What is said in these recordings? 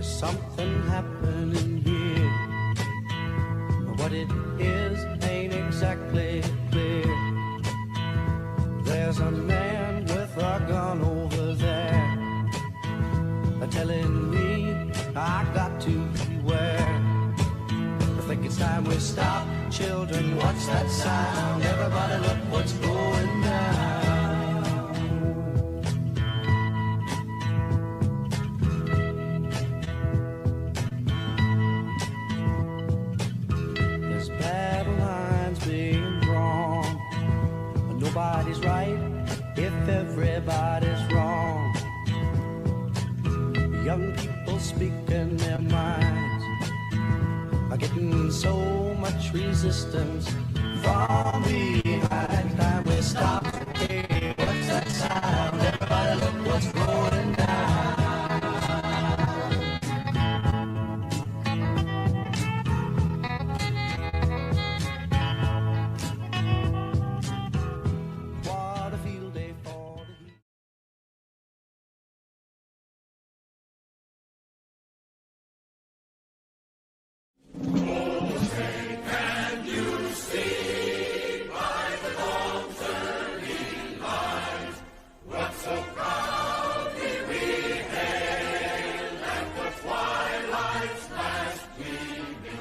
something happening here. What it is ain't exactly clear. There's a man with a gun over there, telling me I got to beware. I think it's time we stop. Children, what's that sound? Everybody look what's going down. There's battle lines being drawn, but nobody's right if everybody's wrong. Young people speaking their minds are getting so much resistance from behind. Time we stop. Hey, what's that sound? Everybody look what's going down. What a field day for the heat.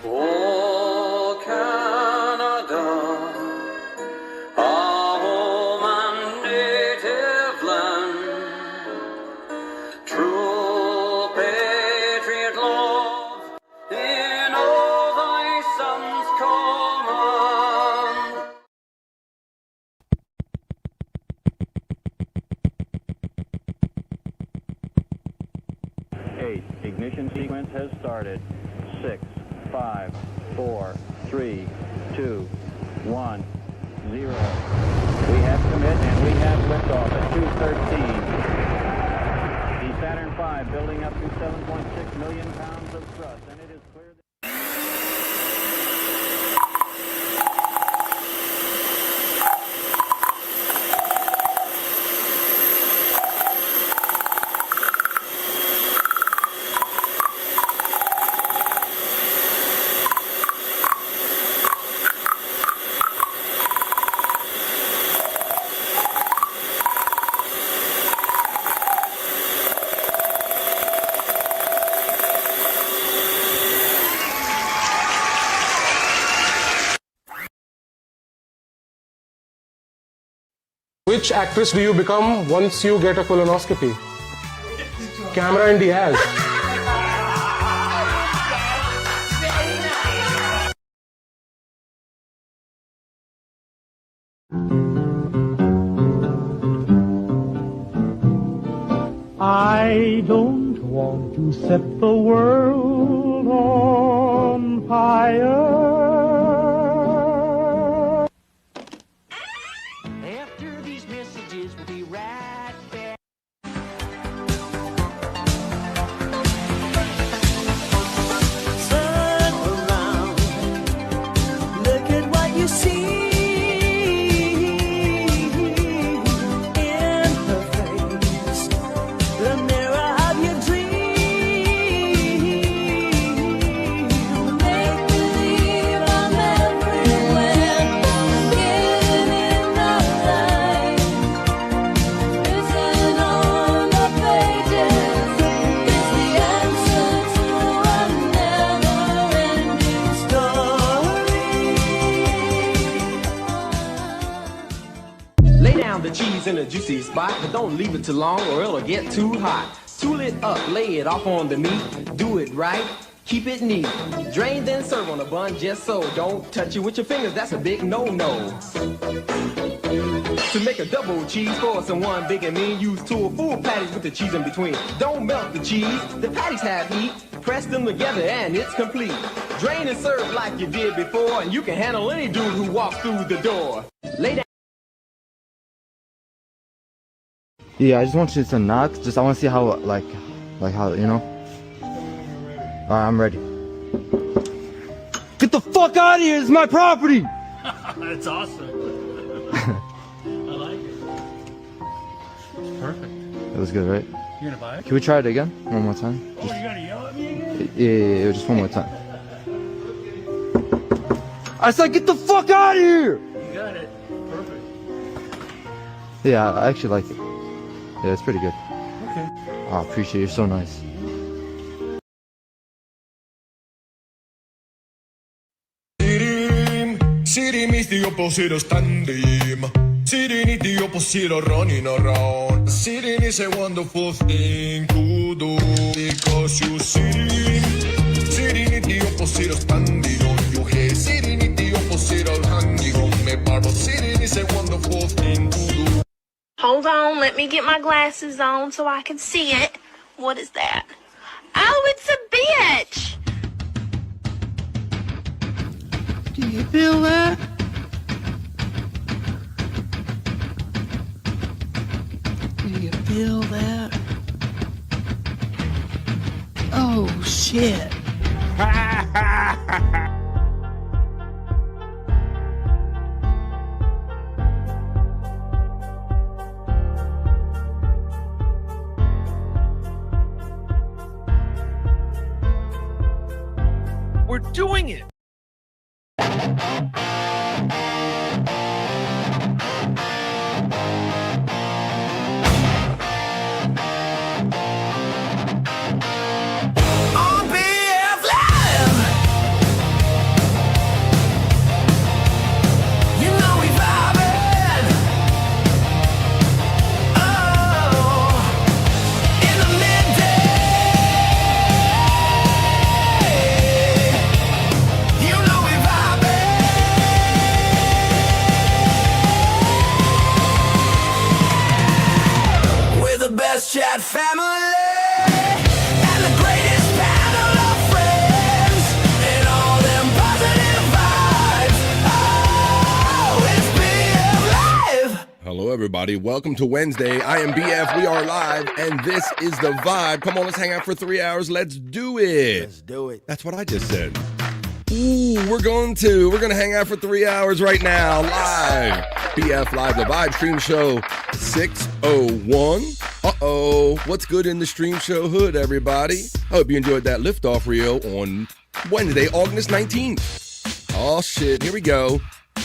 Oh, Canada, our home and native land, true patriot love in all thy sons' command. Eight, ignition sequence has started. 6, 5, 4, 3, 2, 1, 0. We have commit and we have liftoff at 2:13. The Saturn V building up to 7.6 million pounds of thrust, and it is clear that Which actress do you become once you get a colonoscopy? Cameron Diaz. I don't want to set the world on fire. After these messages, we'll be right back. Turn around, look at what you see. In her face, the mirror of your dream. Make believe I'm everywhere, getting in the light. Written on the pages is the answer to a never-ending story. Lay down the cheese in a juicy spot, but don't leave it too long or it'll get too hot. Tool it up, lay it off on the meat. Do it right, keep it neat. Drain then serve on a bun just so. Don't touch it with your fingers, that's a big no-no. To make a double cheese for someone big and mean, use two or full patties with the cheese in between. Don't melt the cheese, the patties have heat. Press them together and it's complete. Drain and serve like you did before, and you can handle any dude who walks through the door. Lay down. Yeah, I just want you to knock. I want to see how, like how, you know. Alright, I'm ready. Get the fuck out of here! It's my property! That's awesome. I like it. It's perfect. It was good, right? You're gonna buy it? Can we try it again? One more time? Oh, you're gonna yell at me again? Yeah, just one more time. I said, get the fuck out of here! You got it. Perfect. Yeah, I actually like it. Yeah, it's pretty good. Okay. Oh, I appreciate it. You're so nice. City meets the opposite standing. Sitting is the opposite of running around. Sitting is a wonderful thing to do because you sitting. Sitting is the opposite of standing on your head. Sitting is the opposite of hanging on me bar. But sitting is a wonderful thing to do. Hold on, let me get my glasses on so I can see it. What is that? Oh, it's a bitch! Do you feel that? Do you feel that? Oh, shit. We're doing it. On BF Live. You know we vibing. Oh, in the midday. You know we vibing. We're the best chat family. And the greatest panel of friends, and all them positive vibes. Oh, it's BF Live. Hello, everybody. Welcome to Wednesday. I am BF. We are live, and this is the vibe. Come on, let's hang out for 3 hours. Let's do it. Let's do it. That's what I just said. Ooh, we're gonna hang out for 3 hours right now, live. BF Live, the Vibe Stream Show 601. Uh-oh, what's good in the stream show hood, everybody? I hope you enjoyed that liftoff reel on Wednesday, August 19th. Oh, shit, here we go.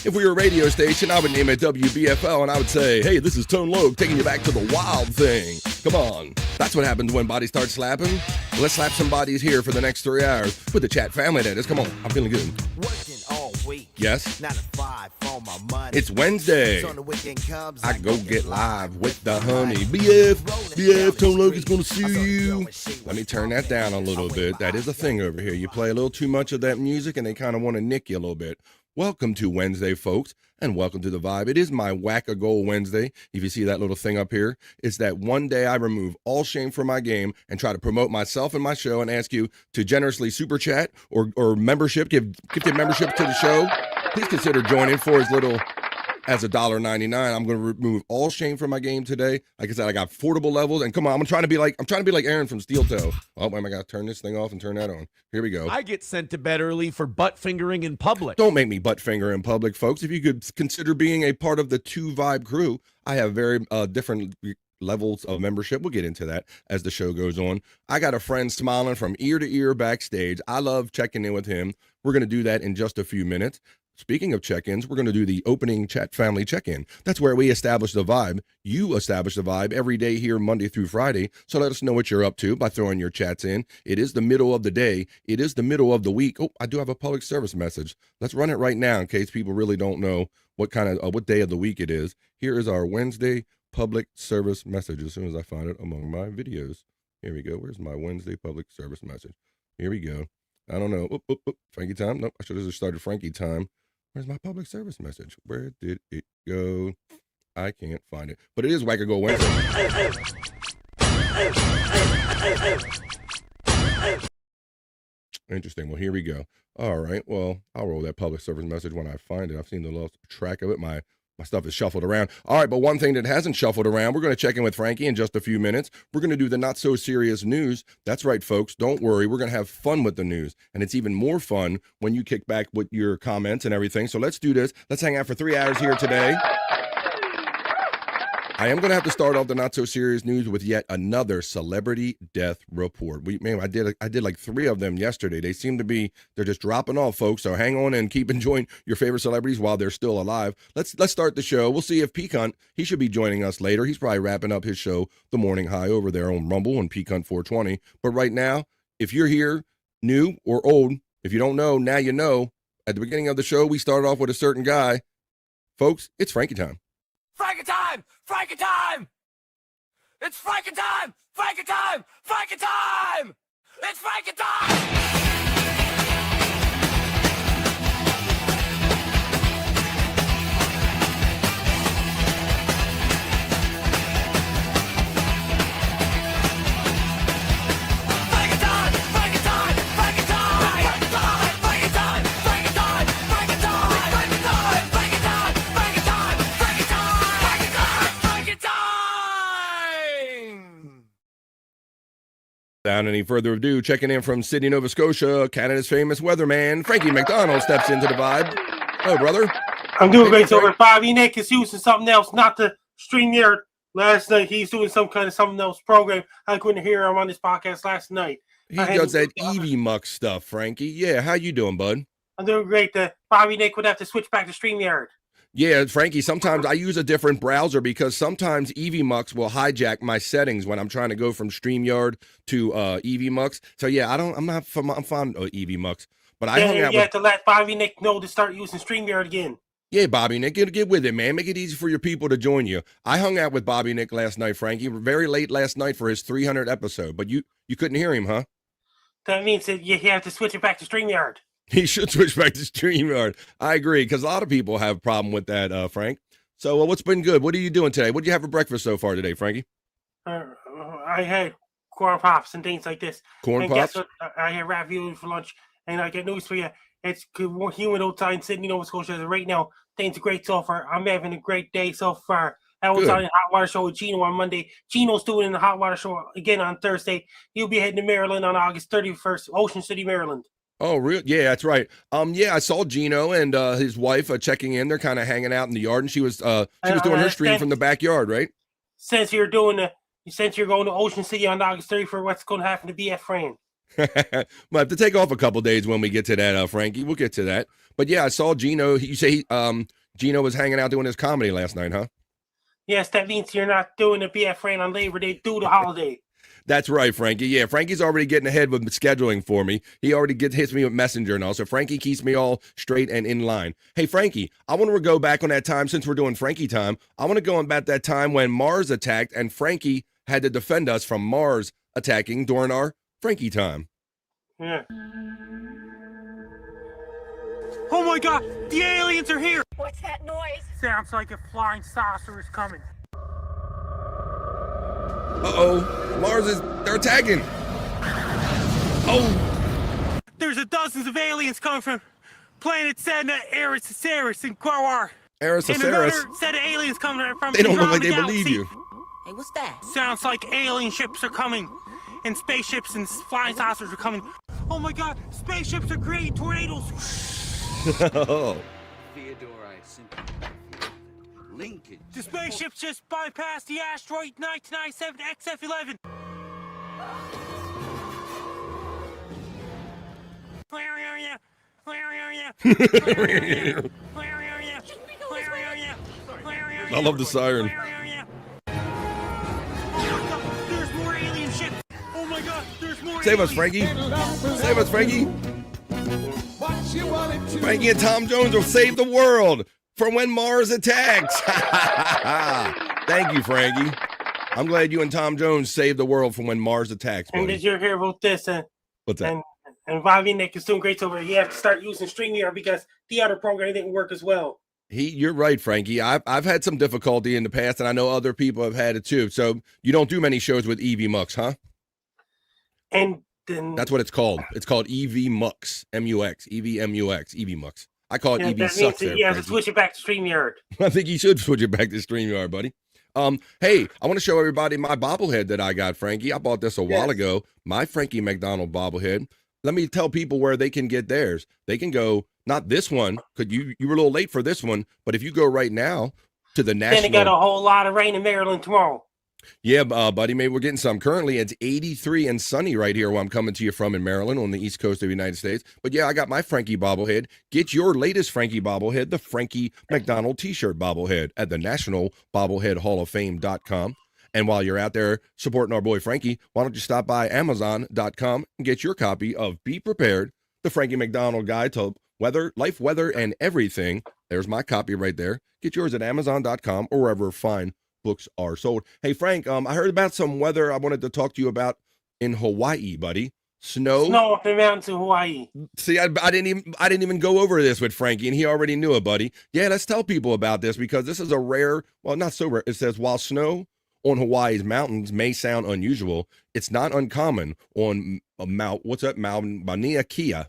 If we were a radio station, I would name it WBFL, and I would say, hey, this is Tone Loc taking you back to the wild thing. Come on. That's what happens when bodies start slapping. Let's slap some bodies here for the next 3 hours with the chat family, that is. Come on, I'm feeling good. Working all week. Yes? 9 to 5 for my money. It's Wednesday. So on the weekend comes, I go get live with the honey. BF, Tone Loc is going to sue you. Let me turn that down a little bit. That is a thing over here. You play a little too much of that music, and they kind of want to nick you a little bit. Welcome to Wednesday, folks, and welcome to the vibe. It is my Whack-A-Goal Wednesday. If you see that little thing up here, it's that one day I remove all shame from my game and try to promote myself and my show and ask you to generously super chat or membership, give gifted membership to the show. Please consider joining for as little as $1.99. I'm going to remove all shame from my game today. Like I said, I got affordable levels, and come on, I'm trying to be like Aaron from Steel Toe. Oh, wait, I got to turn this thing off and turn that on. Here we go. I get sent to bed early for butt fingering in public. Don't make me butt finger in public, folks. If you could consider being a part of the 2 Vibe crew, I have very different levels of membership. We'll get into that as the show goes on. I got a friend smiling from ear to ear backstage. I love checking in with him. We're going to do that in just a few minutes. Speaking of check-ins, we're going to do the opening chat family check-in. That's where we establish the vibe. You establish the vibe every day here, Monday through Friday. So let us know what you're up to by throwing your chats in. It is the middle of the day. It is the middle of the week. Oh, I do have a public service message. Let's run it right now in case people really don't know what day of the week it is. Here is our Wednesday public service message as soon as I find it among my videos. Here we go. Where's my Wednesday public service message? Here we go. I don't know. Frankie time? Nope, I should have just started Frankie time. Where's my public service message? Where did it go? I can't find it. But it is Whack-A-Goal Wednesday. Interesting. Well, here we go. All right. Well, I'll roll that public service message when I find it. I've seen the lost track of it. My stuff is shuffled around. All right, but one thing that hasn't shuffled around, we're going to check in with Frankie in just a few minutes. We're going to do the not-so-serious news. That's right, folks. Don't worry. We're going to have fun with the news, and it's even more fun when you kick back with your comments and everything. So let's do this. Let's hang out for 3 hours here today. I am going to have to start off the not so serious news with yet another celebrity death report. I did like 3 of them yesterday. They seem to be, they're just dropping off, folks. So hang on and keep enjoying your favorite celebrities while they're still alive. Let's start the show. We'll see if Peacunt, he should be joining us later. He's probably wrapping up his show, The Morning High, over there on Rumble and Peacunt 420. But right now, if you're here, new or old, if you don't know, now you know. At the beginning of the show, we started off with a certain guy. Folks, it's Frankie time. Frankie time! Frankie time! It's Frankie time! Frankie time! Frankie time! It's Frankie time! Without any further ado, checking in from Sydney, Nova Scotia, Canada's famous weatherman, Frankie McDonald steps into the vibe. Hello, brother. I'm doing great. So Bobby Nick is using something else, not the StreamYard. Last night he's doing something else program. I couldn't hear him on this podcast last night. He does that Eevee Muck stuff, Frankie. Yeah, how you doing, bud? I'm doing great. Bobby Nick would have to switch back to StreamYard. Yeah, Frankie, sometimes I use a different browser because sometimes Eevee Mucks will hijack my settings when I'm trying to go from StreamYard to Eevee Mucks. So yeah, I'm fond of Eevee Mucks. But I hung out have to let Bobby Nick know to start using StreamYard again. Yeah, Bobby Nick, get with it, man. Make it easy for your people to join you. I hung out with Bobby Nick last night, Frankie, very late last night for his 300th episode. But you couldn't hear him, huh? That means that you have to switch it back to StreamYard. He should switch back to StreamYard. I agree, because a lot of people have a problem with that, Frank. So what's been good? What are you doing today? What did you have for breakfast so far today, Frankie? I had corn pops and things like this. Corn and pops? Guess what? I had ravioli for lunch. And I get news for you. It's more humid outside in Sydney, Nova Scotia. Right now, things are great so far. I'm having a great day so far. I was on the Hot Water Show with Gino on Monday. Gino's doing the Hot Water Show again on Thursday. He'll be heading to Maryland on August 31st, Ocean City, Maryland. Oh, real? Yeah, that's right. Yeah, I saw Gino and his wife checking in. They're kind of hanging out in the yard, and she was doing her stream from the backyard, right? Since you're going to Ocean City on August 31st, what's going to happen to BF Fran? Might have to take off a couple days when we get to that, Frankie. We'll get to that. But yeah, I saw Gino. You say Gino was hanging out doing his comedy last night, huh? Yes, that means you're not doing the BF Fran on Labor Day due to holiday. That's right, Frankie. Yeah, Frankie's already getting ahead with scheduling for me. He already hits me with Messenger and all. So Frankie keeps me all straight and in line. Hey, Frankie, I want to go back on that time since we're doing Frankie time. I want to go on about that time when Mars attacked and Frankie had to defend us from Mars attacking during our Frankie time. Yeah. Oh my God, the aliens are here! What's that noise? Sounds like a flying saucer is coming. Uh-oh, they're attacking. Oh. There's dozens of aliens coming from planet Sedna, Eris, and Quawar. Eris, and another set of aliens coming from They don't look like they Andromeda believe you. Hey, what's that? Sounds like alien ships are coming, and spaceships and flying saucers are coming. Oh my God, spaceships are creating tornadoes. Oh. Theodore, I simply Lincoln. The spaceships just bypassed the asteroid 1997 XF-11. Where are you? Where are you? Where are you? Where are you? Where are you? Where are you? I love the siren. Where are you? Oh my God, there's more alien ships. Oh my God, there's more Save us, aliens. Frankie. Save us, Frankie. Frankie and Tom Jones will save the world from when Mars attacks. Thank you, Frankie. I'm glad you and Tom Jones saved the world from when Mars attacks, buddy. And did you hear about this? What's that? And Bobby Nick is doing great so far. He has to start using StreamYard because the other program didn't work as well. You're right, Frankie. I've had some difficulty in the past, and I know other people have had it too. So you don't do many shows with Eevee Mucks, huh? And then that's what it's called. It's called Eevee Mucks, M-U-X, E-V-M-U-X, Eevee Mucks. I call it Eevee Sucks. He has to switch it back to StreamYard. I think you should switch it back to StreamYard, buddy. Hey, I want to show everybody my bobblehead that I got, Frankie. I bought this a while ago. My Frankie McDonald bobblehead. Let me tell people where they can get theirs. They can go, not this one, because you were a little late for this one, but if you go right now to the Then they got national. a whole lot of rain in Maryland tomorrow. Yeah, buddy, maybe we're getting some. Currently, it's 83 and sunny right here where I'm coming to you from in Maryland on the east coast of the United States. But yeah, I got my Frankie bobblehead. Get your latest Frankie bobblehead, the Frankie McDonald t-shirt bobblehead at the National Bobblehead Hall of Fame.com. And while you're out there supporting our boy Frankie, why don't you stop by Amazon.com and get your copy of Be Prepared, the Frankie McDonald Guide to Weather, Life, Weather, and Everything. There's my copy right there. Get yours at Amazon.com or wherever fine books are sold. Hey, Frank, I heard about some weather I wanted to talk to you about in Hawaii, buddy. Snow up the mountains in Hawaii. See, I didn't even go over this with Frankie, and he already knew it, buddy. Yeah, let's tell people about this because this is a rare, well, not so rare. It says, while snow on Hawaii's mountains may sound unusual, it's not uncommon on Mount Mauna Kea,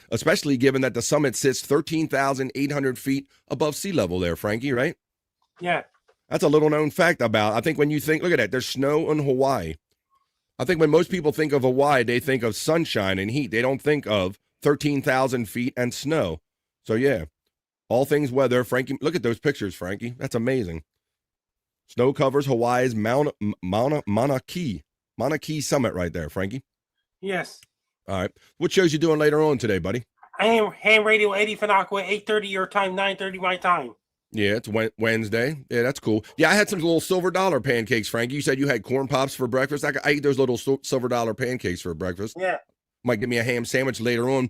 especially given that the summit sits 13,800 feet above sea level there, Frankie, right? Yeah. That's a little known fact about. I think when you think, look at that, there's snow in Hawaii. I think when most people think of Hawaii, they think of sunshine and heat. They don't think of 13,000 feet and snow. So yeah, all things weather. Frankie, look at those pictures, Frankie. That's amazing. Snow covers Hawaii's Mauna Kea summit right there, Frankie. Yes. All right. What shows you doing later on today, buddy? I am ham radio Eddie Fanakwa, 8:30 your time, 9:30 my time. Yeah, it's Wednesday. Yeah, that's cool. Yeah, I had some little silver dollar pancakes, Frankie. You said you had corn pops for breakfast. I eat those little silver dollar pancakes for breakfast. Yeah. Might give me a ham sandwich later on.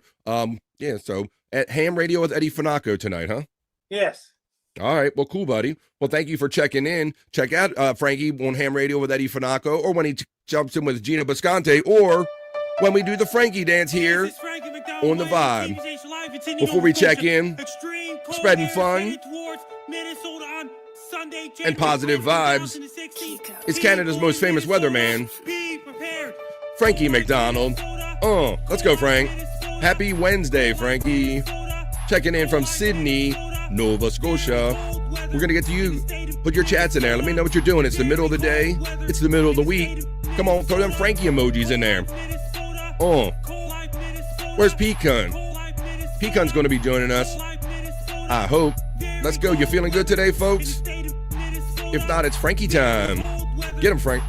Yeah, so at Ham Radio with Eddie Fanako tonight, huh? Yes. All right. Well, cool, buddy. Well, thank you for checking in. Check out Frankie on Ham Radio with Eddie Fanako, or when he jumps in with Gina Bisconte, or when we do the Frankie dance here on the Vibe. Before we check in, spreading fun and positive vibes, it's Canada's most famous weatherman, Frankie McDonald. Let's go, Frank. Happy Wednesday, Frankie. Checking in from Sydney, Nova Scotia. We're going to get to you. Put your chats in there. Let me know what you're doing. It's the middle of the day. It's the middle of the week. Come on, throw them Frankie emojis in there. Where's Pecan? Pecan's going to be joining us, I hope. Let's go. You feeling good today, folks? If not, it's Frankie time. Get him, Frank.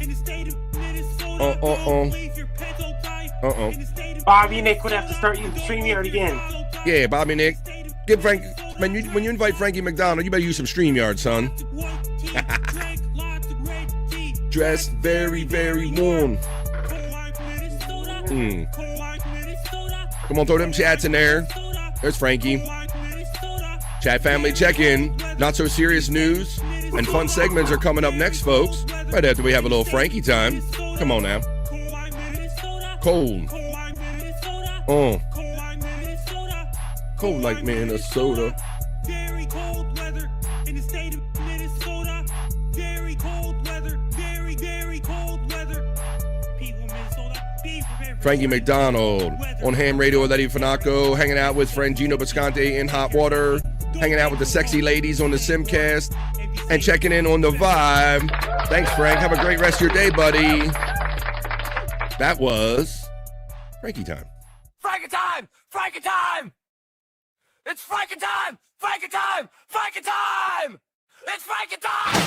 Bobby and Nick would have to start using StreamYard again. Yeah, Bobby and Nick. Get Frank. When you invite Frankie McDonald, you better use some StreamYard, son. Dressed very, very warm. Come on, throw them chats in there. There's Frankie. Chat family check-in. Not so serious news and fun segments are coming up next, folks. Right after we have a little Frankie time. Come on now. Cold. Cold like Minnesota. Very cold weather in the state of Minnesota. Very cold weather. Very, very cold weather. People in Minnesota, be prepared. Frankie McDonald on Ham Radio with Eddie Fanako, hanging out with friend Gino Bisconte in hot water, hanging out with the sexy ladies on the Simcast, and checking in on the Vibe. Thanks, Frank. Have a great rest of your day, buddy. That was Frankie time. Frankie time! Frankie time! It's Frankie time! Frankie time! Frankie time! It's Frankie time!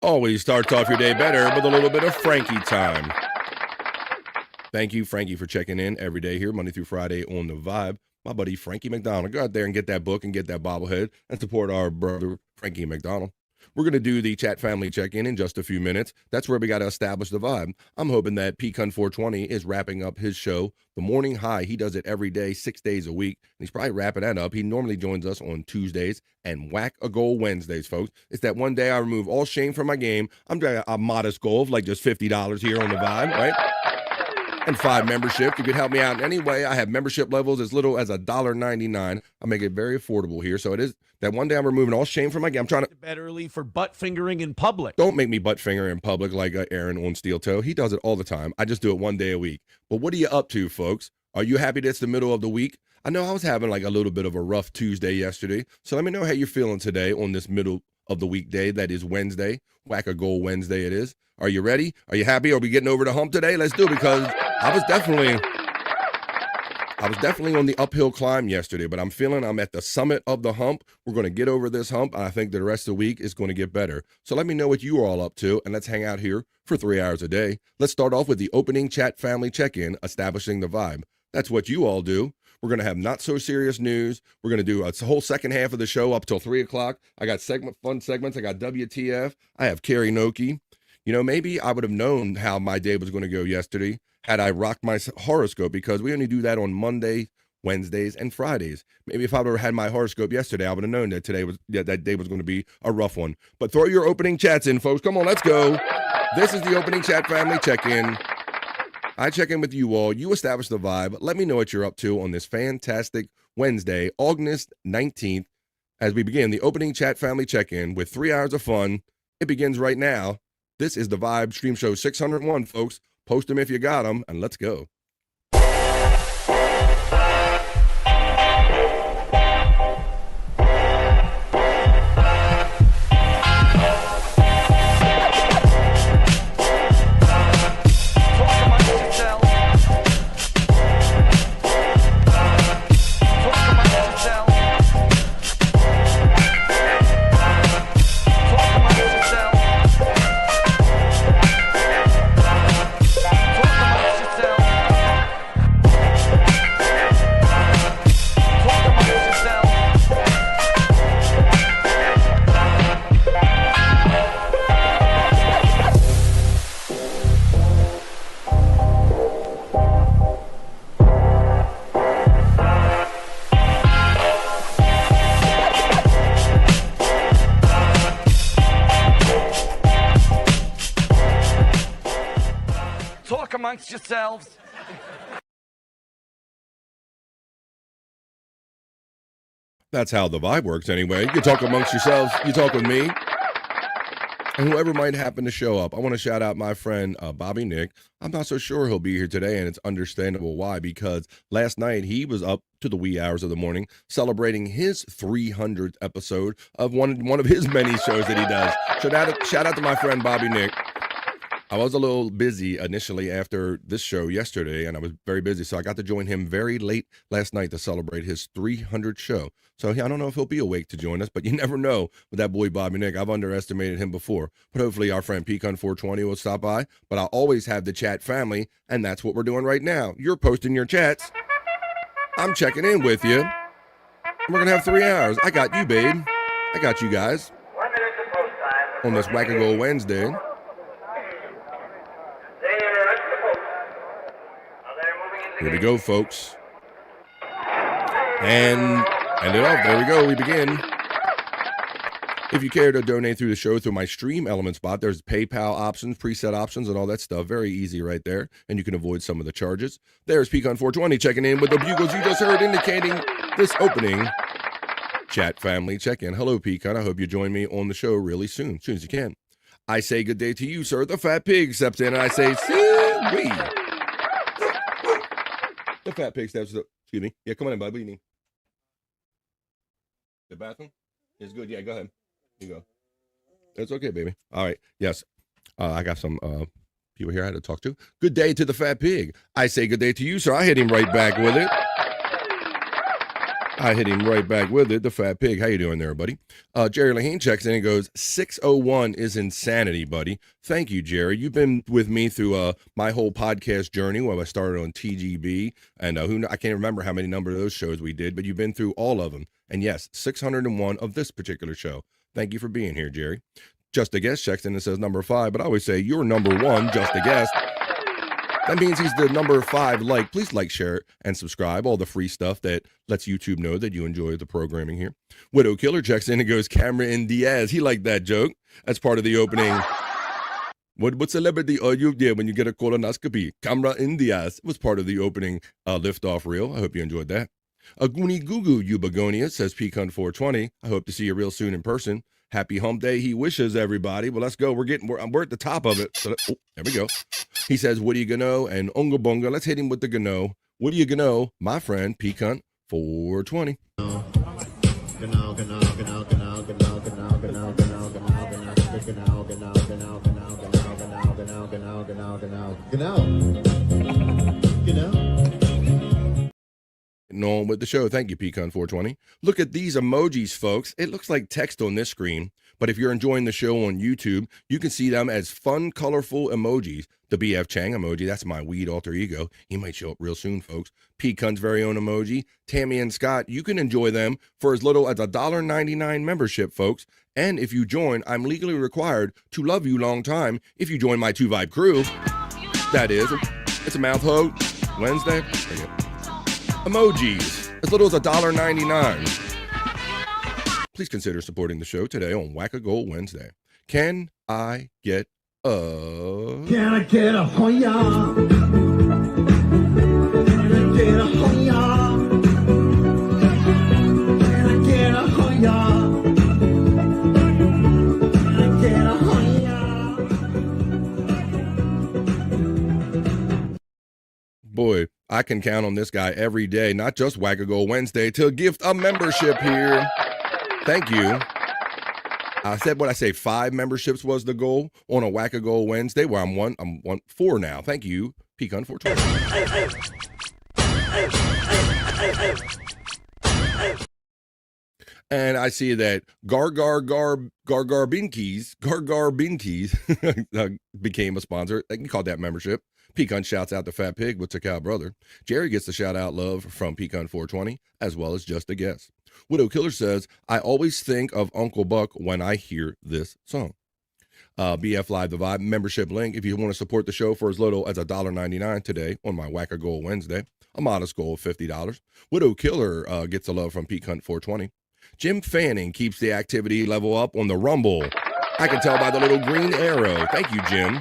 Always starts off your day better with a little bit of Frankie time. Thank you, Frankie, for checking in every day here, Monday through Friday on The Vibe. My buddy, Frankie McDonald. Go out there and get that book and get that bobblehead and support our brother, Frankie McDonald. We're going to do the chat family check-in in just a few minutes. That's where we got to establish the vibe. I'm hoping that Pecan 420 is wrapping up his show, The Morning High. He does it every day, 6 days a week. And he's probably wrapping that up. He normally joins us on Tuesdays and Whack a Goal Wednesdays, folks. It's that one day I remove all shame from my game. I'm doing a modest goal of like just $50 here on The Vibe, right? and 5 memberships. You could help me out in any way. I have membership levels as little as $1.99. I make it very affordable here. So it is that one day I'm removing all shame from my game. I'm trying to bed early for butt fingering in public. Don't make me butt finger in public like Aaron on Steel Toe. He does it all the time. I just do it one day a week. But what are you up to, folks? Are you happy that it's the middle of the week? I know I was having like a little bit of a rough Tuesday yesterday. So let me know how you're feeling today on this middle of the weekday. That is Wednesday. Whack-a-Goal Wednesday it is. Are you ready? Are you happy? Are we getting over the hump today? Let's do it, because I was definitely on the uphill climb yesterday, but I'm feeling I'm at the summit of the hump. We're going to get over this hump. I think the rest of the week is going to get better. So let me know what you are all up to, and let's hang out here for 3 hours a day. Let's start off with the opening chat family check-in, establishing the vibe. That's what you all do. We're going to have not so serious news. We're going to do a whole second half of the show up till 3 o'clock. I got fun segments. I got WTF. I have karaoke. You know, maybe I would have known how my day was going to go yesterday had I rocked my horoscope, because we only do that on Monday, Wednesdays, and Fridays. Maybe if I would have had my horoscope yesterday, I would have known that that day was going to be a rough one. But throw your opening chats in, folks. Come on, let's go. This is the opening chat family check-in. I check in with you all. You establish the vibe. Let me know what you're up to on this fantastic Wednesday, August 19th, as we begin the opening chat family check-in with 3 hours of fun. It begins right now. This is the Vibe Stream Show 601, folks. Post them if you got them, and let's go. Amongst yourselves. That's how the vibe works anyway. You talk amongst yourselves. You talk with me. And whoever might happen to show up. I want to shout out my friend Bobby Nick. I'm not so sure he'll be here today, and it's understandable why, because last night he was up to the wee hours of the morning celebrating his 300th episode of one of his many shows that he does. So shout out to my friend Bobby Nick. I was a little busy initially after this show yesterday, and I was very busy, so I got to join him very late last night to celebrate his 300th show. So I don't know if he'll be awake to join us, but you never know with that boy Bobby Nick. I've underestimated him before, but hopefully our friend Pecan 420 will stop by. But I always have the chat family, and that's what we're doing right now. You're posting your chats. I'm checking in with you. We're going to have 3 hours. I got you, babe. I got you guys on this Whack-A-Goal Wednesday. Here we go, folks. And end it off. There we go. We begin. If you care to donate through the show through my Stream Element spot, there's PayPal options, preset options, and all that stuff. Very easy right there. And you can avoid some of the charges. There's Pecan 420 checking in with the bugles you just heard, indicating this opening chat family check-in. Hello, Pecan. I hope you join me on the show really soon as you can. I say good day to you, sir. The fat pig steps in, and I say, see-wee. The fat pig steps up. Excuse me. Yeah, come on in, bud. What do you need? The bathroom? It's good. Yeah, go ahead. Here you go. It's okay, baby. All right. Yes. I got some people here I had to talk to. Good day to the fat pig. I say good day to you, sir. I hit him right back with it. The fat pig. How you doing there, buddy? Jerry Lahane checks in and goes, 601 is insanity, buddy. Thank you, Jerry. You've been with me through my whole podcast journey when I started on TGB. And I can't remember how many number of those shows we did, but you've been through all of them. And yes, 601 of this particular show. Thank you for being here, Jerry. Just a Guest checks in and says number 5, but I always say you're number 1, Just a Guest. That means he's the number 5 like. Please like, share, and subscribe. All the free stuff that lets YouTube know that you enjoy the programming here. Widow Killer checks in and goes, Cameron Diaz. He liked that joke. That's part of the opening What celebrity are you there when you get a colonoscopy? Camera Indias was part of the opening liftoff reel. I hope you enjoyed that. A Goonie Goo you begonia, says Pecan 420. I hope to see you real soon in person. Happy hump day. He wishes everybody. Well, let's go. We're at the top of it. So there we go. He says, what do you gonna? And Unga Bunga. Let's hit him with the gano. What do you gonna? My friend, Pecan 420. On with the show. Thank you, Pecan 420. Look at these emojis, folks. It looks like text on this screen, but if you're enjoying the show on YouTube, you can see them as fun, colorful emojis. The BF Chang emoji, that's my weed alter ego. He might show up real soon, folks. Pecan's very own emoji. Tammy and Scott, you can enjoy them for as little as $1.99 membership, folks. And if you join, I'm legally required to love you long time if you join my 2 Vibe crew. That is, it's a mouth hug Wednesday. Emojis, as little as $1.99. Please consider supporting the show today on Whack-A-Gold Wednesday. Can I get a... Can I get a hoya? Can I get a hoya? Can I get a hoya? Can I get a hoya? Boy, I can count on this guy every day, not just Whack-A-Gold Wednesday, to gift a membership here. Thank you. I said what I say, 5 memberships was the goal on a Whack-A-Gold Wednesday, where I'm 4 now. Thank you, Pecan 420. And I see that Gargarbinkies became a sponsor. You called that membership. Pecan shouts out to Fat Pig with Takao Brother. Jerry gets the shout out love from Pecan 420, as well as Just a Guess. Widow Killer says, I always think of Uncle Buck when I hear this song. BF Live The Vibe membership link if you want to support the show for as little as $1.99 today on my Whack-A-Gold Wednesday. A modest goal of $50. Widow Killer gets a love from Pecan 420. Jim Fanning keeps the activity level up on the Rumble. I can tell by the little green arrow. Thank you, Jim.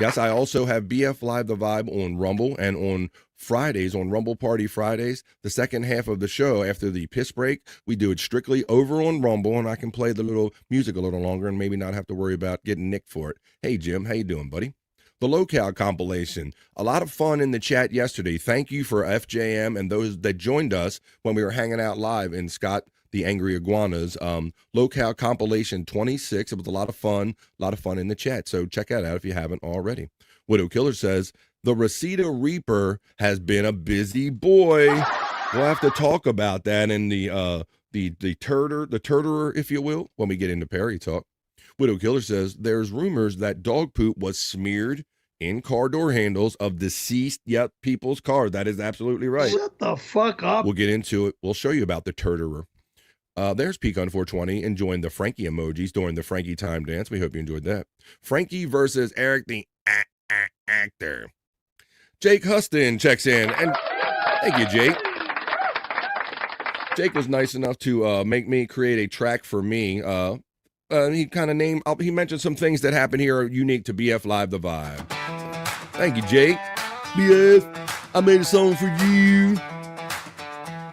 Yes, I also have BF Live The Vibe on Rumble, and on Fridays, on Rumble Party Fridays, the second half of the show after the piss break, we do it strictly over on Rumble, and I can play the little music a little longer and maybe not have to worry about getting nicked for it. Hey, Jim, how you doing, buddy? The Locale compilation. A lot of fun in the chat yesterday. Thank you for FJM and those that joined us when we were hanging out live in Scott the Angry Iguanas. Locale compilation 26. It was a lot of fun in the chat. So check that out if you haven't already. Widow Killer says, the Reseda Reaper has been a busy boy. We'll have to talk about that in the turterer, if you will, when we get into Perry talk. Widow Killer says, there's rumors that dog poop was smeared in car door handles of deceased people's car. That is absolutely right. Shut the fuck up. We'll get into it. We'll show you about the turterer. There's Pecan 420 enjoying the Frankie emojis during the Frankie time dance. We hope you enjoyed that. Frankie versus Eric the actor. Jake Huston checks in, and thank you, Jake. Jake was nice enough to make me create a track for me. He kind of he mentioned some things that happen here are unique to BF Live The Vibe. Thank you, Jake. BF, I made a song for you.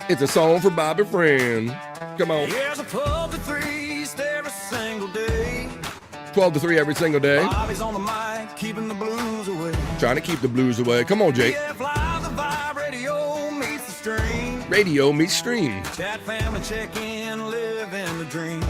It's a song for Bobby Friend. Come on. Here's a 12 to 3 every single day. 12 to 3 every single day. Bobby's on the mic, keeping the blues away. Trying to keep the blues away. Come on, Jake. BF Live The Vibe, radio meets the stream. Radio meets stream. Chat family check in, living the dream.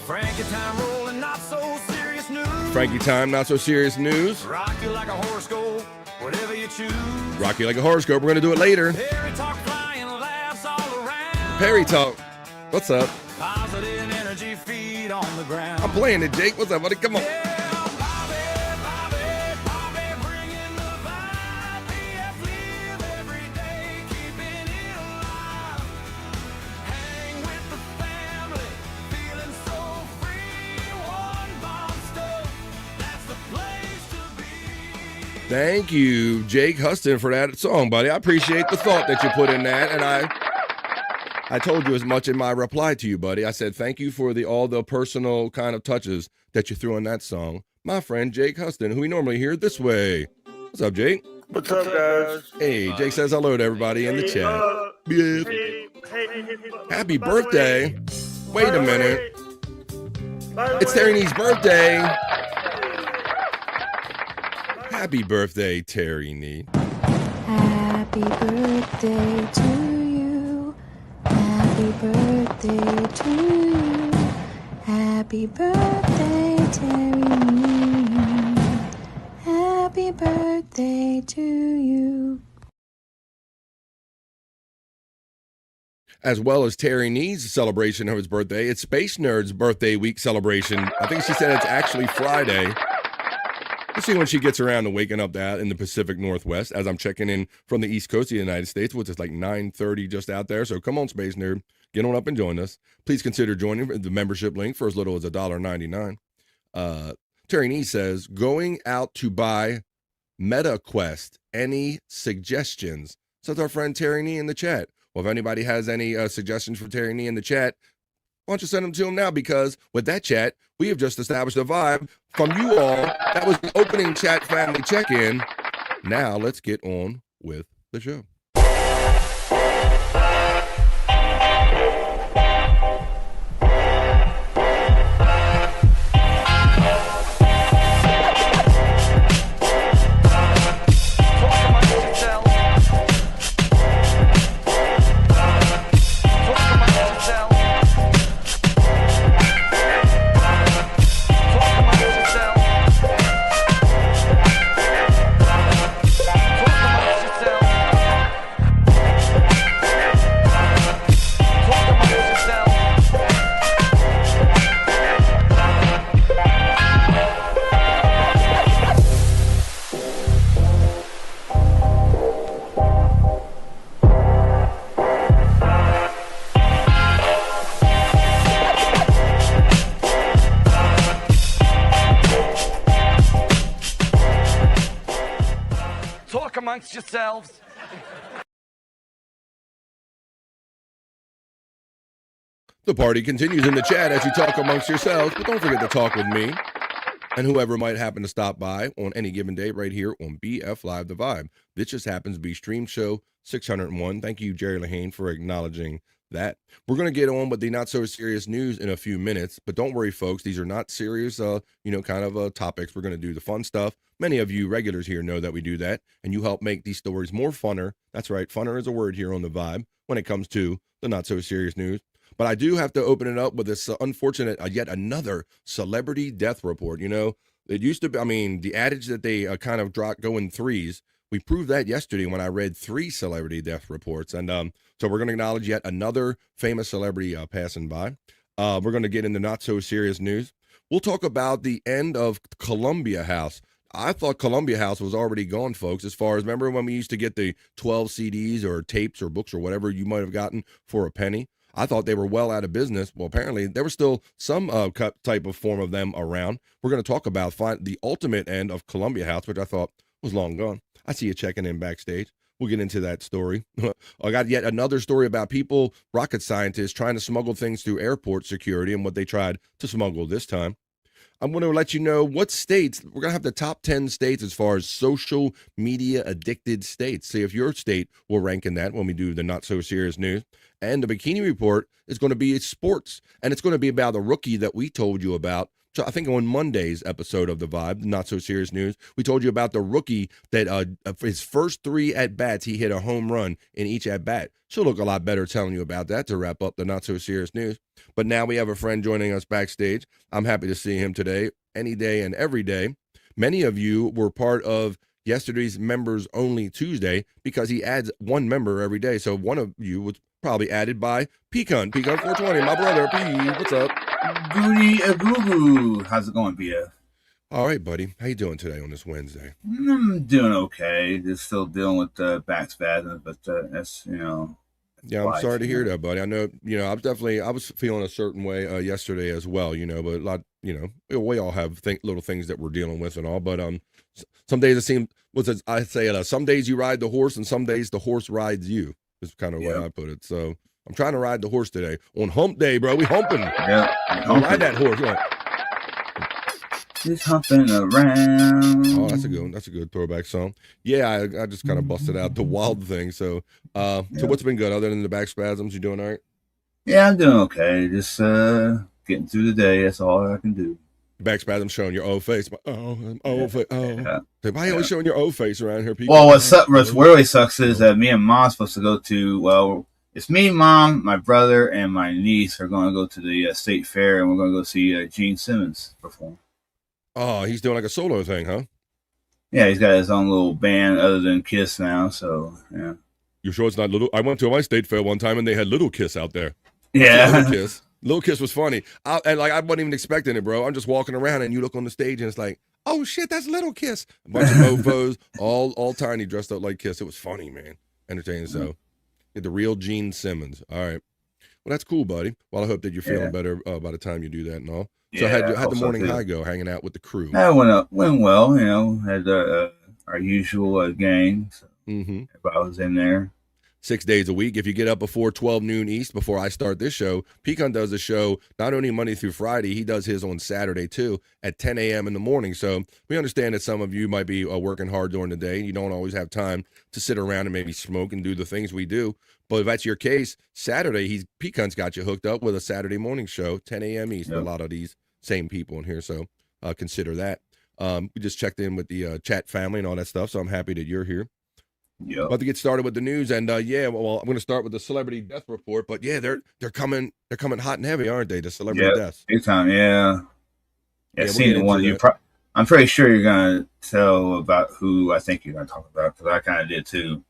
Frankie time rolling, not so serious news. Frankie time, not so serious news. Rock you like a horoscope, whatever you choose. Rock you like a horoscope. We're going to do it later. Perry talk flying, laughs all around. Perry talk. What's up? Positive energy feed on the ground. I'm playing it, Jake. What's up, buddy? Come on. Yeah, Bobby, bringing the vibe. BF live every day, keeping it alive. Hang with the family, feeling so free. One bomb stove, that's the place to be. Thank you, Jake Huston, for that song, buddy. I appreciate the thought that you put in that, and I I told you as much in my reply to you, buddy. I said thank you for all the personal kind of touches that you threw in that song. My friend Jake Huston, who we normally hear this way. What's up, Jake? What's up, guys? Hey, Jake says hello to everybody in the chat. Yeah. Happy birthday. Wait a minute. It's Terry Nee's birthday. Happy birthday, Terry Nee. Happy birthday to you. Happy birthday to you. Happy birthday, Terry Nee. Happy birthday to you. As well as Terry Nee's celebration of his birthday, it's Space Nerd's birthday week celebration. I think she said it's actually Friday. We'll see when she gets around to waking up that in the Pacific Northwest, as I'm checking in from the East Coast of the United States, which is like 9:30 just out there. So come on, Space Nerd, get on up and join us. Please consider joining the membership link for as little as $1.99. Terry Nee says, going out to buy MetaQuest. Any suggestions? So it's our friend Terry Nee in the chat. Well, if anybody has any suggestions for Terry Nee in the chat, why don't you send them to him now? Because with that chat, we have just established a vibe from you all. That was the opening chat family check-in. Now let's get on with the show. Talk amongst yourselves. The party continues in the chat as you talk amongst yourselves, but don't forget to talk with me and whoever might happen to stop by on any given day right here on BF Live The Vibe. This just happens to be Stream Show 601. Thank you, Jerry Lahane, for acknowledging that. We're going to get on with the not-so-serious news in a few minutes, but don't worry, folks. These are not serious, topics. We're going to do the fun stuff. Many of you regulars here know that we do that, and you help make these stories more funner. That's right, funner is a word here on The Vibe when it comes to the not-so-serious news. But I do have to open it up with this unfortunate, yet another celebrity death report. You know, it used to be, the adage that they kind of go in threes. We proved that yesterday when I read 3 celebrity death reports. And so we're going to acknowledge yet another famous celebrity passing by. We're going to get into not so serious news. We'll talk about the end of Columbia House. I thought Columbia House was already gone, folks, as far as, remember when we used to get the 12 CDs or tapes or books or whatever you might have gotten for a penny? I thought they were well out of business. Well, apparently there was still some type of form of them around. We're going to talk about the ultimate end of Columbia House, which I thought was long gone. I see you checking in backstage. We'll get into that story. I got yet another story about rocket scientists trying to smuggle things through airport security and what they tried to smuggle this time. I'm going to let you know what states, we're going to have the top 10 states as far as social media addicted states. See if your state will rank in that when we do the not so serious news. And the bikini report is going to be sports, and it's going to be about a rookie that we told you about. So I think on Monday's episode of The Vibe, Not So Serious News, we told you about the rookie that his first 3 at-bats, he hit a home run in each at-bat. She'll look a lot better telling you about that to wrap up the Not So Serious News. But now we have a friend joining us backstage. I'm happy to see him today, any day and every day. Many of you were part of yesterday's Members Only Tuesday because he adds 1 member every day. So one of you was probably added by Pecan 420, my brother. P, what's up? Goody a goo goo. How's it going, BF? All right, buddy. How you doing today on this Wednesday? I'm doing okay. Just still dealing with back spasms, but that's, Yeah, I'm sorry to hear that, buddy. I know, I was feeling a certain way yesterday as well, but a lot, we all have little things that we're dealing with and all, but some days it seems, some days you ride the horse and some days the horse rides you, is kind of the way I put it. So I'm trying to ride the horse today. On hump day, bro. We humping. Yeah. I'll ride that horse. Look. Just humping around. Oh, that's a good one. That's a good throwback song. Yeah, I just kind of busted out the wild thing. So, so what's been good other than the back spasms? You doing all right? Yeah, I'm doing okay. Just getting through the day. That's all I can do. Back spasms showing your O face. Face. Yeah. Why are you always showing your O face around here, people? Well, what really sucks is that me and Mom's supposed to go to, well, it's me, Mom, my brother, and my niece are going to go to the state fair, and we're going to go see Gene Simmons perform. Oh, he's doing like a solo thing, huh? Yeah, he's got his own little band other than Kiss now, so, yeah. You sure it's not Little? I went to my state fair one time, and they had Little Kiss out there. Yeah. Little Kiss. Little Kiss was funny. I wasn't even expecting it, bro. I'm just walking around, and you look on the stage, and it's like, oh, shit, that's Little Kiss. A bunch of mofos, all tiny, dressed up like Kiss. It was funny, man. Entertaining, so. The real Gene Simmons. All right. Well, that's cool, buddy. Well, I hope that you're feeling better by the time you do that and all. So how'd the morning high go, hanging out with the crew? That went well, you know. Had our usual gang. So everybody was in there. 6 days a week. If you get up before 12 noon East, before I start this show, Pecan does a show not only Monday through Friday, he does his on Saturday too at 10 a.m. in the morning. So we understand that some of you might be working hard during the day. You don't always have time to sit around and maybe smoke and do the things we do. But if that's your case, Saturday, Pecan's got you hooked up with a Saturday morning show, 10 a.m. East. A lot of these same people in here, so consider that. We just checked in with the chat family and all that stuff, so I'm happy that you're here. Yeah. About to get started with the news, and well, I'm going to start with the celebrity death report. But yeah, they're coming hot and heavy, aren't they? The celebrity deaths. Big time, yeah. Yeah, we'll seeing the one I'm pretty sure you're gonna tell about who I think you're gonna talk about, because I kind of did too.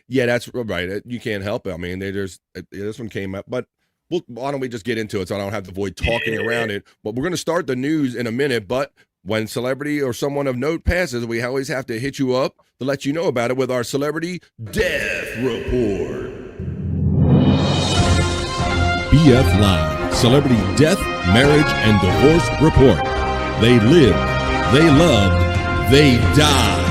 Yeah, that's right. You can't help it. I mean, this one came up, but why don't we just get into it so I don't have to avoid talking around it? But we're going to start the news in a minute. But when celebrity or someone of note passes, we always have to hit you up to let you know about it with our celebrity death report. BF Live, Celebrity Death, Marriage, and Divorce Report. They lived, they loved, they died.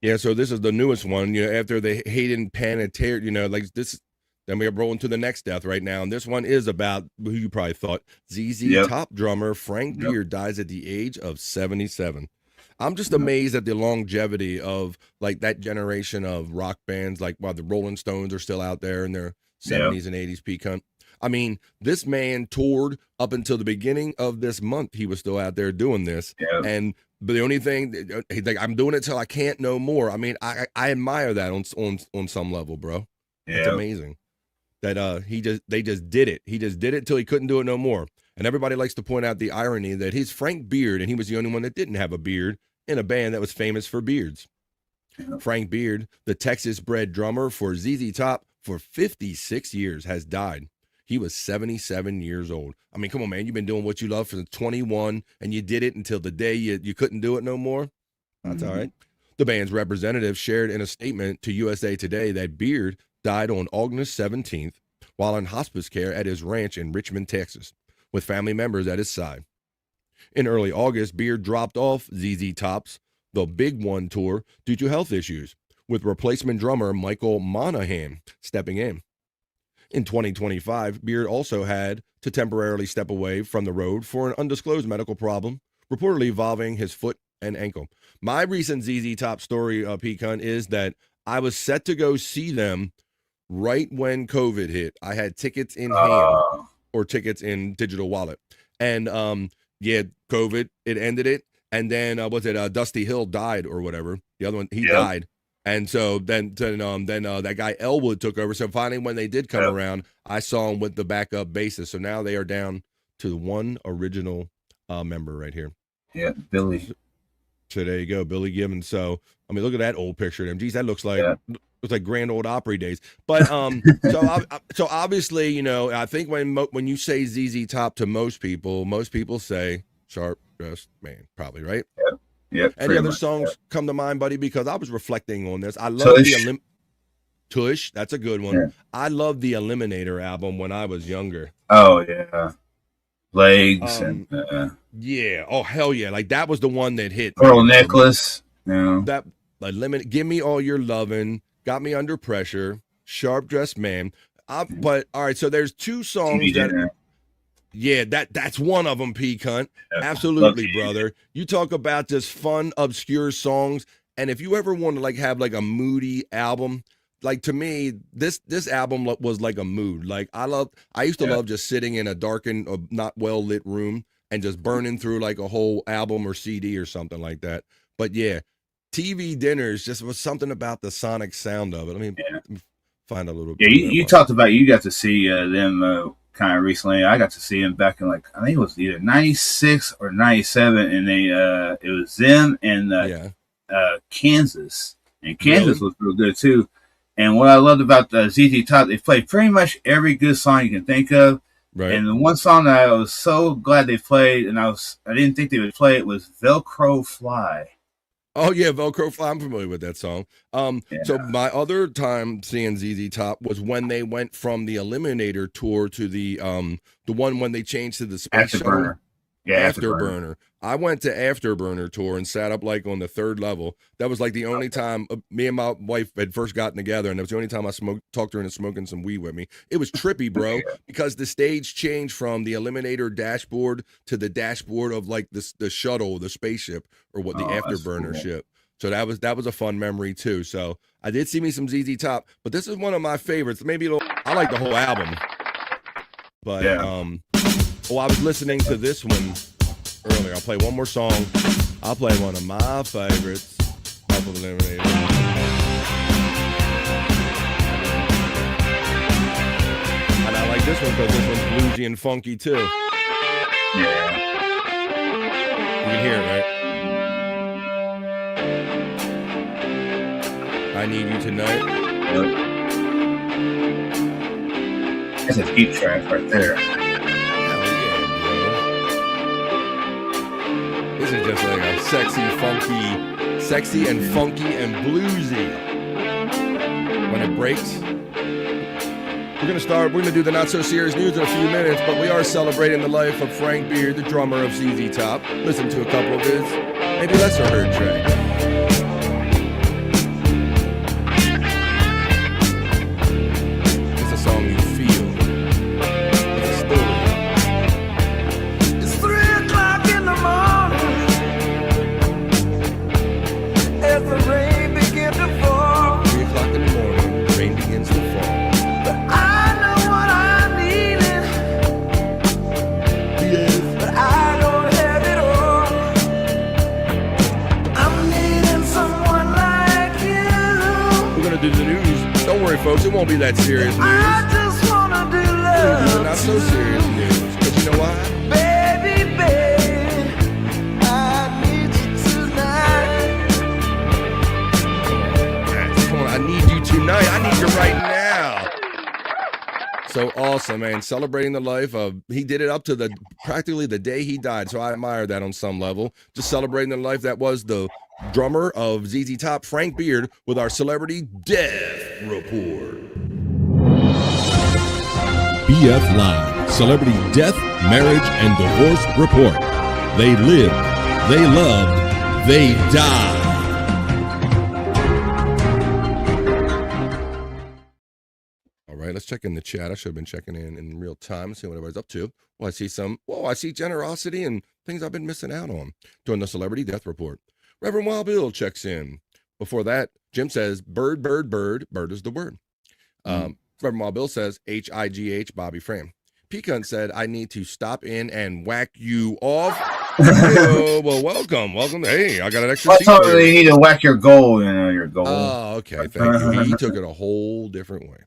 Yeah, so this is the newest one, after the Hayden Panettiere, like this, then we're rolling to the next death right now. And this one is about who you probably thought, ZZ Top drummer Frank Beard dies at the age of 77. I'm just amazed at the longevity of like that generation of rock bands, like while the Rolling Stones are still out there in their 70s and 80s pecan. I mean, this man toured up until the beginning of this month. He was still out there doing this. But the only thing, he's like, I'm doing it till I can't no more. I mean, I admire that on some level, bro. It's amazing that they just did it. He just did it till he couldn't do it no more. And everybody likes to point out the irony that he's Frank Beard, and he was the only one that didn't have a beard in a band that was famous for beards. Frank Beard, the Texas-bred drummer for ZZ Top for 56 years, has died. He was 77 years old. I mean, come on, man. You've been doing what you love for 21, and you did it until the day you couldn't do it no more. That's all right. The band's representative shared in a statement to USA Today that Beard died on August 17th while in hospice care at his ranch in Richmond, Texas, with family members at his side. In early August, Beard dropped off ZZ Top's The Big One tour due to health issues, with replacement drummer Michael Monaghan stepping in. In 2025, Beard also had to temporarily step away from the road for an undisclosed medical problem, reportedly involving his foot and ankle. My recent ZZ Top story, Pecan, is that I was set to go see them right when COVID hit. I had tickets in hand or tickets in digital wallet. And COVID, it ended it. And then, Dusty Hill died or whatever. The other one, he died. And so then that guy Elwood took over. So finally, when they did come around, I saw him with the backup bassist. So now they are down to one original member right here. Yeah, Billy. So there you go, Billy Gibbons. So I mean, look at that old picture of him. Geez, that looks like Grand Ole Opry days. But so obviously, I think when you say ZZ Top to most people say sharp dressed man, probably, right? Yeah. Any other songs come to mind, buddy? Because I was reflecting on this. I love Tush. That's a good one. Yeah. I love the Eliminator album when I was younger. Oh yeah, Legs and yeah. Oh hell yeah! Like that was the one that hit. Pearl Necklace. Yeah. Give Me All Your Lovin', Got Me Under Pressure, Sharp Dressed Man. But all right, so there's two songs TV that. dinner. Yeah, that's one of them, P cunt. Yeah, Absolutely, love brother. You talk about just fun, obscure songs, and if you ever want to like have like a moody album, like to me, this album was like a mood. Like I used to love just sitting in a darkened, not well lit room and just burning through like a whole album or CD or something like that. But yeah, TV dinners just was something about the sonic sound of it. Let me find a little. Yeah, you talked about you got to see them kind of recently. I got to see them back in like I think it was either 96 or 97, and they it was them and Kansas, and Kansas was real good too. And what I loved about ZZ Top, they played pretty much every good song you can think of. Right. And the one song that I was so glad they played, and I didn't think they would play it, was Velcro Fly. Oh yeah, Velcro Fly. I'm familiar with that song. So my other time seeing ZZ Top was when they went from the Eliminator tour to the one when they changed to the Space Afterburner. Shuttle. Yeah, Afterburner. I went to Afterburner tour and sat up like on the third level. That was like the only time me and my wife had first gotten together, and it was the only time I talked her into smoking some weed with me. It was trippy, bro, because the stage changed from the Eliminator dashboard to the dashboard of like the shuttle, the spaceship, or what the Afterburner ship. So that was a fun memory too. So I did see me some ZZ Top, but this is one of my favorites. Maybe I like the whole album, but I was listening to this one earlier. I'll play one more song. I'll play one of my favorites off of Eliminator. And I like this one because this one's bluesy and funky too. Yeah. You can hear it, right? I Need You Tonight. That's a deep track right there. This is just like a sexy and funky and bluesy. When it breaks, we're gonna do the not so serious news in a few minutes, but we are celebrating the life of Frank Beard, the drummer of ZZ Top. Listen to a couple of his maybe lesser heard tracks. It's a song you feel. It's a story. It's 3 o'clock in the morning as the rain begins to fall. 3 o'clock in the morning, rain begins to fall. But I know what I needed. Yes. But I don't have it all. I'm needing someone like you. We're gonna do the news. Don't worry, folks. It won't be that serious news. I just wanna do love. Not so serious news. But you know why? Baby, baby, I need you tonight. Come on, I need you tonight. I need you right now. So awesome, man. Celebrating the life of, he did it up to practically the day he died. So I admire that on some level. Just celebrating the life that was the drummer of ZZ Top, Frank Beard, with our celebrity death report. BF Live, Celebrity Death, Marriage, and Divorce Report. They lived, they loved, they died. All right, let's check in the chat. I should have been checking in real time, see what everybody's up to. Well, I see generosity and things I've been missing out on during the Celebrity Death Report. Reverend Wild Bill checks in. Before that, Jim says, bird, bird, bird, bird is the word. Reverend Wild Bill says, HIGH, Bobby Frame. Pecan said, I need to stop in and whack you off. Well, welcome. Hey, I got an extra I seat. thought you need to whack your goal, your goal. Oh, okay. Thank you. He took it a whole different way.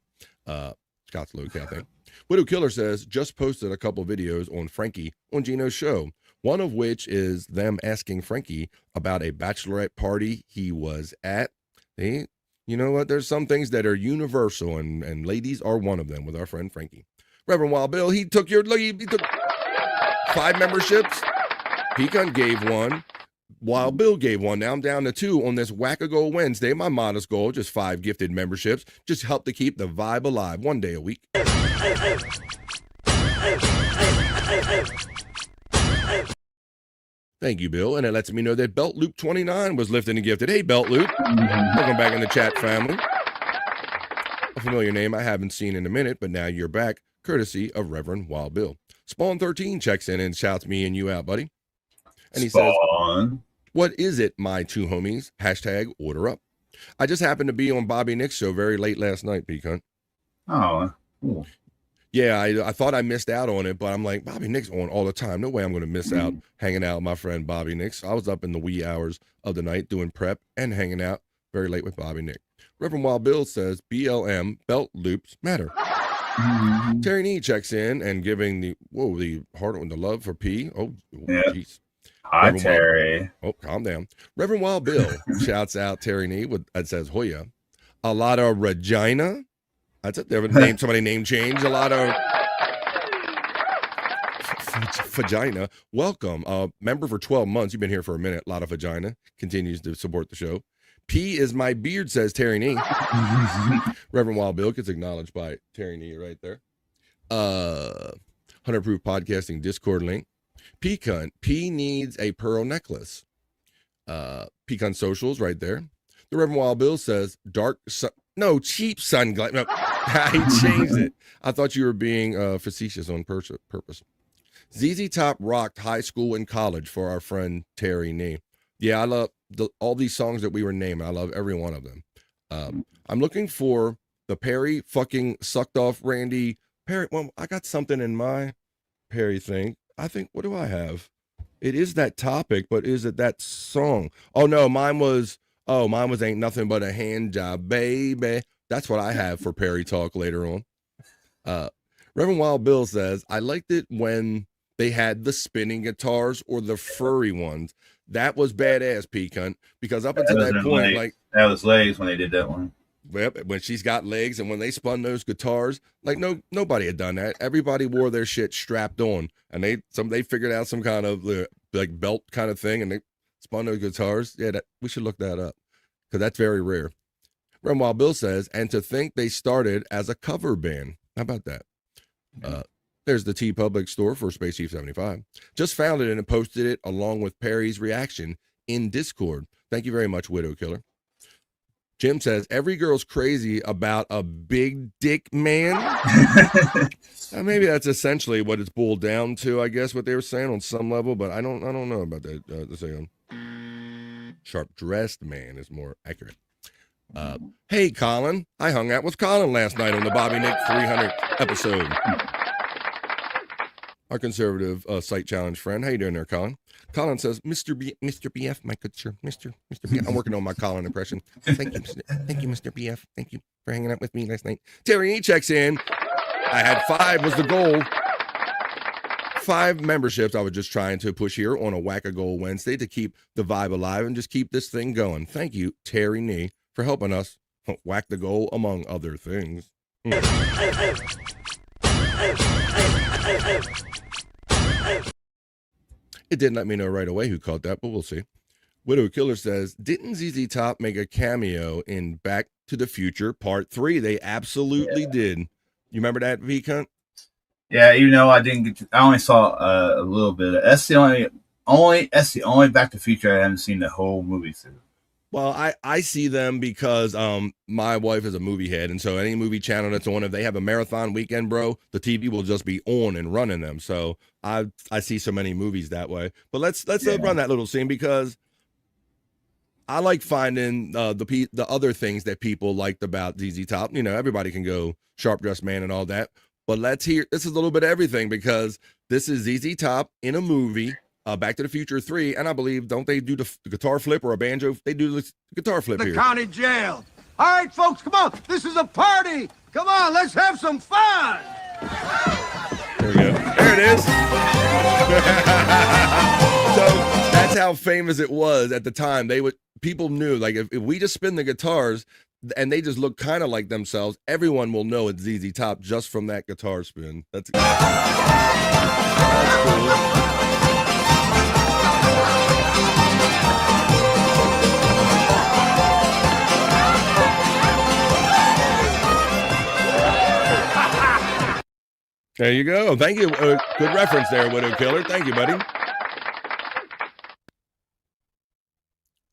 Scott's Luke, I think. Widow Killer says, just posted a couple videos on Frankie on Gino's show. One of which is them asking Frankie about a bachelorette party he was at. You know what? There's some things that are universal, and ladies are one of them with our friend Frankie. Reverend Wild Bill, he took 5 memberships. Pecan gave 1. Wild Bill gave 1. Now I'm down to 2 on this Whack-A-Go Wednesday. My modest goal, just 5 gifted memberships. Just help to keep the vibe alive 1 day a week. Thank you, Bill. And it lets me know that Belt Loop 29 was lifted and gifted. Hey, Belt Loop. Welcome back in the chat, family. A familiar name I haven't seen in a minute, but now you're back, courtesy of Reverend Wild Bill. Spawn 13 checks in and shouts me and you out, buddy. And he says, what is it, my two homies? Hashtag order up. I just happened to be on Bobby Nick's show very late last night, Pecan. Oh, cool. Yeah, I thought I missed out on it, but I'm like, Bobby Nick's on all the time. No way I'm going to miss out hanging out with my friend Bobby Nick. I was up in the wee hours of the night doing prep and hanging out very late with Bobby Nick. Reverend Wild Bill says, BLM, belt loops matter. Terry Nee checks in and giving the heart and the love for P. Oh, jeez. Hi, Reverend Terry. Calm down. Reverend Wild Bill shouts out Terry Nee with, it says, Hoya. A lot of Regina. That's it. They have somebody name change. A lot of vagina. Welcome. Member for 12 months. You've been here for a minute. A lot of vagina. Continues to support the show. P is my beard, says Terry Nee. Reverend Wild Bill gets acknowledged by Terry Nee right there. 100 Proof Podcasting Discord link. Pecan. P needs a pearl necklace. Pecan Socials right there. The Reverend Wild Bill says cheap sunglasses. No, he changed it. I thought you were being facetious on purpose. ZZ Top rocked high school and college for our friend Terry Nee. Yeah, I love all these songs that we were naming. I love every one of them. I'm looking for the Perry fucking sucked off Randy Perry. Well, I got something in my Perry thing. I think, what do I have? It is that topic, but is it that song? Oh no, mine was Ain't Nothing But a Hand Job, Baby. That's what I have for Perry talk later on. Reverend Wild Bill says, I liked it when they had the spinning guitars or the furry ones. That was badass, Pecan, because up until that point, like that was legs when they did that one. Yep, when she's got legs and when they spun those guitars, like nobody had done that. Everybody wore their shit strapped on, and they figured out some kind of like belt kind of thing, and they spun those guitars. Yeah, we should look that up because that's very rare. Reverend Wild Bill says, and to think they started as a cover band. How about that? There's the T Public store for Space Chief 75. Just found it and posted it along with Perry's reaction in Discord. Thank you very much, Widow Killer. Jim says, every girl's crazy about a big dick man. Maybe that's essentially what it's boiled down to, I guess, what they were saying on some level, but I don't know about that. The saying sharp-dressed man is more accurate. Hey, Colin. I hung out with Colin last night on the Bobby Nick 300 episode. Our conservative site challenge friend. How you doing there, Colin? Colin says, Mr. BF, my good sir. Mr. BF. I'm working on my Colin impression. Thank you, Mr. BF. Thank you for hanging out with me last night. Terry E checks in. I had 5 was the goal. 5 memberships I was just trying to push here on a Whack-A-Goal Wednesday to keep the vibe alive and just keep this thing going. Thank you, Terry Nee, for helping us whack the goal, among other things. It didn't let me know right away who caught that, but we'll see. Widow Killer says, didn't ZZ Top make a cameo in Back to the Future Part 3? They absolutely did. You remember that, V-Cunt? Yeah, even though I didn't I only saw a little bit. That's the only Back to the Future I haven't seen the whole movie through. Well, I see them because my wife is a movie head, and so any movie channel that's on, if they have a marathon weekend, bro, the TV will just be on and running them. So I see so many movies that way. But let's run that little scene because I like finding the other things that people liked about ZZ Top. You know, everybody can go Sharp Dressed Man and all that, but let's hear this is a little bit of everything because this is ZZ Top in a movie. Back to the Future 3, and I believe, don't they do the guitar flip or a banjo? They do the guitar flip here. The county jail. All right, folks, come on. This is a party. Come on, let's have some fun. There we go. There it is. So that's how famous it was at the time. People knew, like, if we just spin the guitars and they just look kind of like themselves, everyone will know it's ZZ Top just from that guitar spin. That's cool. There you go. Thank you. Good reference there, Widow Killer. Thank you, buddy.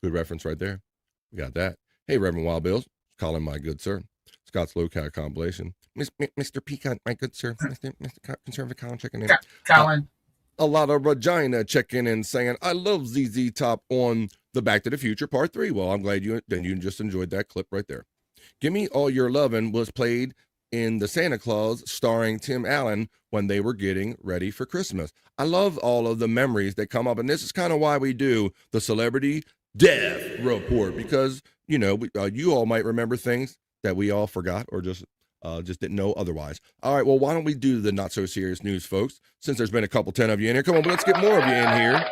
Good reference right there. We got that. Hey, Reverend Wild Bills. Colin, my good sir. Scott's Low Cat compilation. Mr. Peacock, my good sir. Mr. Conservative Colin checking in. Colin. A lot of Regina checking in saying, I love ZZ Top on the Back to the Future Part 3. Well, I'm glad you just enjoyed that clip right there. Give Me All Your Lovin' was played in The Santa Claus starring Tim Allen when they were getting ready for Christmas. I love all of the memories that come up, and this is kind of why we do the Celebrity Death Report, because, you know, you all might remember things that we all forgot or just didn't know otherwise. All right, well, why don't we do the not so serious news, folks? Since there's been a couple 10 of you in here, come on, let's get more of you in here.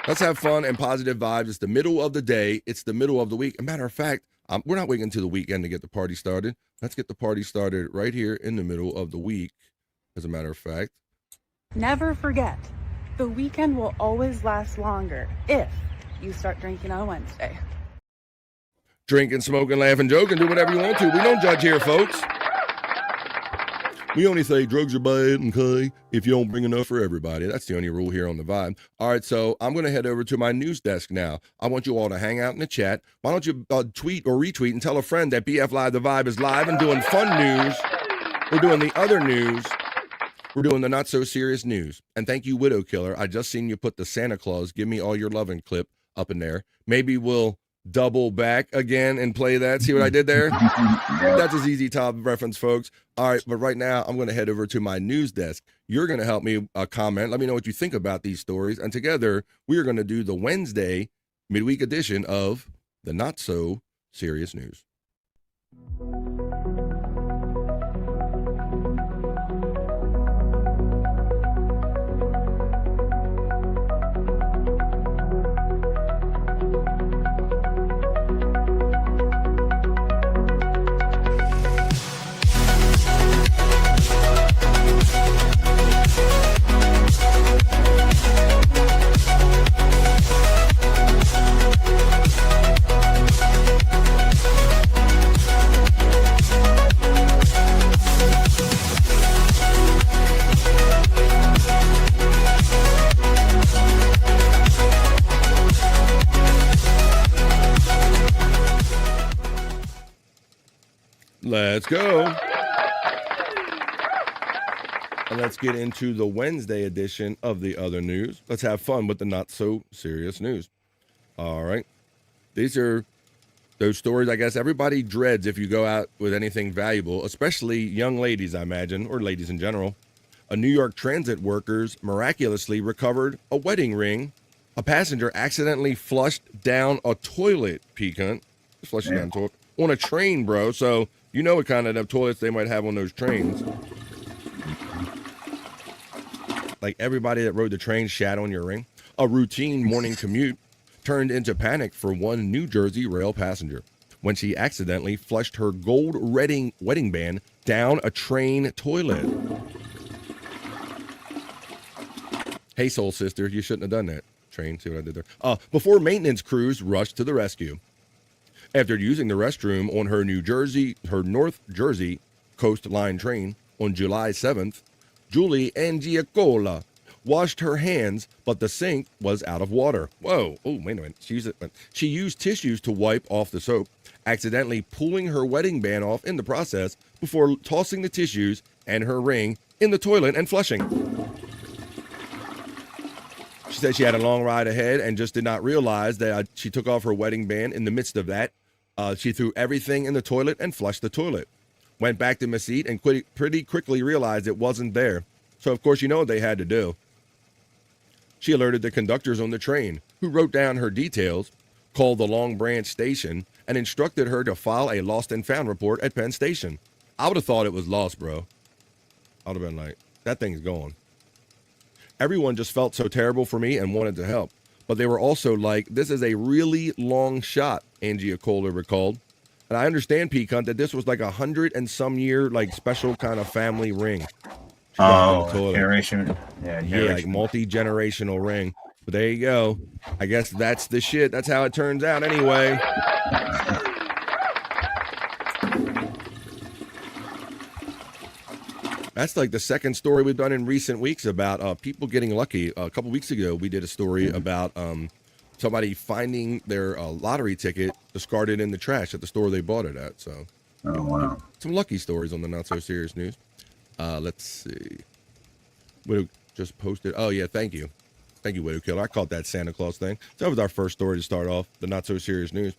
Let's have fun and positive vibes. It's the middle of the day. It's the middle of the week. As a matter of fact, we're not waiting until the weekend to get the party started. Let's get the party started right here in the middle of the week, as a matter of fact. Never forget, the weekend will always last longer if you start drinking on Wednesday. Drinking, smoking, laughing, joking, do whatever you want to. We don't judge here, folks. We only say drugs are bad, okay, if you don't bring enough for everybody. That's the only rule here on the Vibe. All right, so I'm going to head over to my news desk now. I want you all to hang out in the chat. Why don't you tweet or retweet and tell a friend that BF Live The Vibe is live and doing fun news. We're doing the other news. We're doing the not so serious news. And thank you, Widow Killer. I just seen you put the Santa Claus Give Me All Your Lovin' clip up in there. Maybe we'll double back again and play that. See what I did there? That's a ZZ Top reference, folks. All right, but right now I'm going to head over to my news desk. You're going to help me comment. Let me know what you think about these stories. And together, we are going to do the Wednesday midweek edition of the Not So Serious News. Let's go. And let's get into the Wednesday edition of the other news. Let's have fun with the not so serious news. All right. These are those stories I guess everybody dreads if you go out with anything valuable, especially young ladies, I imagine, or ladies in general. A New York transit workers miraculously recovered a wedding ring. A passenger accidentally flushed down a toilet, Pecan. Flushed down a toilet on a train, bro. So you know what kind of toilets they might have on those trains. Like everybody that rode the train shat on your ring. A routine morning commute turned into panic for one New Jersey rail passenger when she accidentally flushed her gold wedding band down a train toilet. Hey, soul sister, you shouldn't have done that. Train, see what I did there? Before maintenance crews rushed to the rescue. After using the restroom on her North Jersey coastline train on July 7th, Julie Angiacola washed her hands, but the sink was out of water. Whoa. Oh, wait a minute. She used tissues to wipe off the soap, accidentally pulling her wedding band off in the process before tossing the tissues and her ring in the toilet and flushing. She said she had a long ride ahead and just did not realize that she took off her wedding band in the midst of that. She threw everything in the toilet and flushed the toilet. Went back to my seat and pretty quickly realized it wasn't there. So, of course, you know what they had to do. She alerted the conductors on the train, who wrote down her details, called the Long Branch station, and instructed her to file a lost and found report at Penn Station. I would have thought it was lost, bro. I would have been like, that thing's gone. Everyone just felt so terrible for me and wanted to help. But they were also like, this is a really long shot, Angiacola recalled. And I understand, Peacunt, that this was like 100 and some year, like special kind of family ring. Generation. Yeah, like multi-generational ring. But there you go. I guess that's the shit. That's how it turns out anyway. That's like the second story we've done in recent weeks about people getting lucky. A couple weeks ago, we did a story about somebody finding their lottery ticket discarded in the trash at the store they bought it at. So, oh wow, some lucky stories on the not so serious news. Let's see. Widow just posted. Oh yeah, thank you, Widow Killer. I caught that Santa Claus thing. So that was our first story to start off the not so serious news.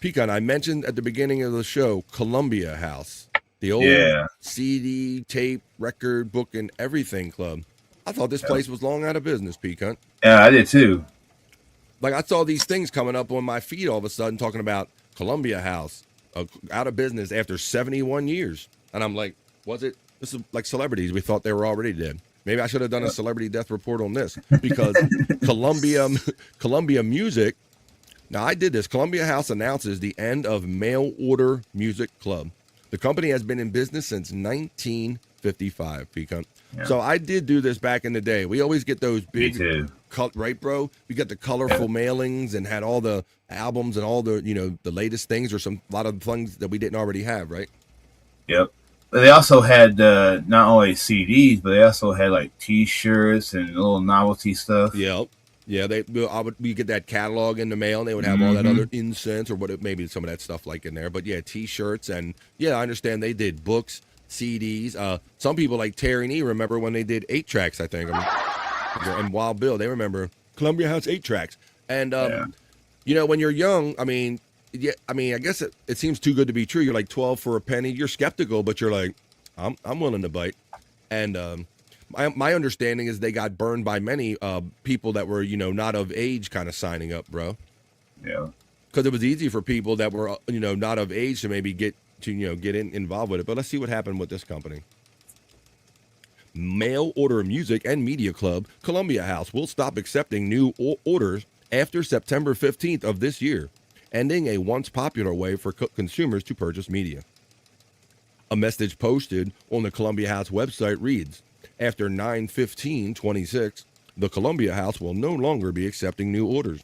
Pecan, I mentioned at the beginning of the show, Columbia House, the old CD, tape, record, book, and everything club. I thought this place was long out of business, Pecan. Yeah, I did too. Like I saw these things coming up on my feed all of a sudden talking about Columbia House out of business after 71 years. And I'm like, was it? This is like celebrities. We thought they were already dead. Maybe I should have done a celebrity death report on this because Columbia Music. Now I did this. Columbia House announces the end of mail order music club. The company has been in business since 1955. Pecan. Yeah. So I did do this back in the day. We always get those big, right, bro? We got the colorful mailings and had all the albums and all the, the latest things or a lot of things that we didn't already have, right? Yep. But they also had not only CDs, but they also had like T-shirts and little novelty stuff. Yep. Yeah, we get that catalog in the mail, and they would have all that other incense or maybe some of that stuff like in there. But yeah, T-shirts and I understand they did books, CDs. Some people like Terry and E remember when they did 8-tracks. I think, and Wild Bill, they remember Columbia House 8-tracks. And when you're young, I guess it seems too good to be true. You're like 12 for a penny. You're skeptical, but you're like, I'm willing to bite. And my understanding is they got burned by many people that were, not of age kind of signing up, bro. Yeah. Because it was easy for people that were, not of age to maybe get involved with it. But let's see what happened with this company. Mail Order Music and Media Club, Columbia House, will stop accepting new orders after September 15th of this year, ending a once popular way for consumers to purchase media. A message posted on the Columbia House website reads, after 9/15/26, the Columbia House will no longer be accepting new orders.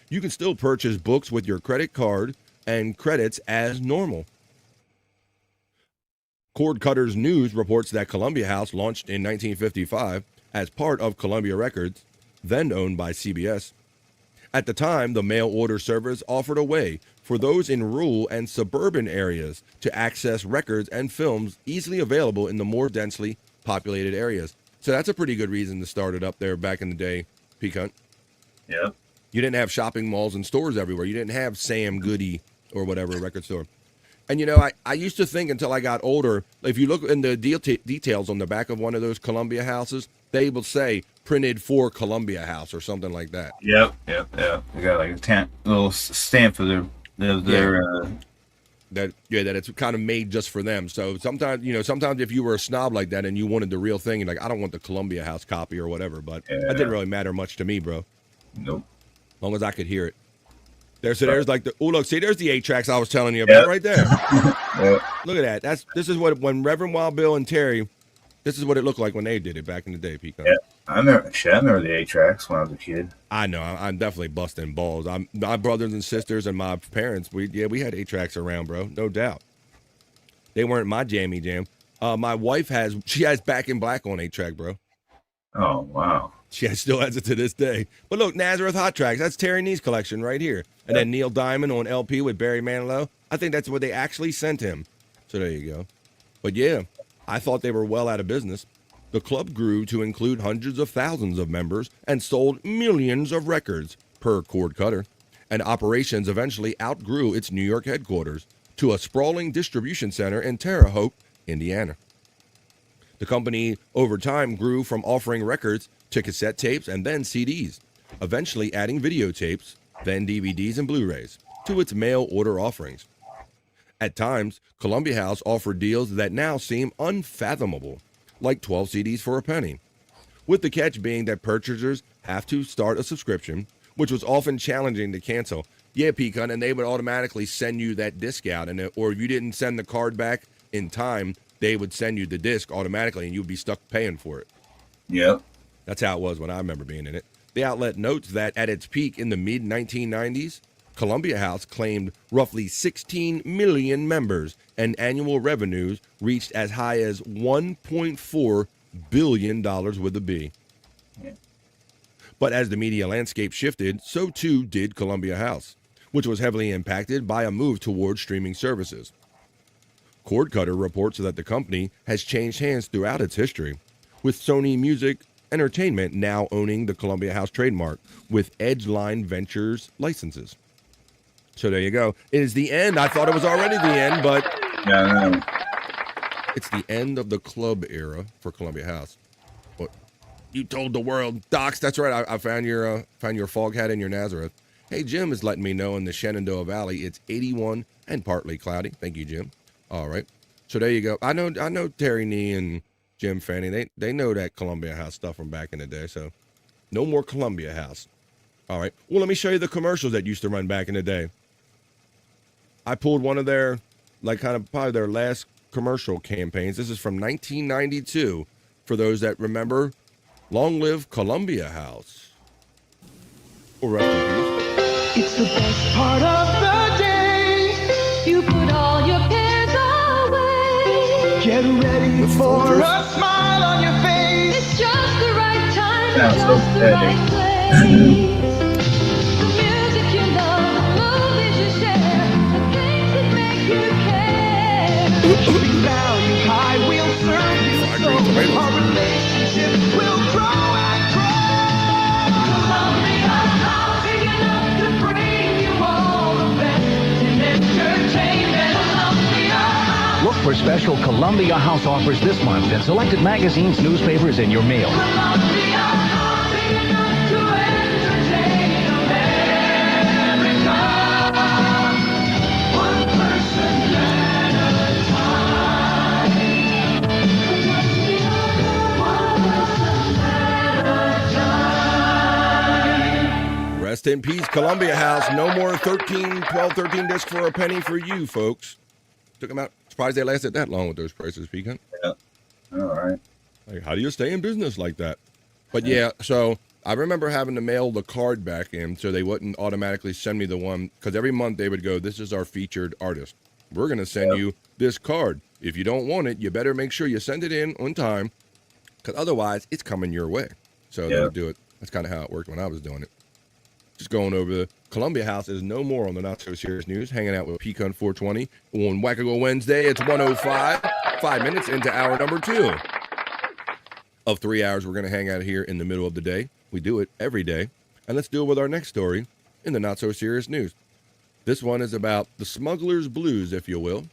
You can still purchase books with your credit card and credits as normal. Cord Cutters News reports that Columbia House launched in 1955 as part of Columbia Records, then owned by CBS. At the time, the mail order service offered a way for those in rural and suburban areas to access records and films easily available in the more densely populated areas. So that's a pretty good reason to start it up there back in the day, Pecan. Yeah. You didn't have shopping malls and stores everywhere. You didn't have Sam Goody or whatever record store. And, I used to think until I got older, if you look in the details on the back of one of those Columbia houses, they will say printed for Columbia House or something like that. Yep. They got like a little stamp for their that it's kind of made just for them. So sometimes if you were a snob like that and you wanted the real thing, you're like, I don't want the Columbia House copy or whatever, but that didn't really matter much to me, bro. Nope. As long as I could hear it. There's like there's the 8-tracks I was telling you about right there. Look at that. This is what when Reverend Wild Bill and Terry, this is what it looked like when they did it back in the day, Pecan. Yeah. I remember the 8-tracks when I was a kid. I know. I'm definitely busting balls. My brothers and sisters and my parents, we had 8-tracks around, bro. No doubt. They weren't my jammy jam. My wife has Back in Black on 8-track, bro. Oh, wow. She still has it to this day. But look, Nazareth Hot Tracks, that's Terry and E's collection right here. And then Neil Diamond on LP with Barry Manilow. I think that's what they actually sent him. So there you go. But yeah, I thought they were well out of business. The club grew to include hundreds of thousands of members and sold millions of records, per Cord Cutter. And operations eventually outgrew its New York headquarters to a sprawling distribution center in Terre Haute, Indiana. The company, over time, grew from offering records to cassette tapes and then CDs, eventually adding videotapes, then DVDs and Blu-rays, to its mail order offerings. At times, Columbia House offered deals that now seem unfathomable, like 12 CDs for a penny, with the catch being that purchasers have to start a subscription, which was often challenging to cancel. Yeah, Pecan, and they would automatically send you that disc out, or if you didn't send the card back in time, they would send you the disc automatically, and you'd be stuck paying for it. Yep. That's how it was when I remember being in it. The outlet notes that at its peak in the mid-1990s, Columbia House claimed roughly 16 million members, and annual revenues reached as high as $1.4 billion with a B. Yeah. But as the media landscape shifted, so too did Columbia House, which was heavily impacted by a move towards streaming services. Cordcutter reports that the company has changed hands throughout its history, with Sony Music Entertainment now owning the Columbia House trademark with Edgeline Ventures licenses. So there you go. It is the end. I thought it was already the end, but it's the end of the club era for Columbia House. What you told the world, Docs? That's right. I found your fog hat in your Nazareth. Hey, Jim is letting me know in the Shenandoah Valley it's 81 and partly cloudy. Thank you, Jim. All right. So there you go. I know Terry Nee and Jim Fanning. They know that Columbia House stuff from back in the day. So no more Columbia House. All right. Well, let me show you the commercials that used to run back in the day. I pulled one of their, probably their last commercial campaigns. This is from 1992. For those that remember, long live Columbia House. Or rest in peace. It's the best part of the day. You put all your cares away. Get ready for a smile on your face. It's just the right time, just the right place. The music you love, the movies you share, the things that make you care. Keeping value high, we'll serve you so our relationship will grow and grow. Columbia House, big enough to bring you all the best in entertainment. Columbia House. Look for special Columbia House offers this month in selected magazines, newspapers, and your mail. Columbia House, big enough to entertain America. One person at a time. One person at a time. Rest in peace, Columbia House. No more 13 discs for a penny for you, folks. Took them out. Surprised they lasted that long with those prices, Pecan. Yeah. All right. Like, how do you stay in business like that? But yeah, so I remember having to mail the card back in so they wouldn't automatically send me the one, because every month they would go, this is our featured artist. We're going to send you this card. If you don't want it, you better make sure you send it in on time, because otherwise it's coming your way. So they would do it. That's kind of how it worked when I was doing it. Just going over the Columbia House is no more on the Not So Serious News. Hanging out with Pecan 420 on Wackago Wednesday. It's 1:05, 5 minutes into hour number 2 of 3 hours. We're going to hang out here in the middle of the day. We do it every day. And let's deal with our next story in the Not So Serious News. This one is about the smuggler's blues, if you will.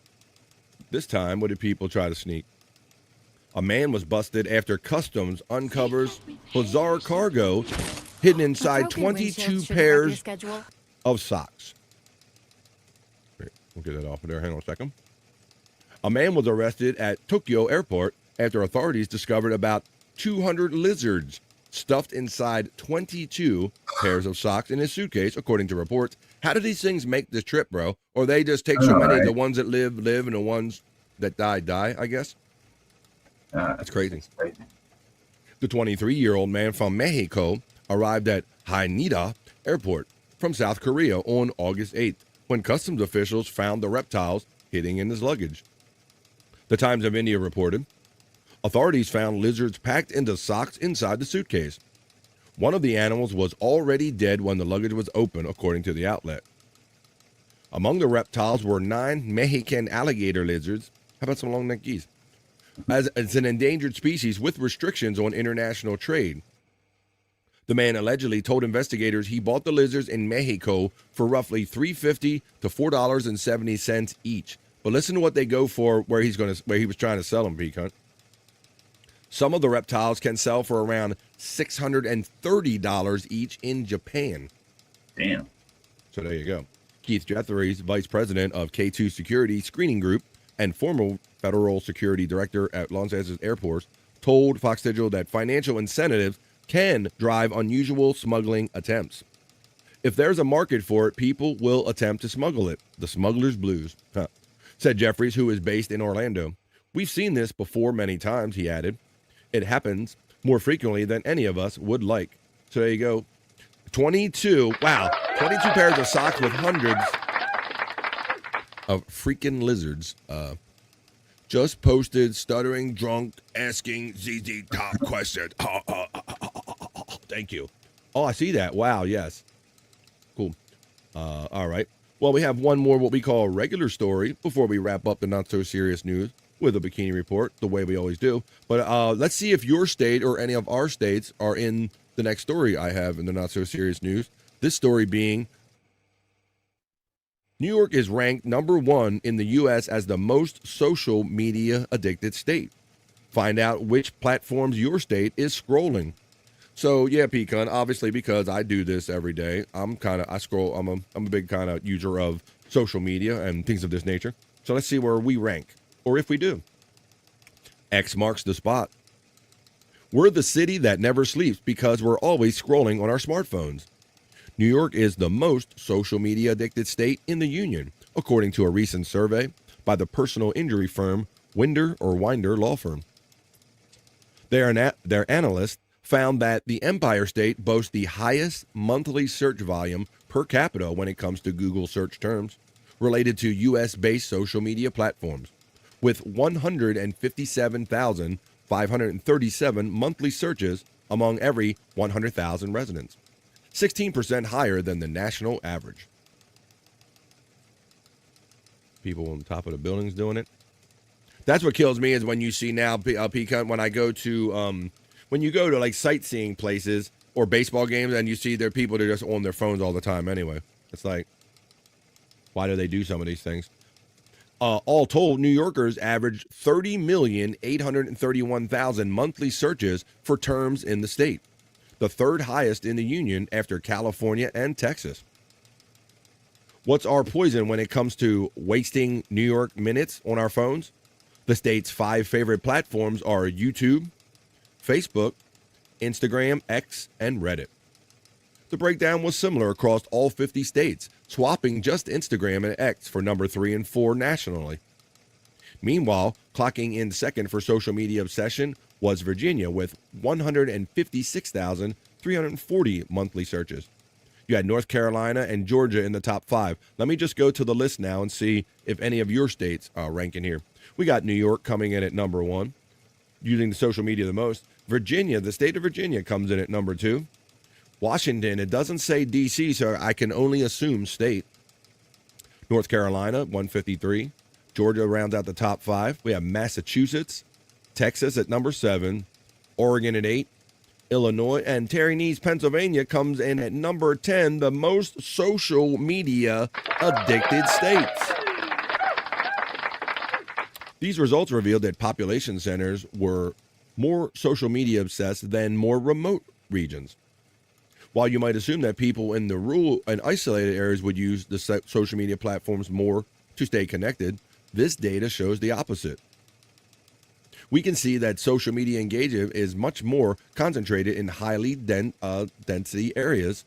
This time, what did people try to sneak? A man was busted after customs uncovers bizarre cargo hidden inside 22 pairs of socks. Great. We'll get that off of there. Hang on a second. A man was arrested at Tokyo Airport after authorities discovered about 200 lizards stuffed inside 22 pairs of socks in his suitcase, according to reports. How do these things make this trip, bro? Or they just take so many, the ones that live, and the ones that die, I guess? That's crazy. The 23-year-old man from Mexico arrived at Haneda Airport from South Korea on August 8th when customs officials found the reptiles hidden in his luggage. The Times of India reported, authorities found lizards packed into socks inside the suitcase. One of the animals was already dead when the luggage was open, according to the outlet. Among the reptiles were 9 Mexican alligator lizards. How about some long-necked geese? As it's an endangered species with restrictions on international trade. The man allegedly told investigators he bought the lizards in Mexico for roughly $3.50 to $4.70 each. But listen to what they go for where he was trying to sell them, Pecan. Some of the reptiles can sell for around $630 each in Japan. Damn. So there you go. Keith Jeffries, vice president of K2 Security Screening Group and former federal security director at Los Angeles Airport, told Fox Digital that financial incentives can drive unusual smuggling attempts. If there's a market for it, people will attempt to smuggle it. The smuggler's blues, said Jeffries, who is based in Orlando. We've seen this before many times, he added. It happens more frequently than any of us would like. So there you go. 22 pairs of socks with hundreds of freaking lizards. Just posted, stuttering, drunk, asking ZZ top question. Thank you. Oh, I see that. Wow, yes. Cool. All right. Well, we have one more what we call a regular story before we wrap up the not-so-serious news with a bikini report, the way we always do. But let's see if your state or any of our states are in the next story I have in the not-so-serious news. This story being, New York is ranked #1 in the U.S. as the most social media addicted state. Find out which platforms your state is scrolling. So yeah, Pecan, obviously because I do this every day, I scroll, I'm a big kind of user of social media and things of this nature. So let's see where we rank, or if we do. X marks the spot. We're the city that never sleeps because we're always scrolling on our smartphones. New York is the most social media addicted state in the union, according to a recent survey by the personal injury firm Winder Law Firm. Their analysts found that the Empire State boasts the highest monthly search volume per capita when it comes to Google search terms related to U.S.-based social media platforms, with 157,537 monthly searches among every 100,000 residents, 16% higher than the national average. People on top of the buildings doing it. That's what kills me is when you see now, Pecan, when I go to, when you go to like sightseeing places or baseball games and you see there are people that are just on their phones all the time anyway. It's like, why do they do some of these things? All told, New Yorkers averaged 30,831,000 monthly searches for terms in the state, the third highest in the union after California and Texas. What's our poison when it comes to wasting New York minutes on our phones? The state's 5 favorite platforms are YouTube, Facebook, Instagram, X, and Reddit. The breakdown was similar across all 50 states, swapping just Instagram and X for number 3 and 4 nationally. Meanwhile, clocking in second for social media obsession was Virginia with 156,340 monthly searches. You had North Carolina and Georgia in the top 5. Let me just go to the list now and see if any of your states are ranking here. We got New York coming in at number 1, using the social media the most. Virginia, the state of Virginia, comes in at number 2. Washington, it doesn't say D.C., so I can only assume state. North Carolina, 153. Georgia rounds out the top 5. We have Massachusetts, Texas at number 7, Oregon at 8, Illinois, and Terry Nees, Pennsylvania comes in at number 10, the most social media addicted states. These results revealed that population centers were more social media obsessed than more remote regions. While you might assume that people in the rural and isolated areas would use the social media platforms more to stay connected, this data shows the opposite. We can see that social media engagement is much more concentrated in highly density areas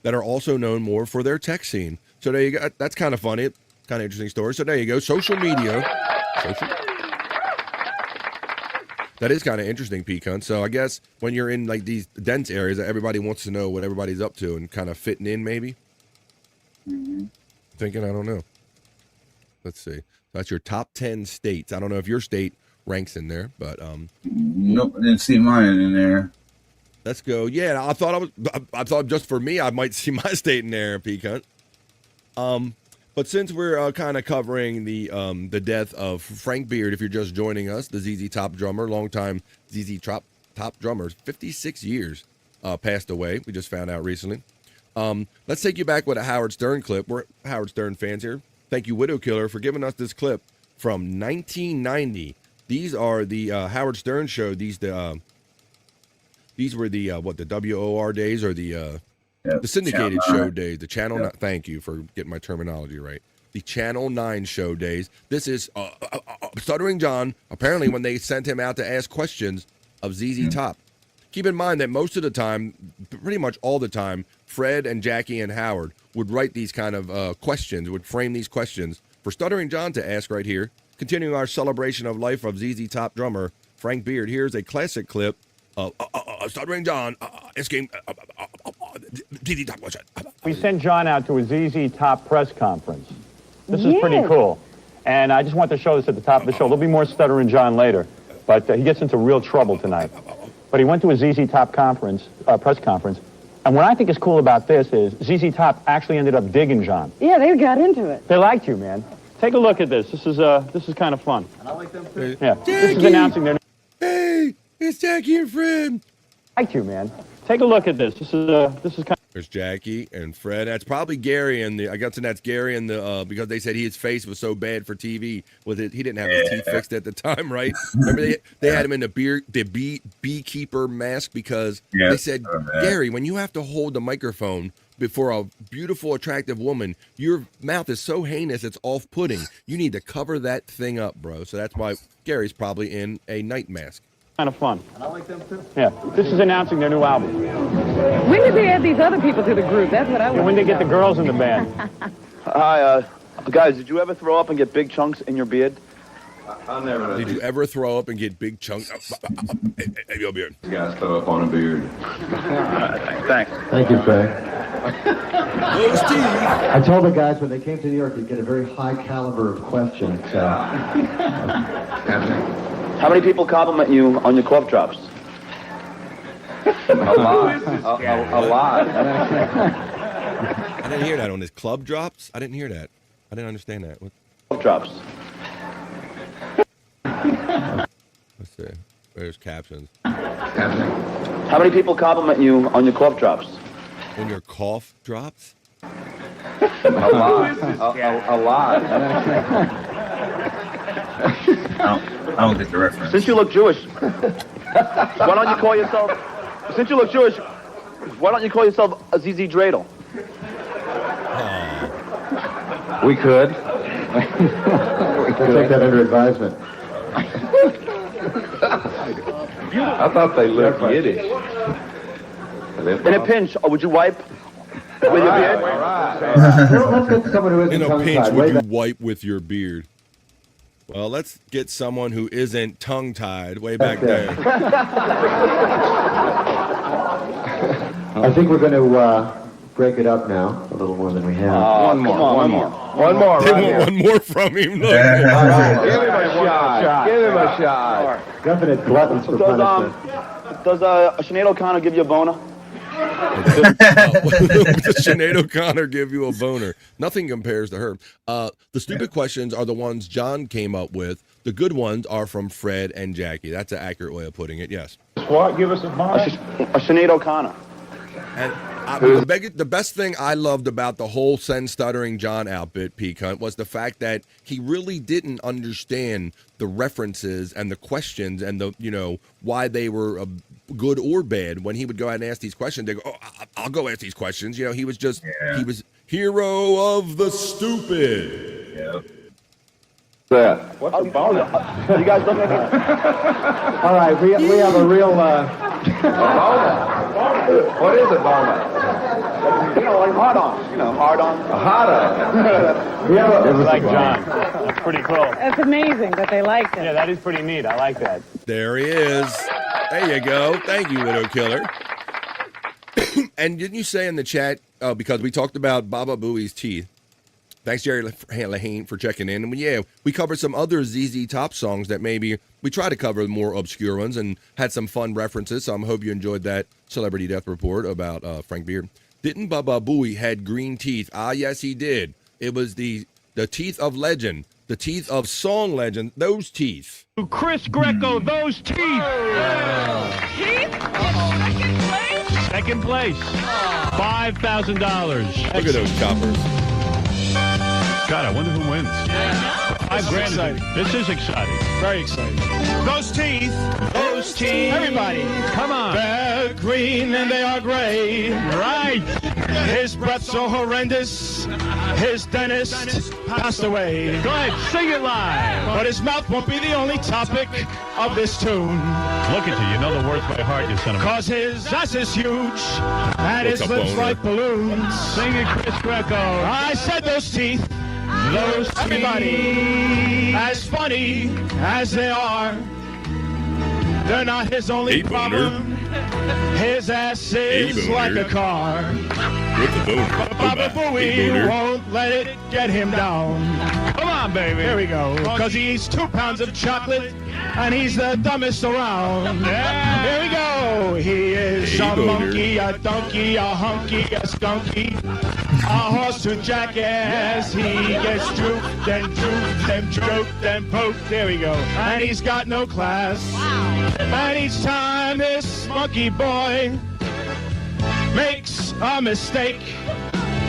that are also known more for their tech scene. So there you go. That's kind of funny. Kind of interesting story. So there you go. Social media. That is kind of interesting, Pecan. So I guess when you're in like these dense areas, everybody wants to know what everybody's up to and kind of fitting in, maybe. Thinking, I don't know. Let's see. That's your top 10 states. I don't know if your state ranks in there, but nope, I didn't see mine in there. Let's go. Yeah, I thought just for me, I might see my state in there, Pecan. But since we're kind of covering the death of Frank Beard, if you're just joining us, the ZZ Top drummer, longtime ZZ Top drummer, 56 years passed away. We just found out recently. Let's take you back with a Howard Stern clip. We're Howard Stern fans here. Thank you, Widow Killer, for giving us this clip from 1990. These are the Howard Stern show. These were the the WOR days or the syndicated show days, the Channel 9. Thank you for getting my terminology right. The Channel 9 show days. This is Stuttering John, apparently when they sent him out to ask questions of ZZ Top. Keep in mind that most of the time, pretty much all the time, Fred and Jackie and Howard would write these kind of questions, would frame these questions for Stuttering John to ask right here. Continuing our celebration of life of ZZ Top drummer Frank Beard, here's a classic clip of Stuttering John asking ZZ Top question. We sent John out to a ZZ Top press conference. This is pretty cool. And I just want to show this at the top of the show. There'll be more Stuttering John later, but he gets into real trouble tonight. But he went to a ZZ Top conference, press conference, And what I think is cool about this is ZZ Top actually ended up digging John. Yeah, they got into it. They liked you, man. Take a look at this. This is kind of fun. And I like them too. Yeah. This is announcing their. Hey, it's Jackie and Fred. Liked you, man. Take a look at this. This is kind. There's Jackie and Fred. That's probably Gary and I guess that's Gary and the because they said his face was so bad for TV with it. He didn't have his teeth fixed at the time, right? Remember they had him in the beekeeper mask because they said, Gary, when you have to hold the microphone before a beautiful, attractive woman, your mouth is so heinous it's off-putting. You need to cover that thing up, bro. So that's why Gary's probably in a night mask. Kind of fun. And I like them too. Yeah. This is announcing their new album. When did they add these other people to the group? That's what I want. When they get the girls in the band. Hi, guys, did you ever throw up and get big chunks in your beard? I never. Did you ever throw up and get big chunks? Hey, your beard. You guys throw up on a beard. Thanks. Thank you, Frank. Those teeth. I told the guys when they came to New York, you'd get a very high caliber of questions. How many people compliment you on your club drops? A lot. A lot. I didn't hear that on his club drops. I didn't hear that. I didn't understand that. What? Club drops. Let's see. There's captions. How many people compliment you on your club drops? When your cough drops? A lot. A lot. I don't get the reference. Since you look Jewish, why don't you call yourself? Since you look Jewish, why don't you call yourself a ZZ Dreidel? We could. We'll take that under advisement. I thought they looked Yiddish. In a pinch, would you wipe with your beard? Let's get someone who isn't In a tongue-tied. pinch, Way would you back- wipe with your beard? Well, let's get someone who isn't tongue-tied way back there. I think we're going to break it up now a little more than we have. One more. They want one more from him. Look. Give him a shot. Give him a shot. Definite gluttons for punishment. Does Sinead O'Connor give you a boner? Does Sinead O'Connor give you a boner? Nothing compares to her. The stupid questions are the ones John came up with. The good ones are from Fred and Jackie. That's an accurate way of putting it, yes. What? Give us a boner? A Sinead O'Connor. And the best thing I loved about the whole stuttering John outfit, P. Cunt, was the fact that he really didn't understand the references and the questions and the, why they were good or bad. When he would go out and ask these questions, they go, "Oh, I'll go ask these questions." He was just, he was hero of the stupid. Yep. That. What's a boner? You guys don't make it. All right, we have a real... What is a boner? Like hard on. Hard on. A hot on. It was like John. That's pretty cool. That's amazing that they liked it. Yeah, that is pretty neat. I like that. There he is. There you go. Thank you, Widow Killer. And didn't you say in the chat, because we talked about Baba Booey's teeth, thanks, Jerry Lahane, for checking in. And yeah, we covered some other ZZ Top songs that maybe we try to cover more obscure ones and had some fun references. So I hope you enjoyed that Celebrity Death Report about Frank Beard. Didn't Baba Booey had green teeth? Ah, yes, he did. It was the teeth of legend, the teeth of song legend, those teeth. Chris Greco, those teeth. Keith, Second place. $5,000. Look at those choppers. God, I wonder who wins. $5,000. This is exciting. Very exciting. Those teeth. Everybody, come on. They're green and they are gray. Right. His breath so horrendous. His dentist passed away. Go ahead, sing it live. But his mouth won't be the only topic of this tune. Look at you. You know the words by heart, you son of a... Cause his ass is huge and What's his a lips boner? like balloons. Sing it, Chris Greco. I said those teeth. Those everybody, as funny as they are, they're not his only Hey, boner. problem. His ass Hey, is boner. like a car. What's a boner? Baba Hey, Booey boner. won't let it get him down. Come on, baby. Here we go. Because he eats 2 pounds of chocolate, and he's the dumbest around. Yeah. Here we go. He is Hey, a boner. monkey, a donkey, a hunky, a skunky, a horse to jackass. He gets drooped and drooped and choked and poked. There we go. And he's got no class. And each time this monkey boy makes a mistake,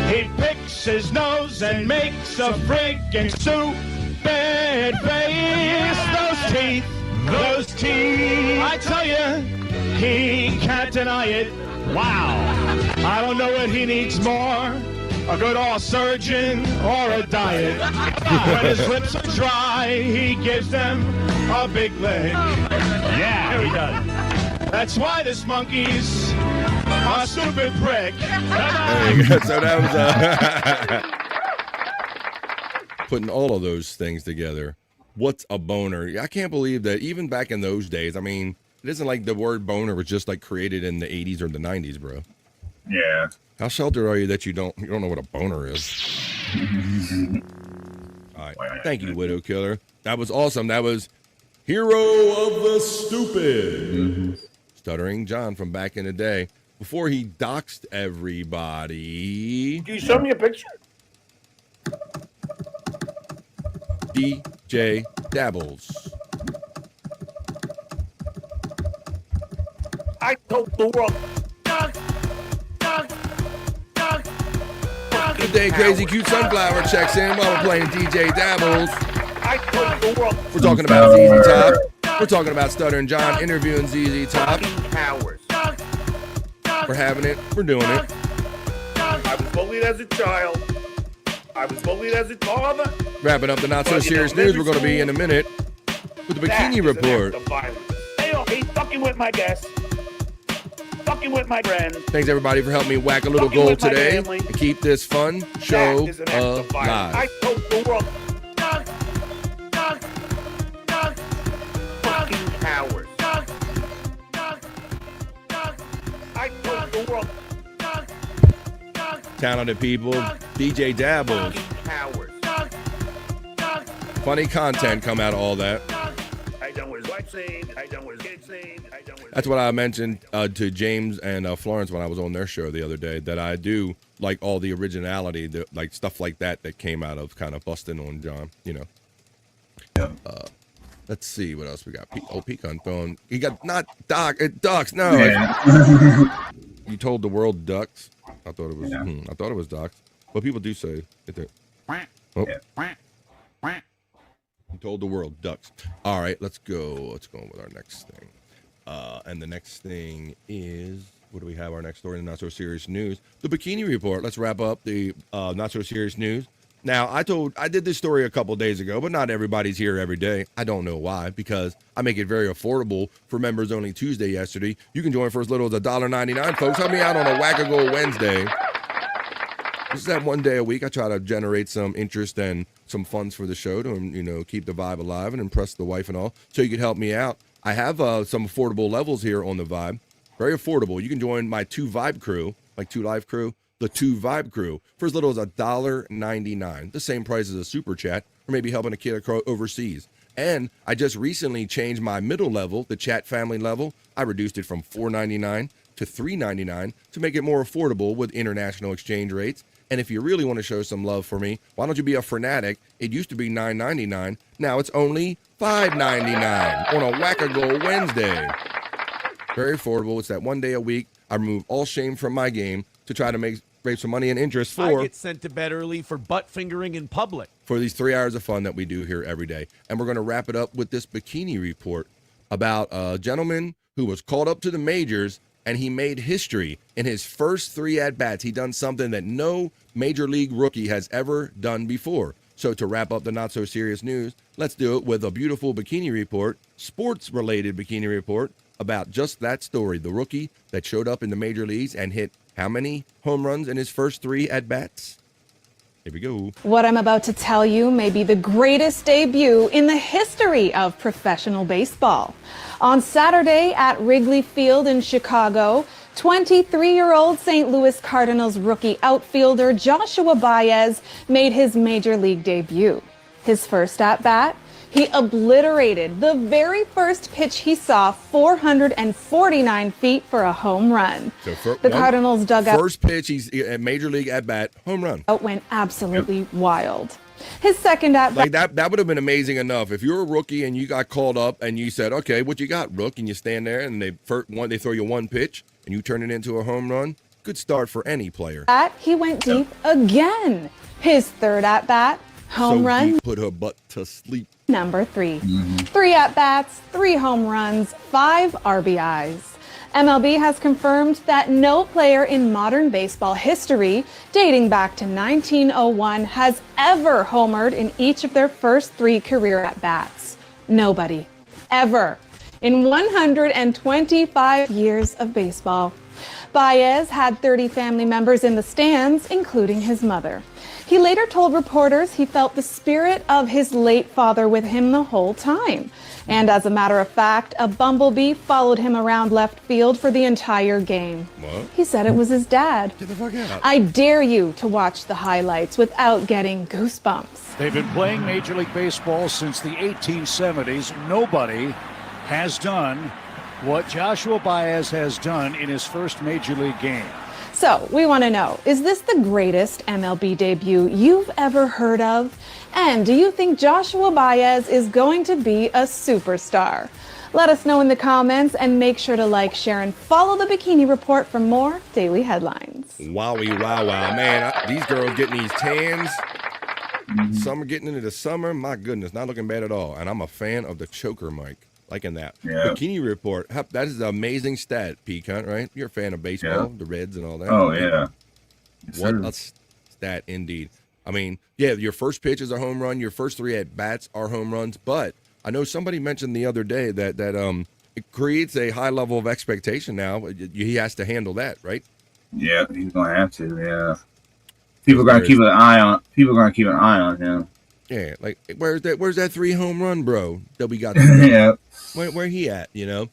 he picks his nose and makes a freaking stupid face. Those teeth, I tell you, he can't deny it. Wow. I don't know what he needs more, a good old surgeon or a diet. When his lips are dry, he gives them a big leg. Yeah, he does. That's why this monkey's a stupid prick. There you go. So that was putting all of those things together. What's a boner? I can't believe that even back in those days, I mean, it isn't like the word boner was just like created in the 80s or the 90s, bro. Yeah. How sheltered are you that you don't know what a boner is? All right. Thank you, Widow Killer. That was awesome. That was Hero of the Stupid. Stuttering John from back in the day. Before he doxed everybody. Can you show me a picture? DJ Dabbles. I told the world. Good day, Crazy Cute Sunflower checks in while we're playing DJ Dabbles. I told the world. We're talking about ZZ Top. We're talking about Stuttering John interviewing ZZ Top. Powers. We're having it. We're doing it. I was bullied as a child. I was bullied as a father. Wrapping up the not so serious news. We're going to be in a minute with the Bikini Report. Hey, fucking with my guests. Fucking with my friends. Thanks everybody for helping me whack a little Fucking goal with my today family. and keep this fun show That is an act of violence. I alive. told the world. Fucking cowards. I told the world. Talented people, DJ Dabbles. Cowards. Funny content come out of all that. I don't what his wife saying. I don't what his kid saying. I don't what That's what I mentioned to James and Florence when I was on their show the other day, that I do like all the originality, like stuff like that came out of kind of busting on John, you know. Yeah. Let's see what else we got. Pecan phone. He got not ducks. No. Yeah. You told the world ducks. I thought it was. Yeah. I thought it was ducks. But people do say it. Oh. Yeah. You told the world ducks. All right, let's go. Let's go on with our next thing. And the next thing is, what do we have? Our next story in the Not So Serious News. The Bikini Report. Let's wrap up the Not So Serious News. Now, I did this story a couple days ago, but not everybody's here every day. I don't know why, because I make it very affordable for members only Tuesday yesterday. You can join for as little as $1.99, folks. Help me out on a Wackago Wednesday. This is that one day a week. I try to generate some interest and some funds for the show to, you know, keep the vibe alive and impress the wife and all. So you can help me out. I have some affordable levels here on the vibe. Very affordable. You can join my 2 Vibe crew, like 2 Live crew, the 2 Vibe crew, for as little as $1.99. The same price as a super chat, or maybe helping a kid overseas. And I just recently changed my middle level, the chat family level. I reduced it from $4.99 to $3.99 to make it more affordable with international exchange rates. And if you really want to show some love for me, why don't you be a fanatic? It used to be $9.99. Now it's only $5.99 on a Wackago Wednesday. Very affordable. It's that one day a week. I remove all shame from my game to try to raise some money and interest I get sent to bed early for butt fingering in public. for these 3 hours of fun that we do here every day. And we're going to wrap it up with this Bikini Report about a gentleman who was called up to the majors, and he made history in his first 3 at-bats. He done something that no major league rookie has ever done before. So to wrap up the Not So Serious News, let's do it with a beautiful Bikini Report, sports-related Bikini Report, about just that story, the rookie that showed up in the major leagues and hit how many home runs in his first 3 at-bats? Here we go. What I'm about to tell you may be the greatest debut in the history of professional baseball. On Saturday at Wrigley Field in Chicago, 23-year-old St. Louis Cardinals rookie outfielder Joshua Baez made his major league debut. His first at-bat, he obliterated the very first pitch he saw 449 feet for a home run. So the Cardinals dugout first pitch, he's at major league at bat, home run. Went absolutely wild. His second at bat, Like that would have been amazing enough if you're a rookie and you got called up and you said, "Okay, what you got, Rook?" And you stand there and they throw you one pitch and you turn it into a home run. Good start for any player. he went deep again. His third at bat, home so run. He put her butt to sleep. Number 3. 3 at-bats, 3 home runs, 5 RBIs. MLB has confirmed that no player in modern baseball history, dating back to 1901, has ever homered in each of their first 3 career at-bats. Nobody. Ever. In 125 years of baseball. Baez had 30 family members in the stands, including his mother. He later told reporters he felt the spirit of his late father with him the whole time. And as a matter of fact, a bumblebee followed him around left field for the entire game. What? He said it was his dad. Get the fuck out. I dare you to watch the highlights without getting goosebumps. They've been playing Major League Baseball since the 1870s. Nobody has done what Joshua Baez has done in his first Major League game. So, we want to know, is this the greatest MLB debut you've ever heard of? And do you think Joshua Baez is going to be a superstar? Let us know in the comments and make sure to like, share, and follow the Bikini Report for more daily headlines. Wowie, wow, wow. Man, these girls getting these tans. Summer getting into the summer. My goodness, not looking bad at all. And I'm a fan of the choker mic. Liking that. Yeah. Bikini Report. That is an amazing stat, Peacunt, right? You're a fan of baseball, the Reds and all that. Oh, yeah. What a stat indeed. I mean, yeah, your first pitch is a home run. Your first 3 at-bats are home runs. But I know somebody mentioned the other day that it creates a high level of expectation now. He has to handle that, right? Yeah, he's going to have to, yeah. People are going to keep an eye on him. Yeah, like where's that 3 home run, bro? That we got. Yeah. Where he at? You know,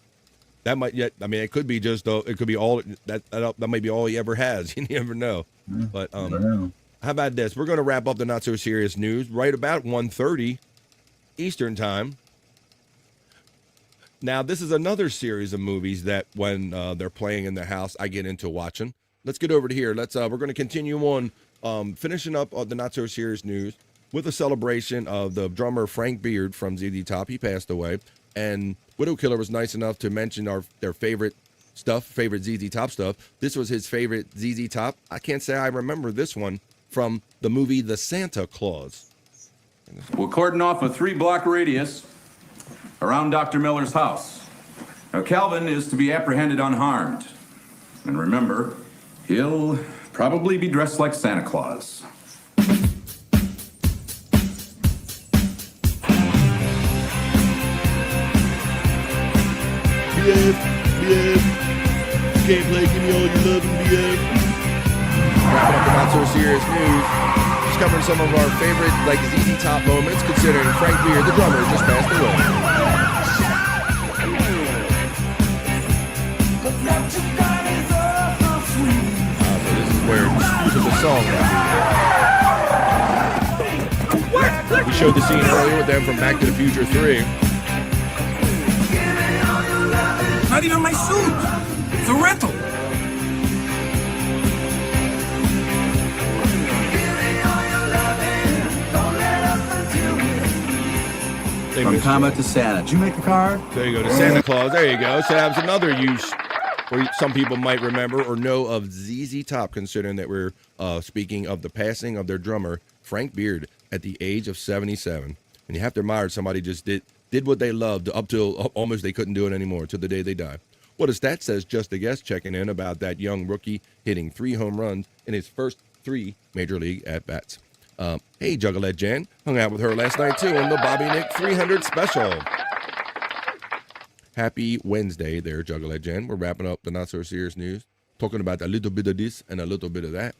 that might. Yeah, I mean, it could be just. It could be all that might be all he ever has. You never know. But how about this? We're going to wrap up the not so serious news right about 1:30 Eastern time. Now, this is another series of movies that when they're playing in the house, I get into watching. Let's get over to here. We're going to continue on finishing up the not so serious news with a celebration of the drummer Frank Beard from ZZ Top. He passed away. And Widow Killer was nice enough to mention their favorite ZZ Top stuff. This was his favorite ZZ Top. I can't say I remember this one from the movie The Santa Claus. We're cordon off a 3-block radius around Dr. Miller's house. Now, Calvin is to be apprehended unharmed. And remember, he'll probably be dressed like Santa Claus. Can't play, give me all your love and behave. Wrapping up the not so serious news. Just covering some of our favorite ZZ Top moments, considering Frank Beard, the drummer, just passed away. So this is where use of the song. We showed the scene earlier with them from Back to the Future 3. Not even my suit. It's a rental. From Comet to Santa. Did you make the card? There you go, to Santa Claus. There you go. So that was another use where some people might remember or know of ZZ Top, considering that we're speaking of the passing of their drummer, Frank Beard, at the age of 77. And you have to admire somebody just did what they loved up till almost they couldn't do it anymore, till the day they died. What a stat says, just a guest checking in about that young rookie hitting 3 home runs in his first 3 major league at-bats. Hey, Juggalette Jan. Hung out with her last night, too, on the Bobby Nick 300 special. Happy Wednesday there, Juggalette Jan. We're wrapping up the not-so-serious news, talking about a little bit of this and a little bit of that.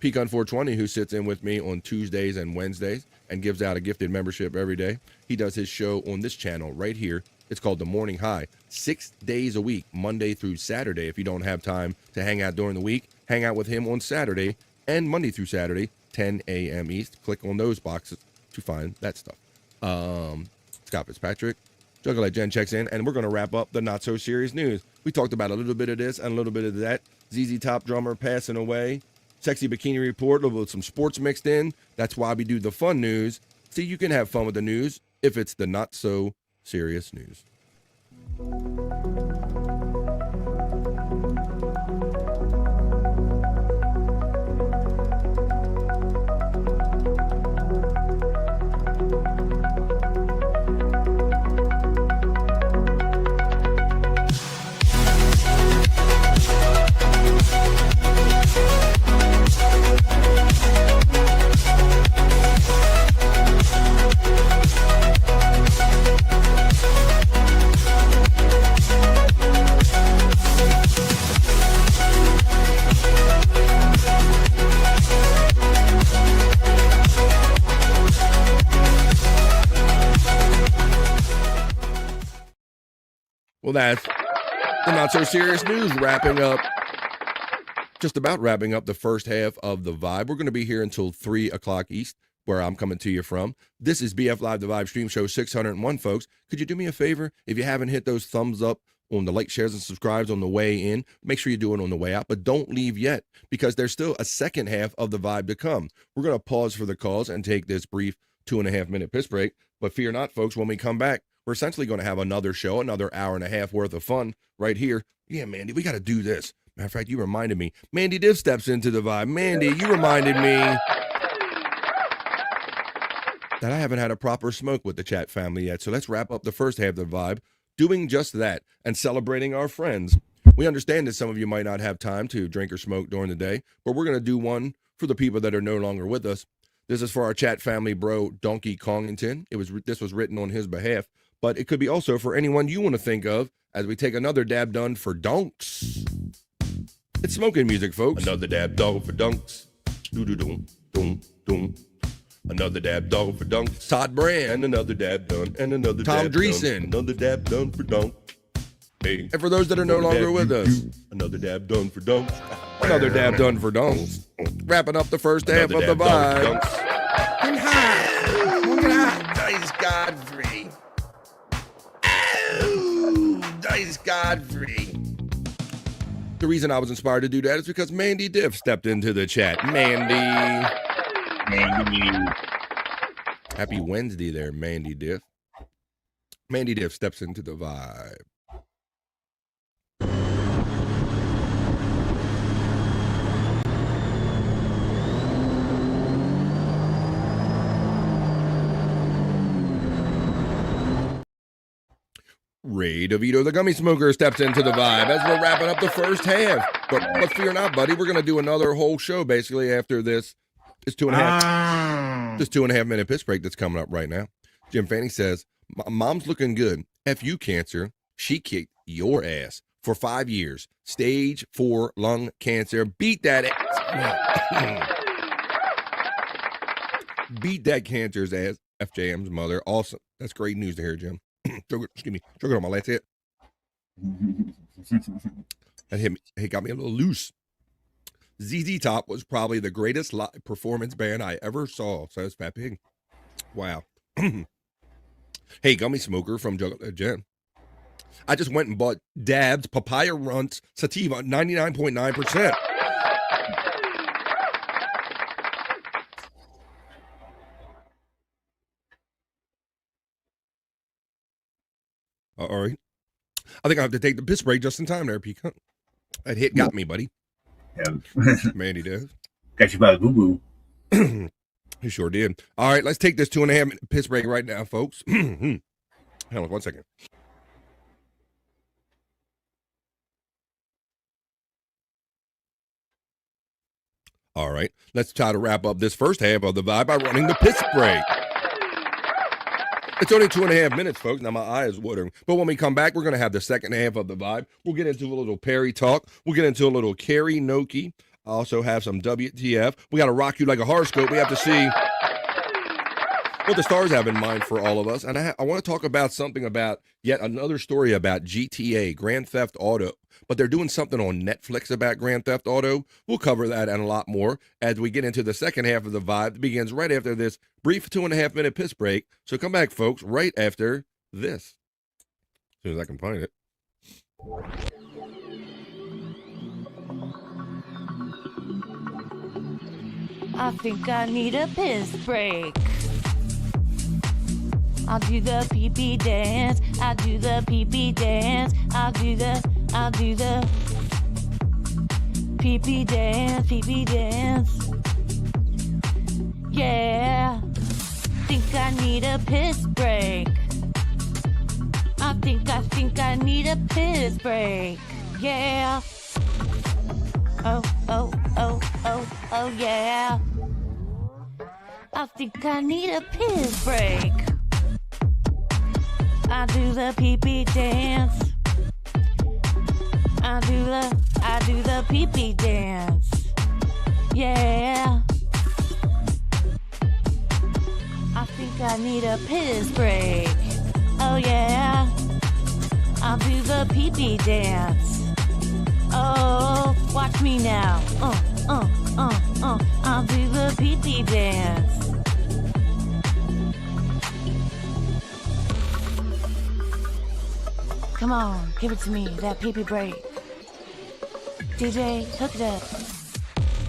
Pecan 420, who sits in with me on Tuesdays and Wednesdays and gives out a gifted membership every day. He does his show on this channel right here. It's called The Morning High. 6 days a week, Monday through Saturday. If you don't have time to hang out during the week, hang out with him on Saturday and Monday through Saturday, 10 a.m. East. Click on those boxes to find that stuff. Scott Fitzpatrick, Juggalette Jen checks in, and we're going to wrap up the not so serious news. We talked about a little bit of this and a little bit of that. ZZ Top drummer passing away. Sexy bikini report, a little bit of some sports mixed in. That's why we do the fun news. See, you can have fun with the news if it's the not so serious news. Well, that's the not so serious news wrapping up, just about wrapping up the first half of the Vibe. We're going to be here until 3 o'clock East, where I'm coming to you from. This is BF Live, the Vibe Stream Show 601, folks. Could you do me a favor? If you haven't hit those thumbs up on the like, shares, and subscribes on the way in, make sure you do it on the way out, but don't leave yet, because there's still a second half of the Vibe to come. We're going to pause for the calls and take this brief 2.5-minute piss break, but fear not, folks, when we come back, we're essentially going to have another show, another hour and a half worth of fun right here. Yeah, Mandy, we got to do this. Matter of fact, you reminded me. Mandy Div steps into the Vibe. Mandy, you reminded me that I haven't had a proper smoke with the chat family yet. So let's wrap up the first half of the Vibe doing just that and celebrating our friends. We understand that some of you might not have time to drink or smoke during the day, but we're going to do one for the people that are no longer with us. This is for our chat family bro, Donkey Kongington. This was written on his behalf, but it could be also for anyone you want to think of as we take another dab done for donks. It's smoking music, folks. Another dab dog for dunks. Doo-doo-doom, doom, doom. Another dab dog for dunks. Todd Brand. And another dab done. And another Tom dab Dreesen. Done. Another dab done for dunk. Hey. And for those that are no longer with us, another dab done for dunks. Another dab done for dunks. Wrapping up the first half of the Vibe. And hi. Look at Dice Godfrey. Oh, Dice Godfrey. The reason I was inspired to do that is because Mandy Diff stepped into the chat. Mandy. Happy Wednesday there, Mandy Diff. Mandy Diff steps into the Vibe. Ray DeVito, the gummy smoker, steps into the Vibe as we're wrapping up the first half. But fear not, buddy. We're going to do another whole show basically after this 2.5 minute piss break that's coming up right now. Jim Fanning says, Mom's looking good. F you, cancer. She kicked your ass for 5 years. Stage 4 lung cancer. Beat that ass. Beat that cancer's ass. FJM's mother. Awesome. That's great news to hear, Jim. Excuse me, choking on my last hit. That hit me. It got me a little loose. ZZ Top was probably the greatest live performance band I ever saw, says Fat Pig. Wow. Hey, gummy smoker from Juggalette Jen. I just went and bought Dab's Papaya Runts Sativa, 99.9%. All right. I think I have to take the piss break just in time there, Peacock. That hit got me, buddy. Yeah. Mandy does. Got you by the boo-boo. He sure did. All right, let's take this 2.5 minute piss break right now, folks. Hang on 1 second. All right, let's try to wrap up this first half of the Vibe by running the piss break. It's only 2.5 minutes, folks. Now my eye is watering. But when we come back, we're going to have the second half of the Vibe. We'll get into a little Perry talk. We'll get into a little Carrie Noki. I also have some WTF. We got to rock you like a horoscope. We have to see what the stars have in mind for all of us. And I want to talk about something about yet another story about GTA, Grand Theft Auto. But they're doing something on Netflix about Grand Theft Auto. We'll cover that and a lot more as we get into the second half of the vibe that begins right after this brief 2.5-minute piss break. So come back, folks, right after this. As soon as I can find it. I think I need a piss break. I'll do the pee-pee dance. I'll do the pee-pee dance. I'll do the pee-pee dance, pee-pee dance. Yeah. Think I need a piss break. I think I need a piss break. Yeah. Oh, yeah. I think I need a piss break. I do the pee-pee dance. I do the pee-pee dance. Yeah. I think I need a piss break. Oh yeah. I'll do the pee-pee dance. Oh, watch me now. I'll do the pee-pee dance. Come on, give it to me, that pee-pee break. DJ, hook it up.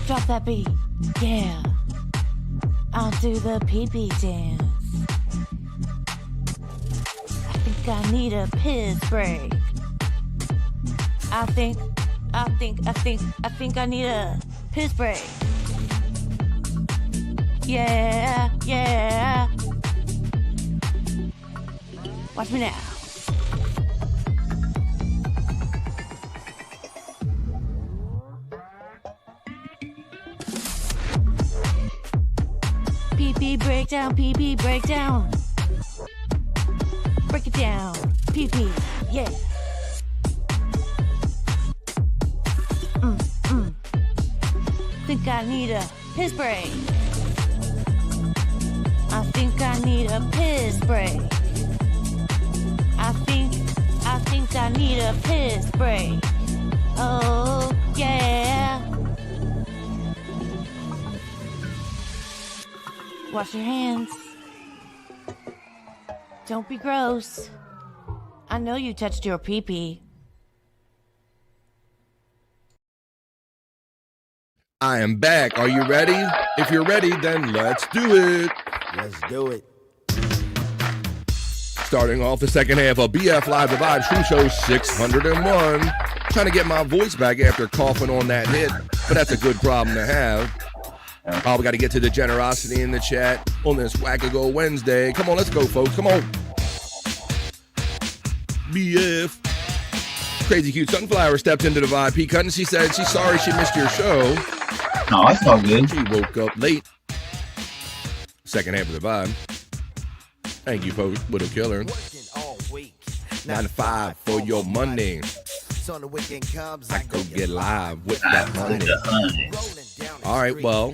Drop that beat. Yeah. I'll do the pee-pee dance. I think I need a piss break. I think I need a piss break. Yeah. Watch me now. Pee-pee breakdown, pee-pee breakdown. Break it down, pee-pee, yeah. Think I need a piss break. I think I need a piss break. I think I need a piss break. Oh, yeah. Wash your hands. Don't be gross. I know you touched your pee-pee. I am back. Are you ready? If you're ready, then let's do it. Let's do it. Starting off the second half of BF Live The Vibe True Show 601. Trying to get my voice back after coughing on that hit, but that's a good problem to have. Oh, we got to get to the generosity in the chat on this Wackago Wednesday. Come on, let's go, folks. Come on. BF. Crazy Cute Sunflower stepped into the Vibe P-Cut and she said she's sorry she missed your show. No, that's all good. She woke up late. Second half of the Vibe. Thank you, folks. What a killer. 9 to 5 for your money. So the weekend comes, I go get live with the honey. All right, well,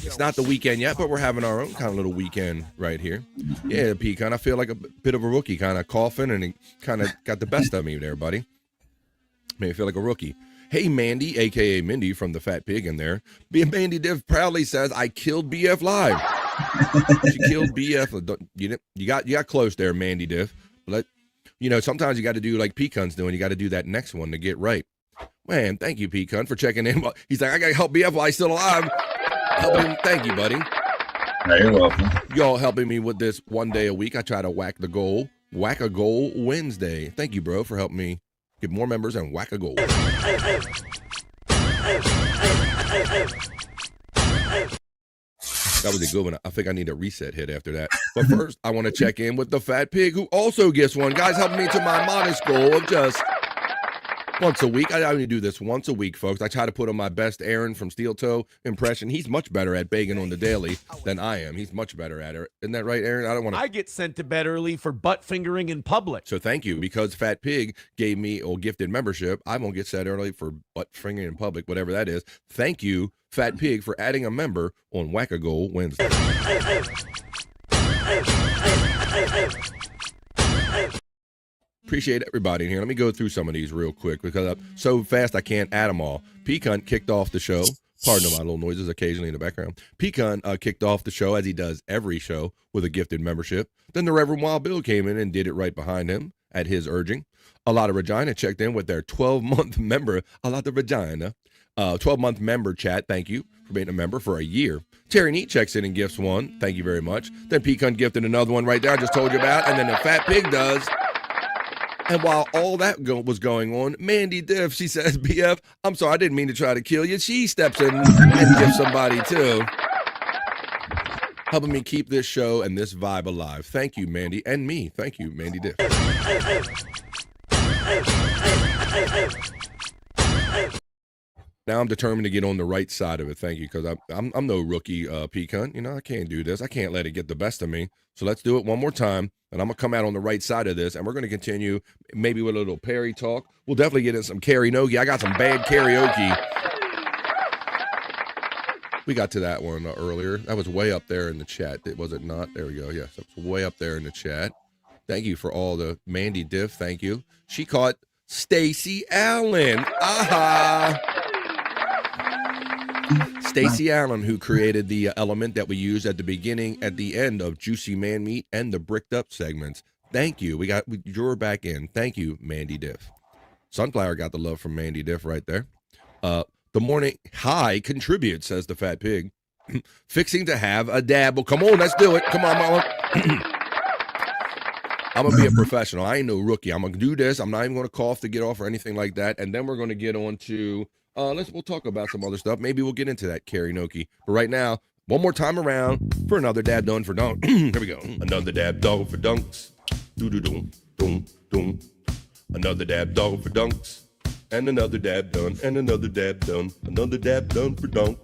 it's not the weekend yet, but we're having our own kind of little weekend right here. Yeah, Pecan, I feel like a bit of a rookie, kind of coughing, and it kind of got the best of me there, buddy. Made me feel like a rookie. Hey, Mandy, a.k.a. Mindy from the Fat Pig in there. Mandy Div proudly says, I killed BF Live. She killed BF. You got close there, Mandy Div. But, you know, sometimes you got to do like Pecan's doing. You got to do that next one to get right. Man, thank you, Pecan, for checking in. He's like, I got to help BF while he's still alive. Thank you, buddy. You're welcome. Y'all helping me with this one day a week. I try to whack a goal Wednesday. Thank you, bro, for helping me get more members and whack a goal. That was a good one. I think I need a reset hit after that. But first, I want to check in with the Fat Pig, who also gets one. Guys, helping me to my modest goal of just once a week. I only do this once a week, folks. I try to put on my best Aaron from Steel Toe impression. He's much better at begging on the daily than I am. He's much better at it. Isn't that right, Aaron? I don't want to. I get sent to bed early for butt fingering in public. So thank you, because Fat Pig gave me a gifted membership. I won't get set early for butt fingering in public, whatever that is. Thank you, Fat Pig, for adding a member on Wackago Wednesday. Appreciate everybody in here. Let me go through some of these real quick because I'm so fast I can't add them all. Pecan kicked off the show. Pardon my little noises occasionally in the background. Pecan kicked off the show, as he does every show, with a gifted membership. Then the Reverend Wild Bill came in and did it right behind him at his urging. A lot of Regina checked in with their 12-month member. A lot of Regina. 12-month member chat. Thank you for being a member for a year. Terry Neat checks in and gifts one. Thank you very much. Then Pecan gifted another one right there I just told you about. And then the Fat Pig does. And while all that was going on, Mandy Diff, she says, BF, I'm sorry, I didn't mean to try to kill you. She steps in and gives somebody too. Helping me keep this show and this vibe alive. Thank you, Mandy, and me. Thank you, Mandy Diff. Now I'm determined to get on the right side of it. Thank you, because I'm no rookie Pecan. You know, I can't do this. I can't let it get the best of me. So let's do it one more time. And I'm going to come out on the right side of this. And we're going to continue maybe with a little Perry talk. We'll definitely get in some karaoke. I got some bad karaoke. We got to that one earlier. That was way up there in the chat. Was it not? There we go. Yes, it was way up there in the chat. Thank you for all the Mandy Diff. Thank you. She caught Stacey Allen. Aha. Stacey Allen, who created the element that we use at the beginning, at the end of Juicy Man Meat and the Bricked Up segments. Thank you. We drew her back in. Thank you, Mandy Diff. Sunflower got the love from Mandy Diff right there. The Morning High contributes, says the Fat Pig. Fixing to have a dab. Well, come on, let's do it. Come on, mama. I'm going to be a professional. I ain't no rookie. I'm going to do this. I'm not even going to cough to get off or anything like that. And then we're going to get on to... we'll talk about some other stuff. Maybe we'll get into that karaoke. But right now, one more time around for another dab done for dunk. Here we go. Another dab dog for dunks. Do-do-doom, doom, doom. Another dab dog for dunks. And another dab done. And another dab done. Another dab done for dunk.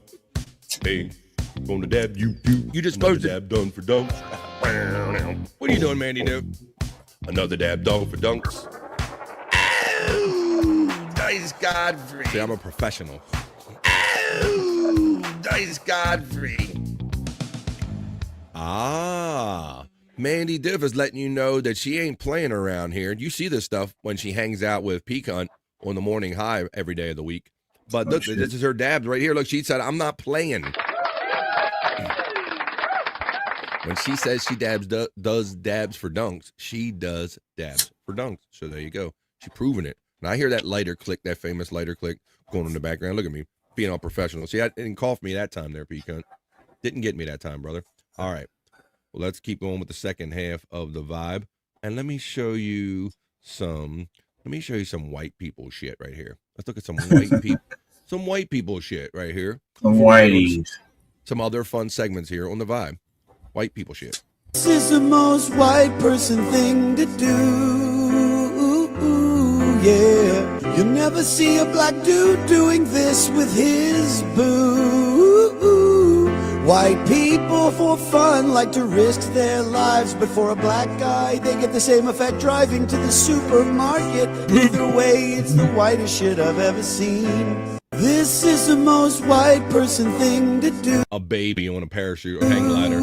Hey, gonna dab you. You just posted dab done for dunks. What are you doing, Mandy Diff? Another dab dog for dunks. Dice Godfrey. See, I'm a professional. Oh, Dice Godfrey. Mandy Diff is letting you know that she ain't playing around here. You see this stuff when she hangs out with Pecan on the Morning High every day of the week. But look, this is her dabs right here. Look, she said, I'm not playing. When she says she does dabs for dunks, she does dabs for dunks. So there you go. She's proving it. And I hear that lighter click, that famous lighter click going in the background. Look at me, being all professional. See, I didn't cough me that time there, Pecan. Didn't get me that time, brother. All right. Well, let's keep going with the second half of the vibe. And let me show you some white people shit right here. Let's look at some white people shit right here. Some whiteies. Some other fun segments here on the vibe. White people shit. This is the most white person thing to do. Yeah, you'll never see a black dude doing this with his boo. White people for fun like to risk their lives, but for a black guy they get the same effect driving to the supermarket. Either way, it's the whitest shit I've ever seen. This is the most white person thing to do. A baby on a parachute or hang glider.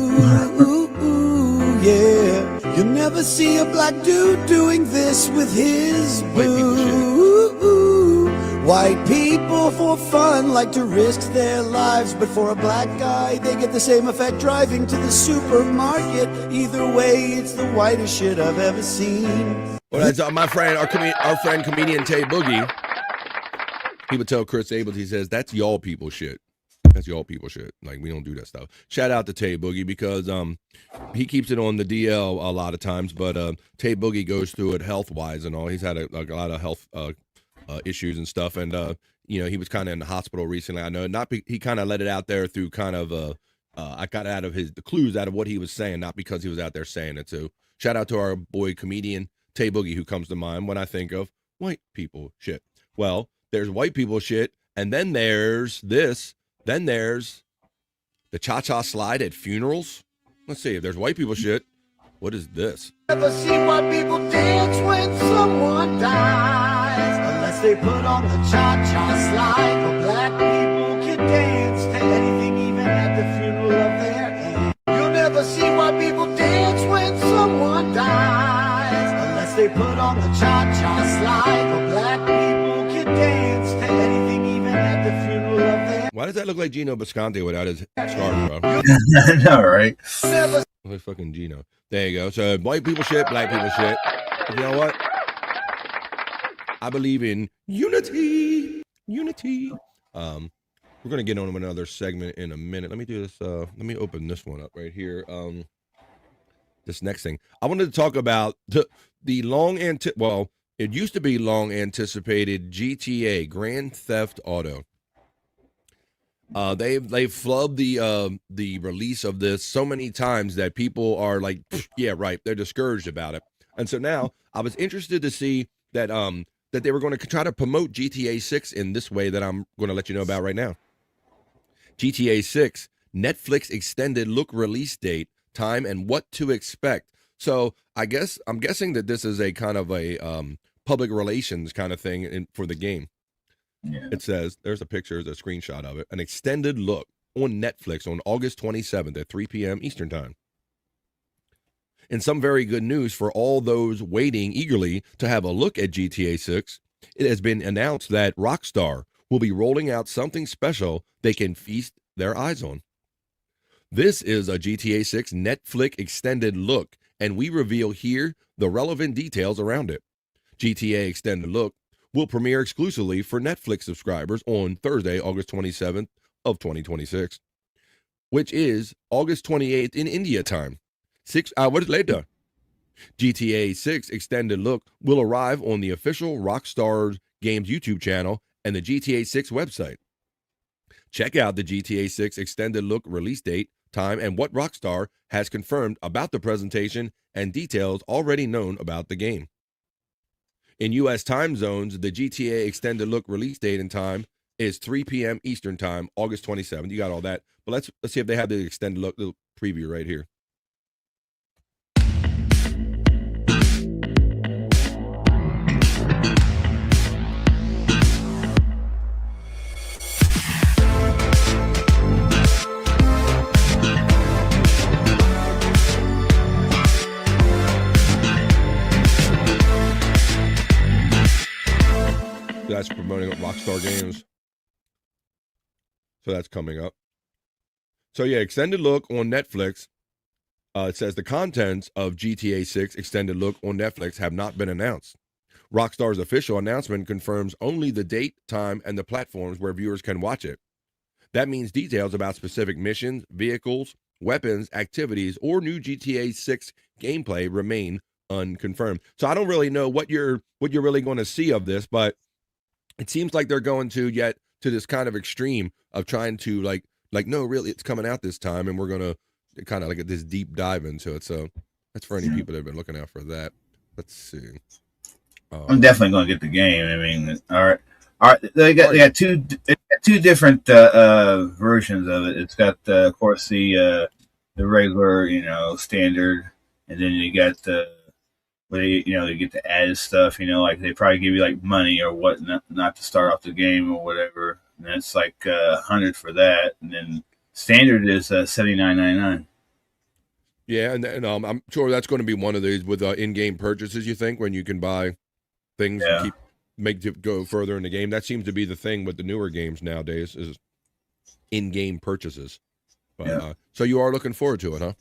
Yeah, you'll never see a black dude doing this with his boo. White people for fun like to risk their lives, but for a black guy they get the same effect driving to the supermarket. Either way, it's the whitest shit I've ever seen. Well, that's my friend, our friend comedian Tay Boogie. He would tell Chris Abels, he says, that's y'all people shit. That's y'all people shit. Like, we don't do that stuff. Shout out to Tay Boogie because he keeps it on the DL a lot of times, but Tay Boogie goes through it health-wise and all. He's had a lot of health issues and stuff, and he was kind of in the hospital recently. I know he kind of let it out there through kind of I got out of the clues out of what he was saying, not because he was out there saying it too. Shout out to our boy comedian Tay Boogie, who comes to mind when I think of white people shit. Well, there's white people shit, and then there's this. Then there's the cha-cha slide at funerals. Let's see if there's white people shit. What is this? Never see white people dance when someone dies, unless they put on the cha-cha slide. But black people can dance to anything, even at the funeral of their aunt. You'll never see white people dance they put on the cha-cha slide. The black people can dance to anything, even at the funeral of their... Why does that look like Gino Bisconte without his scarf, bro? All right. Like fucking Gino. There you go. So white people shit, black people shit. But you know what? I believe in unity. Unity. We're gonna get on with another segment in a minute. Let me do this. Let me open this one up right here. This next thing I wanted to talk about the it used to be long anticipated GTA Grand Theft Auto. They've flubbed the release of this so many times that people are like, yeah, right. They're discouraged about it. And so now I was interested to see that that they were going to try to promote GTA 6 in this way that I'm going to let you know about right now. GTA 6 Netflix extended look release date, time, and what to expect. So I'm guessing that this is a kind of a public relations kind of thing for the game. Yeah. It says, there's a picture, there's a screenshot of it, an extended look on Netflix on August 27th at 3 p.m. Eastern Time. In some very good news for all those waiting eagerly to have a look at GTA 6, it has been announced that Rockstar will be rolling out something special they can feast their eyes on. This is a GTA 6 Netflix extended look, and we reveal here the relevant details around it. GTA extended look will premiere exclusively for Netflix subscribers on Thursday, August 27th of 2026, which is August 28th in India time, 6 hours later. GTA 6 extended look will arrive on the official Rockstar Games YouTube channel and the GTA 6 website. Check out the GTA 6 extended look release date, time, and what Rockstar has confirmed about the presentation and details already known about the game. In U.S. time zones, the GTA extended look release date and time is 3 p.m. Eastern time, August 27th. You got all that. But let's see if they have the extended look little preview right here. That's promoting Rockstar Games. So that's coming up. So yeah, extended look on Netflix. It says the contents of GTA 6 extended look on Netflix have not been announced. Rockstar's official announcement confirms only the date, time, and the platforms where viewers can watch it. That means details about specific missions, vehicles, weapons, activities, or new GTA 6 gameplay remain unconfirmed. So I don't really know what you're really going to see of this, but it seems like they're going to this kind of extreme of trying to like no, really, it's coming out this time, and we're gonna kind of like this deep dive into it. So that's for any people that have been looking out for that. Let's see. I'm definitely going to get the game. I mean, all right. They got two different versions of it. It's got of course the regular standard, and then you got the where you get the added stuff. Like they probably give you like money or what not to start off the game or whatever. And it's like $100 for that, and then standard is $79.99. Yeah, and I'm sure that's going to be one of these with in-game purchases. You think when you can buy things and make it go further in the game? That seems to be the thing with the newer games nowadays is in-game purchases. But, so you are looking forward to it, huh?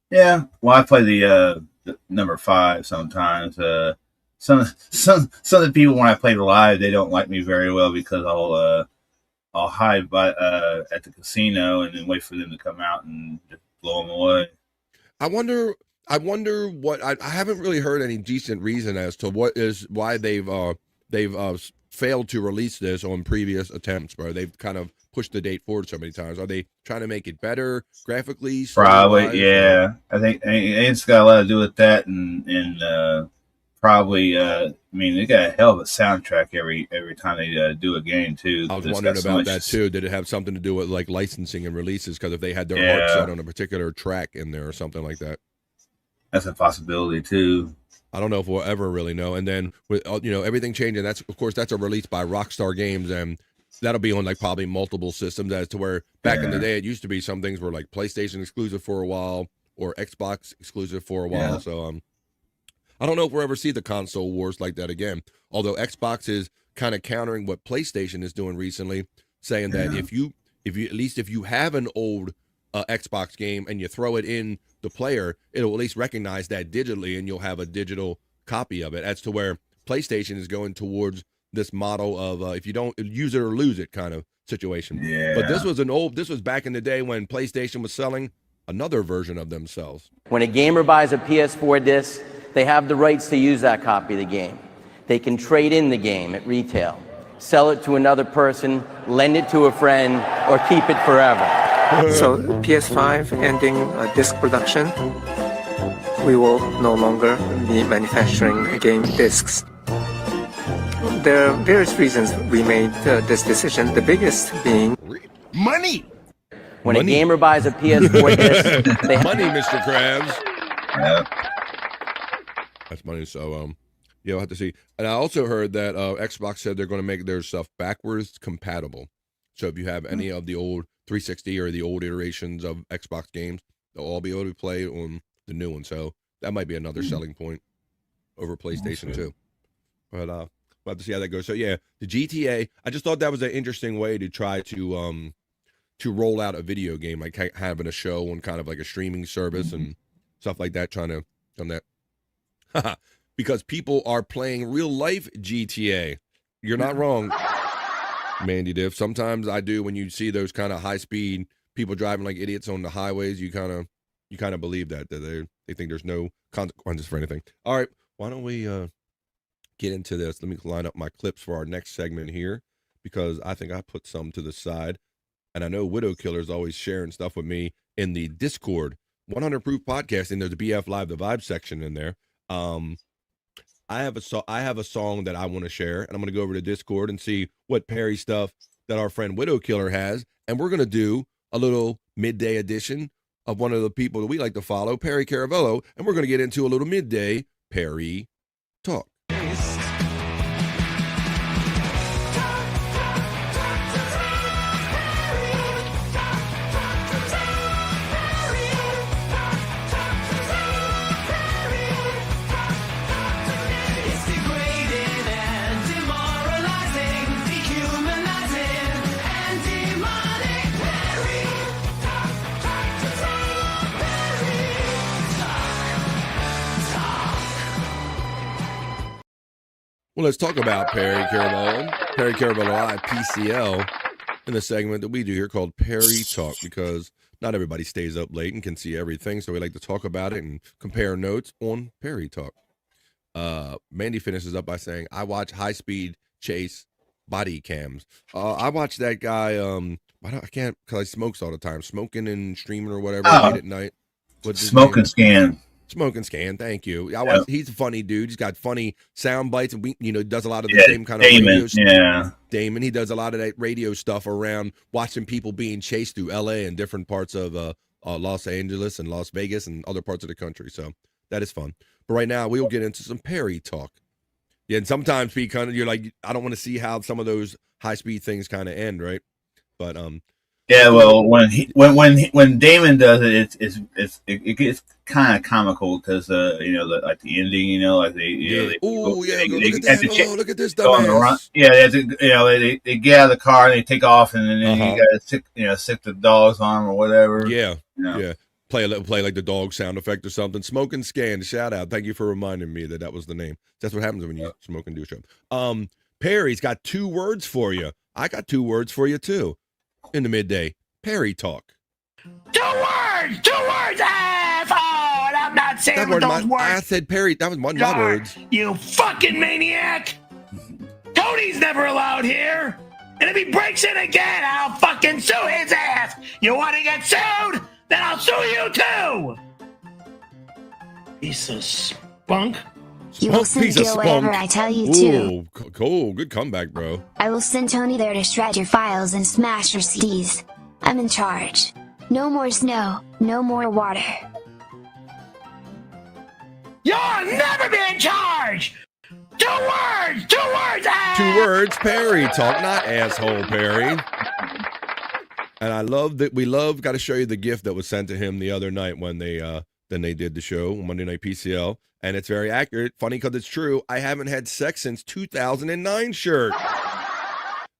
Yeah. Well, I play the number 5 sometimes. Some of the people when I play the live, they don't like me very well because I'll hide at the casino and then wait for them to come out and just blow them away. I wonder what I haven't really heard any decent reason as to why they've failed to release this on previous attempts, bro. They've kind of pushed the date forward so many times. Are they trying to make it better graphically? Probably, yeah. I think it's got a lot to do with that, and probably. I mean, they got a hell of a soundtrack every time they do a game too. I was wondering about that too. Did it have something to do with like licensing and releases? Because if they had their heart set on a particular track in there or something like that, that's a possibility too. I don't know if we'll ever really know. And then with everything changing, that's a release by Rockstar Games, and that'll be on like probably multiple systems. As to where back in the day, it used to be some things were like PlayStation exclusive for a while or Xbox exclusive for a while. So I don't know if we'll ever see the console wars like that again. Although Xbox is kind of countering what PlayStation is doing recently, saying that if you if you have an old Xbox game and you throw it in the player, it'll at least recognize that digitally, and you'll have a digital copy of it. As to where PlayStation is going towards this model of if you don't use it or lose it kind of situation. Yeah. But this was back in the day when PlayStation was selling another version of themselves. When a gamer buys a PS4 disc, they have the rights to use that copy of the game. They can trade in the game at retail, sell it to another person, lend it to a friend, or keep it forever. So PS5 ending disc production, we will no longer be manufacturing game discs. There are various reasons we made this decision, the biggest being money. When a gamer buys a PS4 disc, they have money, Mr. Krabs. That's money. So you'll have to see. And I also heard that Xbox said they're going to make their stuff backwards compatible. So if you have any of the old 360 or the old iterations of Xbox games, they'll all be able to play on the new one. So that might be another selling point over PlayStation too. But we'll have to see how that goes. So yeah, the GTA. I just thought that was an interesting way to try to roll out a video game, like having a show on kind of like a streaming service and stuff like that. Trying to on that because people are playing real life GTA. You're not wrong, Mandy Diff. Sometimes I do when you see those kind of high speed people driving like idiots on the highways. You kind of believe that they think there's no consequences for anything. All right, why don't we get into this? Let me line up my clips for our next segment here because I think I put some to the side, and I know Widow Killer's always sharing stuff with me in the Discord 100 Proof Podcasting. There's a BF Live the Vibe section in there. I have a song that I want to share, and I'm going to go over to Discord and see what Perry stuff that our friend Widow Killer has, and we're going to do a little midday edition of one of the people that we like to follow, Perry Caravello, and we're going to get into a little midday Perry talk. Well, let's talk about Perry Caravello. Perry Caravello Live, PCL, in the segment that we do here called Perry Talk, because not everybody stays up late and can see everything, so we like to talk about it and compare notes on Perry Talk. Mandy finishes up by saying, I watch high-speed chase body cams. I watch that guy, I can't, because I smokes all the time, smoking and streaming or whatever late at night. What's his Smoke name? and Scan. Smoke and Scan, thank you. He's a funny dude. He's got funny sound bites, and does a lot of the same kind of radio stuff. Yeah, Damon. He does a lot of that radio stuff around watching people being chased through LA and different parts of Los Angeles and Las Vegas and other parts of the country. So that is fun. But right now we'll get into some Perry talk. Yeah, and sometimes you're like, I don't want to see how some of those high speed things kind of end, right? But yeah, well, when Damon does it, it gets kind of comical because like the ending, like look at this dumbass. Yeah, they get out of the car and they take off, and then you gotta sick the dogs on them or whatever. Yeah, yeah. Play like the dog sound effect or something. Smoke and Scan, shout out. Thank you for reminding me that was the name. That's what happens when you smoke and do a show. Perry's got 2 words for you. I got 2 words for you too. In the midday Perry Talk. 2 words! 2 words! Oh, and I'm not saying those words. I said Perry. That was one of my words. You fucking maniac! Tony's never allowed here! And if he breaks it again, I'll fucking sue his ass! You want to get sued? Then I'll sue you too! Piece of spunk. You will send Gil whatever I tell you to. Cool. Good comeback, bro. I will send Tony there to shred your files and smash your CDs. I'm in charge. No more snow, no more water. You'll never be in charge! 2 words! 2 words! 2 words, Perry Talk, not asshole Perry. And I love that got to show you the gift that was sent to him the other night when they than they did the show Monday Night PCL, and it's very accurate. Funny because it's true. I haven't had sex since 2009 shirt.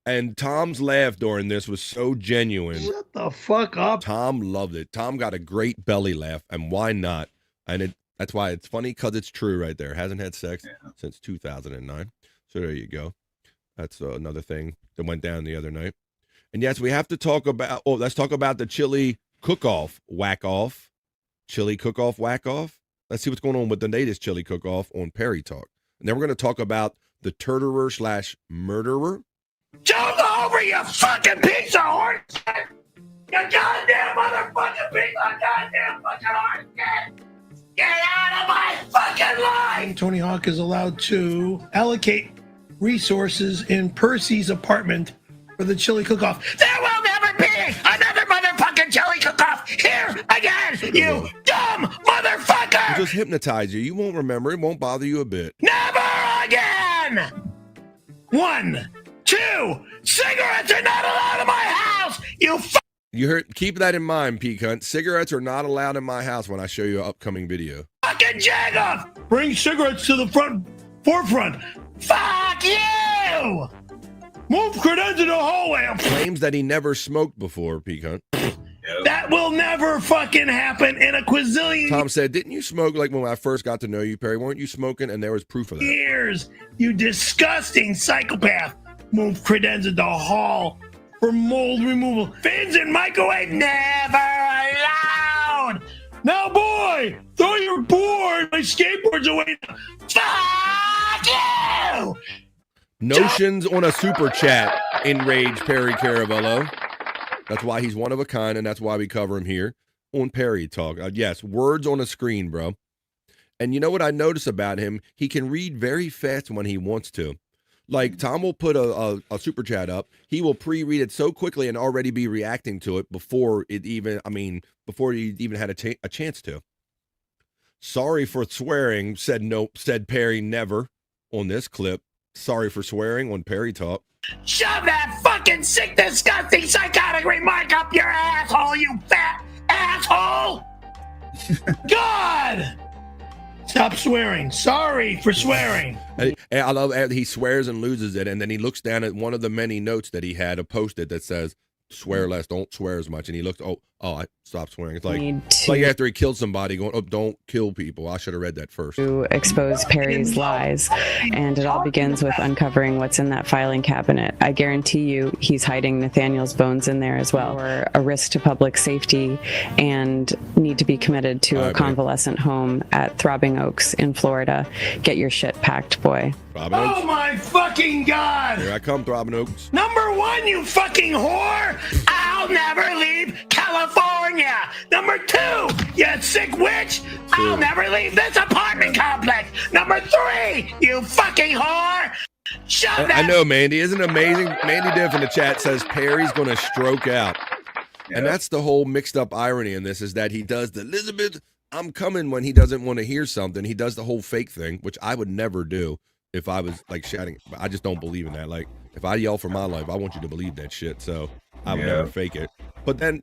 And Tom's laugh during this was so genuine. Shut the fuck up. Tom loved it. Tom got a great belly laugh, and why not? And that's why it's funny because it's true right there. Hasn't had sex since 2009. So there you go. That's another thing that went down the other night. And yes, we have to talk about, let's talk about the chili cook-off, whack-off. Chili cook-off, whack-off. Let's see what's going on with the latest chili cook-off on Perry Talk. And then we're going to talk about the turterer/murderer. Jump over, you fucking piece of horse shit! You goddamn motherfucking piece of goddamn fucking horse shit! Get out of my fucking line! Tony Hawk is allowed to allocate resources in Percy's apartment for the chili cook-off. There will never be another motherfucking chili cook-off here again, you dumb motherfucker! It'll just hypnotize you. You won't remember. It won't bother you a bit. Never again! 1, 2, cigarettes are not allowed in my house! You heard? Keep that in mind, Pete Hunt. Cigarettes are not allowed in my house when I show you an upcoming video. Fucking jag-off! Bring cigarettes to the forefront! Fuck you! Move credenza to the hallway! Claims that he never smoked before, Pete Hunt. That will never fucking happen in a quazillion Tom said, didn't you smoke like when I first got to know you, Perry? Weren't you smoking? And there was proof of that. years, you disgusting psychopath! Move credenza to the hall for mold removal. Fins in microwave, never allowed! Now, boy, throw your board! My skateboard's away. Fuck you! Notions on a super chat, enraged Perry Caravello. That's why he's one of a kind, and that's why we cover him here on Perry Talk. Yes, words on a screen, bro. And you know what I notice about him? He can read very fast when he wants to. Like, Tom will put a super chat up. He will pre-read it so quickly and already be reacting to it before he even had a chance to. Sorry for swearing, said Perry never on this clip. Sorry for swearing on Perry Talk. Shove that fucking sick, disgusting, psychotic remark up your asshole, you fat asshole! God! Stop swearing. Sorry for swearing. And I love he swears and loses it, and then he looks down at one of the many notes that he had posted that says, swear less, don't swear as much. And he looked, I stopped swearing. It's like after he killed somebody going, don't kill people. I should have read that first. To expose Perry's lies, and it all begins with uncovering what's in that filing cabinet. I guarantee you he's hiding Nathaniel's bones in there as well. We're a risk to public safety and need to be committed to a convalescent home at Throbbing Oaks in Florida. Get your shit packed, boy. Oh my fucking God! Here I come, Throbbing Oaks. Number 1, you fucking whore! I'll never leave California! Number 2, you sick witch! I'll never leave this apartment complex! Number 3, you fucking whore! Shut that! I know, Mandy. Isn't it amazing? Mandy Diff in the chat says Perry's going to stroke out. Yeah. And that's the whole mixed up irony in this, is that he does the Elizabeth, I'm coming when he doesn't want to hear something. He does the whole fake thing, which I would never do. If I was like shouting, I just don't believe in that. Like, if I yell for my life, I want you to believe that shit. So I would never fake it. But then,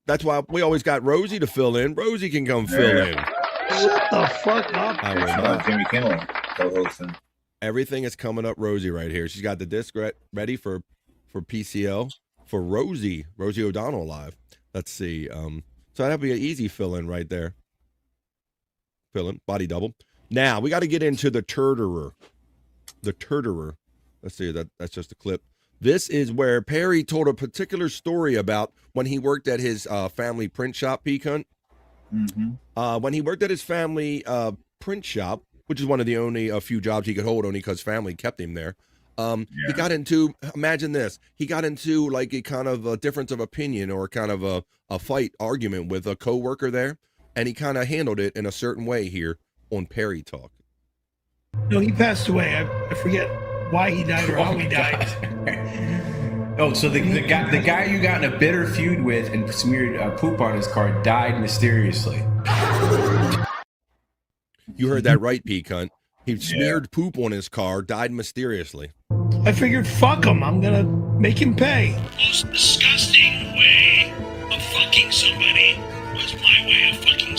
that's why we always got Rosie to fill in. Rosie can come fill in. Shut the fuck up. I will not. Jimmy Kimmel co-hosting. Everything is coming up Rosie right here. She's got the disc ready for PCL for Rosie O'Donnell live. Let's see. So that'd be an easy fill in right there. Fill in, body double. Now we got to get into the turterer. The turterer. Let's see, that's just a clip. This is where Perry told a particular story about when he worked at his family print shop, Pecan. Mm-hmm. When he worked at his family print shop, which is one of the only few jobs he could hold, only because family kept him there. He got into, imagine this, he got into like a kind of a difference of opinion or kind of a fight argument with a coworker there, and he kind of handled it in a certain way here on Perry Talk. No, he passed away. I forget why he died or how he died. So the guy you got in a bitter feud with and smeared poop on his car died mysteriously. You heard that right, P. Cunt. He smeared poop on his car, died mysteriously. I figured, fuck him. I'm gonna make him pay. The most disgusting way of fucking somebody was my way of fucking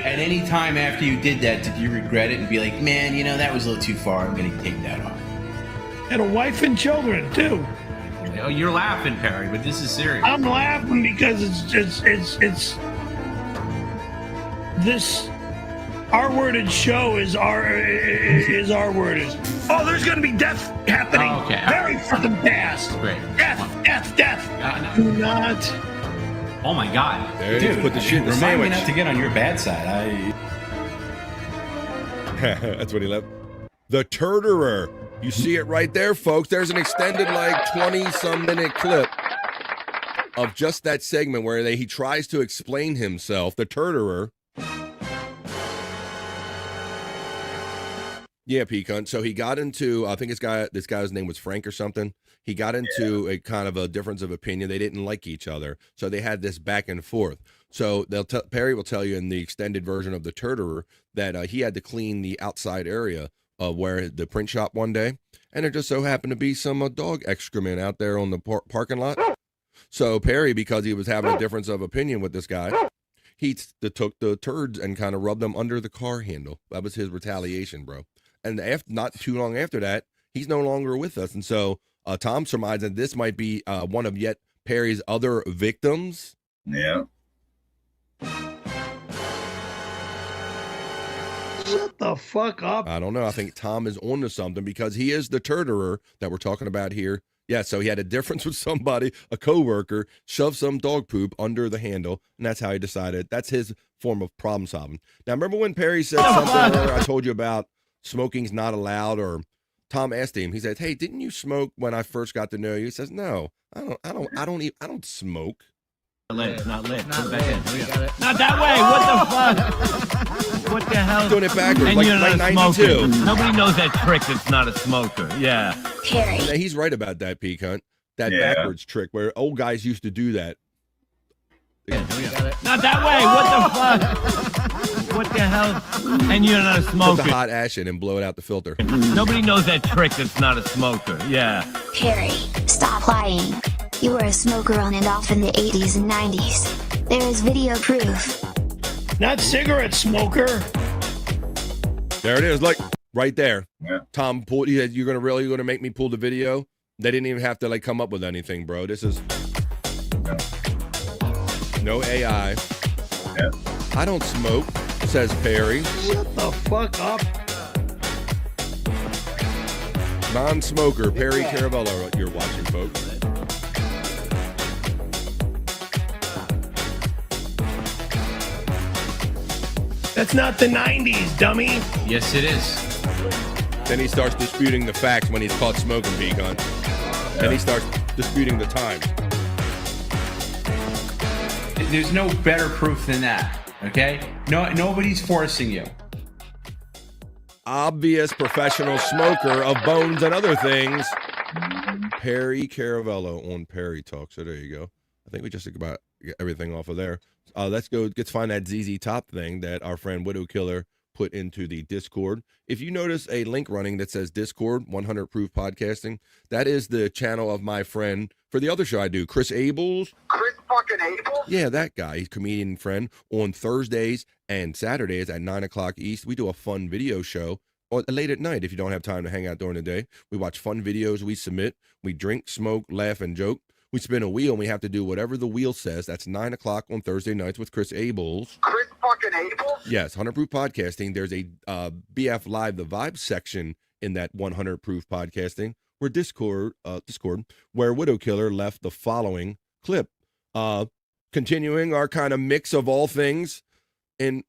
At any time after you did that, did you regret it and be like, man, that was a little too far. I'm going to take that off. And a wife and children too. Oh, you're laughing, Perry, but this is serious. I'm laughing because it's this R-worded show is R-worded. Oh, there's gonna be death happening very fucking fast. Great. Death. Do not. Oh my God, There it dude! is, put the shit in the remind me sandwich. not to get on your bad side. That's what he left. The Turterer. You see it right there, folks. There's an extended, 20-some minute clip of just that segment where he tries to explain himself. The Turterer. Yeah, Pecan. So he got into, I think this guy's name was Frank or something. He got into a kind of a difference of opinion. They didn't like each other. So they had this back and forth. So Perry will tell you in the extended version of the Turterer that he had to clean the outside area of where the print shop one day. And it just so happened to be some dog excrement out there on the parking lot. So Perry, because he was having a difference of opinion with this guy, he took the turds and kind of rubbed them under the car handle. That was his retaliation, bro. And not too long after that, he's no longer with us. And so Tom surmised that this might be one of yet Perry's other victims. Yeah. Shut the fuck up. I don't know. I think Tom is onto something because he is the Turterer that we're talking about here. Yeah, so he had a difference with somebody, a coworker, shoved some dog poop under the handle, and that's how he decided. That's his form of problem solving. Now, remember when Perry said something earlier I told you about smoking's not allowed, or Tom asked him, he said, hey, didn't you smoke when I first got to know you? He says, no, I don't smoke. Not lit. Put it back in. Not that way. What the fuck? What the hell? Doing it backwards, and like you're not 92. smoking. Nobody knows that trick that's not a smoker. Yeah. Perry. Yeah, he's right about that, Peak Hunt. That backwards trick where old guys used to do that. Not that way. What the fuck? What the hell? And you're not a Put smoker. the hot ash in and blow it out the filter. Nobody knows that trick that's not a smoker. Yeah. Perry, stop lying. You were a smoker on and off in the 80s and 90s. There is video proof. Not cigarette smoker. There it is, like right there. Yeah. Tom pulled. He said, "You're gonna make me pull the video." They didn't even have to come up with anything, bro. This is no AI. Yeah. I don't smoke, says Perry. Shut the fuck up. Non-smoker, Perry Caravello. You're watching, folks. That's not the 90s, dummy. Yes, it is. Then he starts disputing the facts when he's caught smoking, Pecan. Then he starts disputing the time. There's no better proof than that. Okay? No, nobody's forcing you. Obvious professional smoker of bones and other things. Perry Caravello on Perry Talk. So there you go. I think we just took about everything off of there. Let's find that ZZ Top thing that our friend Widow Killer put into the Discord. If you notice a link running that says Discord 100 Proof Podcasting, that is the channel of my friend for the other show I do, Chris Abels. Chris fucking Abels? Yeah, that guy. He's a comedian friend. On Thursdays and Saturdays at 9 o'clock East, we do a fun video show. Or late at night if you don't have time to hang out during the day. We watch fun videos we submit. We drink, smoke, laugh, and joke. We spin a wheel and we have to do whatever the wheel says. That's 9 o'clock on Thursday nights with Chris Abels. Chris fucking Abels? Yes, 100 Proof Podcasting. There's a BF Live The Vibe section in that 100 Proof Podcasting where Discord, where Widow Killer left the following clip. Continuing our kind of mix of all things in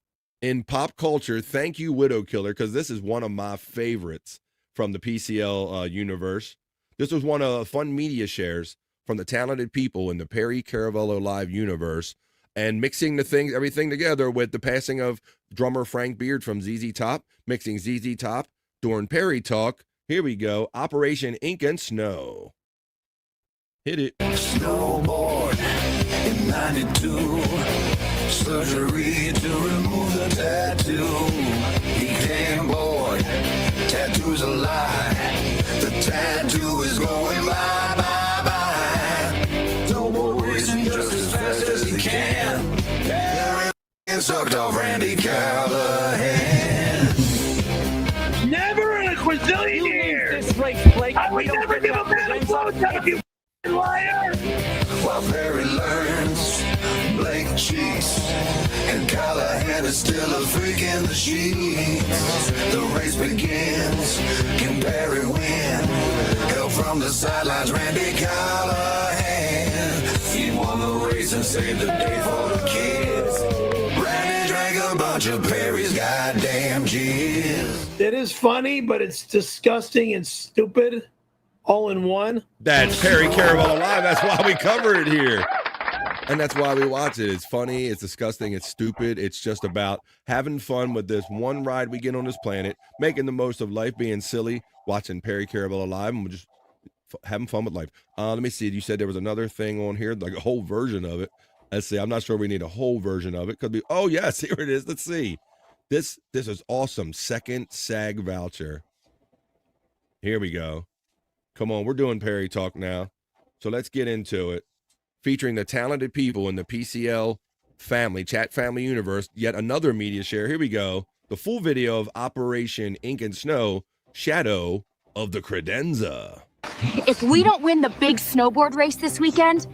pop culture. Thank you, Widow Killer, because this is one of my favorites from the PCL universe. This was one of fun media shares from the talented people in the Perry Caravello Live universe, and mixing everything together with the passing of drummer Frank Beard from ZZ Top, mixing ZZ Top during Perry Talk. Here we go. Operation Ink and Snow. Hit it. Snowboard in 92. Surgery to remove the tattoo. He came bored. Tattoo's a lie. The tattoo is going bye, bye, bye. No more racing just as fast as he can. Perry fucking sucked off Randy Callahan. Never in a quadrillion years. I would never give a man a blowjob, you f***ing liar. While Perry learns, Blake cheats, and Callahan is still a freak in the sheets. The race begins. Can Perry win? Help from the sidelines, Randy Callahan. He won the race and saved the day for the kids. Randy drank a bunch of Perry's goddamn jizz. It is funny, but it's disgusting and stupid all in one. That's Perry Caravel Alive. That's why we cover it here. And that's why we watch it. It's funny, it's disgusting, it's stupid. It's just about having fun with this one ride we get on this planet, making the most of life, being silly, watching Perry Caravel Alive, and we're just having fun with life. Let me see. You said there was another thing on here, like a whole version of it. Let's see. I'm not sure we need a whole version of it. Could be. Oh, yes, here it is. Let's see. This is awesome. Second SAG voucher. Here we go. Come on, we're doing Perry Talk now. So let's get into it. Featuring the talented people in the PCL family, chat family universe, yet another media share. Here we go. The full video of Operation Ink and Snow, Shadow of the Credenza. If we don't win the big snowboard race this weekend,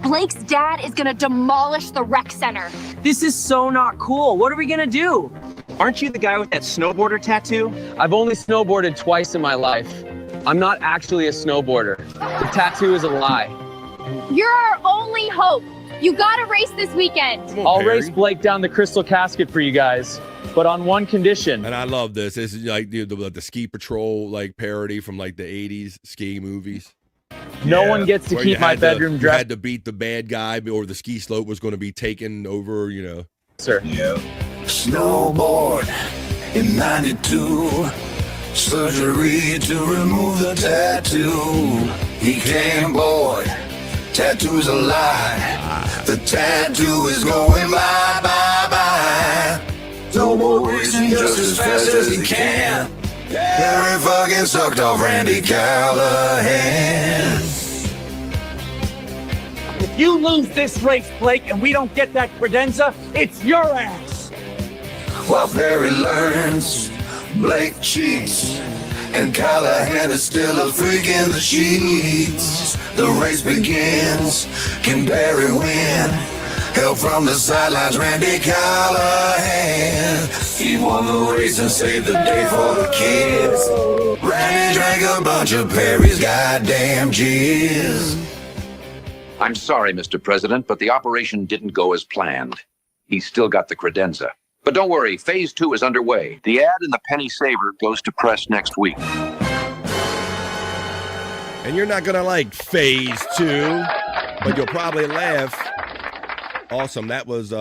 Blake's dad is gonna demolish the rec center. This is so not cool. What are we gonna do? Aren't you the guy with that snowboarder tattoo? I've only snowboarded twice in my life. I'm not actually a snowboarder. The tattoo is a lie. You're our only hope. You gotta race this weekend. I'll race Blake down the Crystal Casket for you guys, but on one condition. And I love this. This is like the Ski Patrol like parody from like the 80s ski movies. No one gets to Where keep you my had bedroom you dress. had to beat the bad guy, or the ski slope was going to be taken over, you know. Sir. Yeah. Snowboard in 92. Surgery to remove the tattoo. He came board. Tattoo's a lie. The tattoo is going bye, bye, bye. No more racing just as fast as he can. Perry fucking sucked off Randy Callahan. If you lose this race, Blake, and we don't get that credenza, it's your ass. While Perry learns, Blake cheats, and Callahan is still a freak in the sheets. The race begins. Can Perry win? Help from the sidelines, Randy Callahan. He won the race and saved the day for the kids. Randy drank a bunch of Perry's goddamn jizz. I'm sorry, Mr. President, but the operation didn't go as planned. He's still got the credenza. But don't worry, phase 2 is underway. The ad in the Penny Saver goes to press next week. And you're not going to like phase 2, but you'll probably laugh. Awesome. That was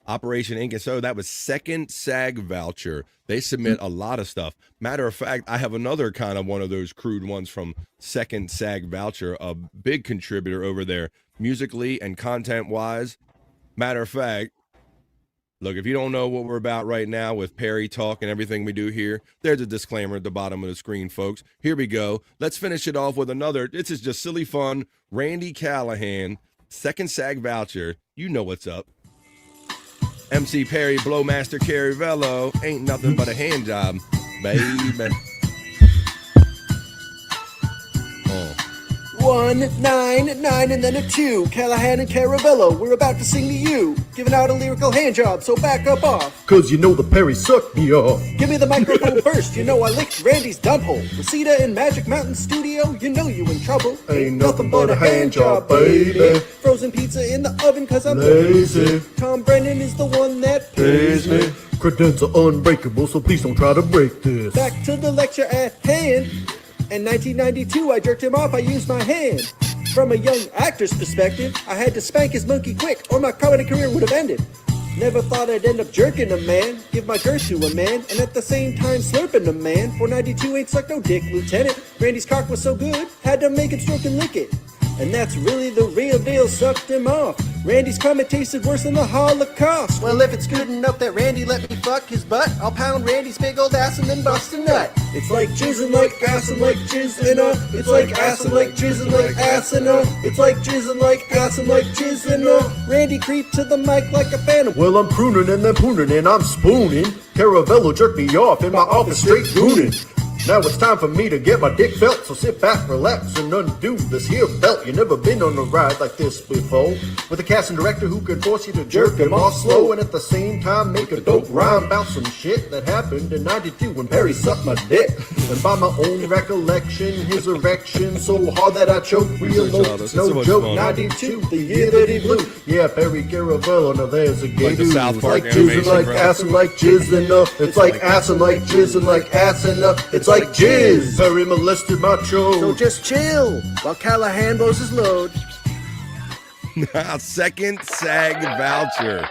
Operation Ink and So. That was second SAG voucher. They submit a lot of stuff. Matter of fact, I have another kind of one of those crude ones from second SAG voucher, a big contributor over there, musically and content-wise. Matter of fact, look, if you don't know what we're about right now with Perry Talk and everything we do here, there's a disclaimer at the bottom of the screen, folks. Here we go. Let's finish it off with another. This is just silly fun. Randy Callahan, second SAG voucher. You know what's up. MC Perry, Blowmaster Caravello. Ain't nothing but a hand job, baby. 1, 9, 9, and then a 2. Callahan and Caravello, we're about to sing to you. Giving out a lyrical hand job, so back up off. Cause you know the Perry sucked me off. Give me the microphone first, you know I licked Randy's dump hole. Reseda in Magic Mountain Studio, you know you in trouble. Ain't nothing but a hand job, baby. Frozen pizza in the oven cause I'm lazy. Tom Brennan is the one that Pays me. Credenza unbreakable, so please don't try to break this. Back to the lecture at hand. In 1992, I jerked him off, I used my hand. From a young actor's perspective, I had to spank his monkey quick, or my comedy career would have ended. Never thought I'd end up jerking a man, give my girth to a man, and at the same time slurping a man. 492 ain't sucked no dick, Lieutenant. Randy's cock was so good, had to make him stroke and lick it. And that's really the real deal, sucked him off. Randy's comment tasted worse than the Holocaust. Well, if it's good enough that Randy let me fuck his butt, I'll pound Randy's big old ass and then bust a nut. It's like jizzing like ass and like jizz in a. It's like ass and like jizz and like ass in a. It's like jizzing like ass and like jizz in a. Randy creeped to the mic like a phantom. Well, I'm pruning and then pruning and I'm spooning. Caravello jerked me off in my office straight gooning. Now it's time for me to get my dick felt, so sit back, relax, and undo this here belt. You never been on a ride like this before, with a casting director who can force you to jerk him off slow, and at the same time make a dope rhyme about some shit that happened in 92 when Perry sucked my dick. And by my own recollection, his erection so hard that I choked real low. It's no joke, 92, the year that he blew. Yeah, Perry Caravello, now there's a gay Like the dude. South It's Park like jizzing animation, like bro. ass and like jizz and it's like ass and like jizz and like ass and it's like jizz. Perry molested my chode. So just chill while Callahan blows his load. Second SAG voucher.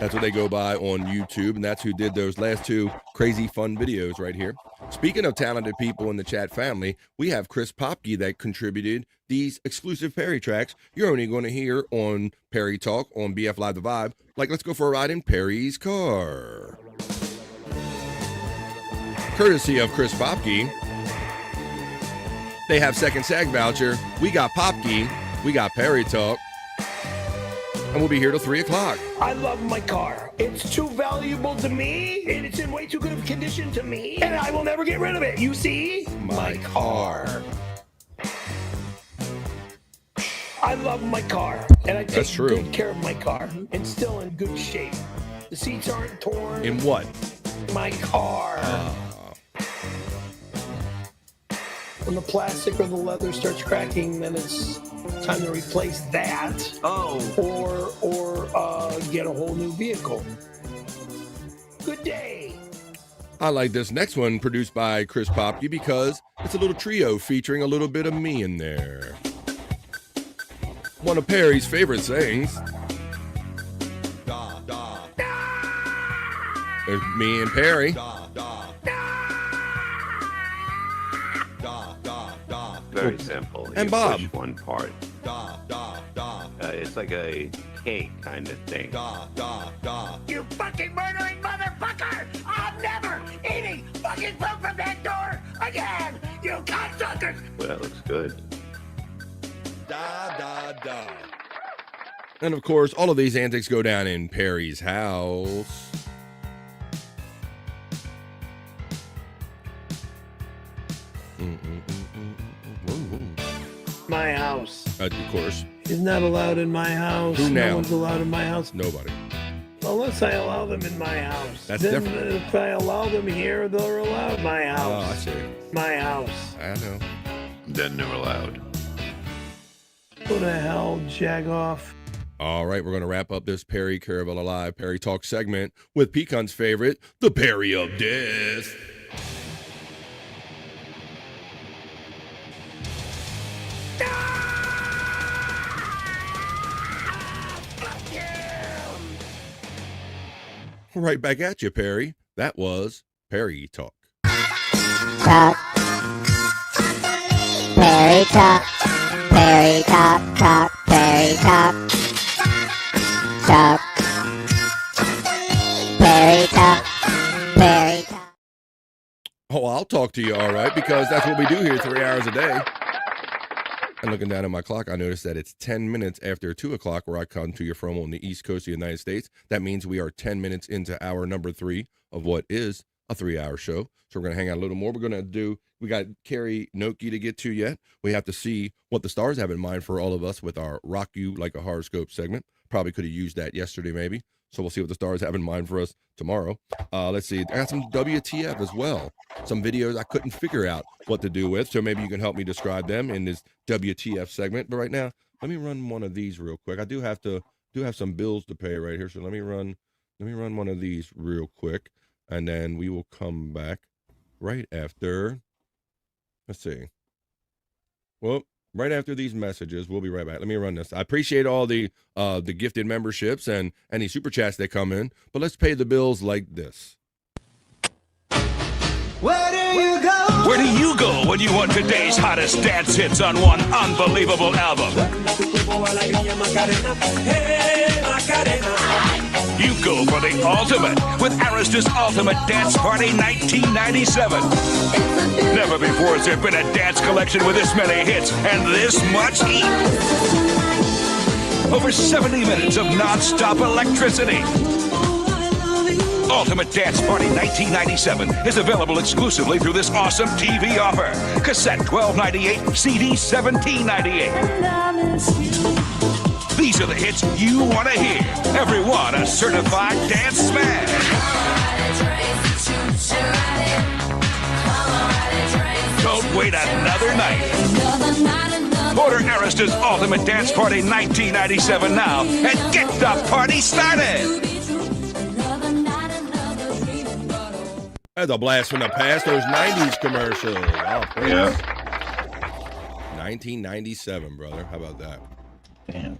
That's what they go by on YouTube, and that's who did those last two crazy fun videos right here. Speaking of talented people in the chat family, we have Chris Popke that contributed these exclusive Perry tracks you're only going to hear on Perry Talk on BF Live The Vibe. Like, let's go for a ride in Perry's car. Courtesy of Chris Popke. They have second SAG voucher. We got Popke. We got Perry Talk. And we'll be here till 3 o'clock. I love my car. It's too valuable to me, and it's in way too good of condition to me, and I will never get rid of it. You see? My car. I love my car, and I take good care of my car. It's still in good shape. The seats aren't torn. In what? My car. When the plastic or the leather starts cracking, then it's time to replace that. Or get a whole new vehicle. Good day. I like this next one produced by Chris Popke because it's a little trio featuring a little bit of me in there. One of Perry's favorite sayings. There's me and Perry. Very simple. And You Bob. push one part. It's like a cake kind of thing. You fucking murdering motherfucker! I'm never eating fucking food from that door again! You cocksuckers! Well, that looks good. And of course, all of these antics go down in Perry's house. My house. Of course. He's not allowed in my house. Who now? No one's allowed in my house. Nobody. Unless I allow them in my house. That's then different. If I allow them here, they're allowed my house. Oh, I see. My house. I know. Then they're allowed. Who the hell, Jagoff? All right, we're going to wrap up this Perry Caravello Live Perry Talk segment with Pecan's favorite, the Perry of Death. Right back at you, Perry. That was Perry Talk. Talk. Perry Talk. Perry Talk. Talk. Perry Talk. Talk. Perry Talk. Perry Talk. Oh, I'll talk to you, all right, because that's what we do here 3 hours a day. And looking down at my clock, I noticed that it's 10 minutes after 2 o'clock where I come to you from on the East Coast of the United States. That means we are 10 minutes into hour number 3 of what is a 3-hour show. So we're going to hang out a little more. We're going to we got Carrie Noki to get to yet. We have to see what the stars have in mind for all of us with our Rock You Like a Horoscope segment. Probably could have used that yesterday, maybe. So we'll see what the stars have in mind for us tomorrow. Let's see. I got some WTF as well. Some videos I couldn't figure out what to do with. So maybe you can help me describe them in this WTF segment. But right now, let me run one of these real quick. I do have some bills to pay right here. So let me run one of these real quick. And then we will come back right after. Let's see. Well, right after these messages, we'll be right back. Let me run this. I appreciate all the gifted memberships and any super chats that come in, but let's pay the bills like this. Where do you go? Where do you go when when you want today's hottest dance hits on one unbelievable album. You go for the ultimate with Arista's Ultimate Dance Party 1997. Never before has there been a dance collection with this many hits and this much heat. Over 70 minutes of non-stop electricity. Ultimate Dance Party 1997 is available exclusively through this awesome TV offer. Cassette $12.98, CD $17.98. These are the hits you want to hear. Every one a certified dance smash. Don't wait another night. Order Arista's Ultimate Dance Party 1997 now and get the party started. That's a blast from the past. Those 90s commercials. Oh, yeah. 1997, brother. How about that? Damn.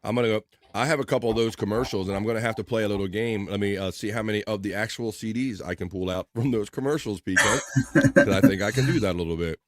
I'm going to go. I have a couple of those commercials, and I'm going to have to play a little game. Let me see how many of the actual CDs I can pull out from those commercials, PK. Because I think I can do that a little bit.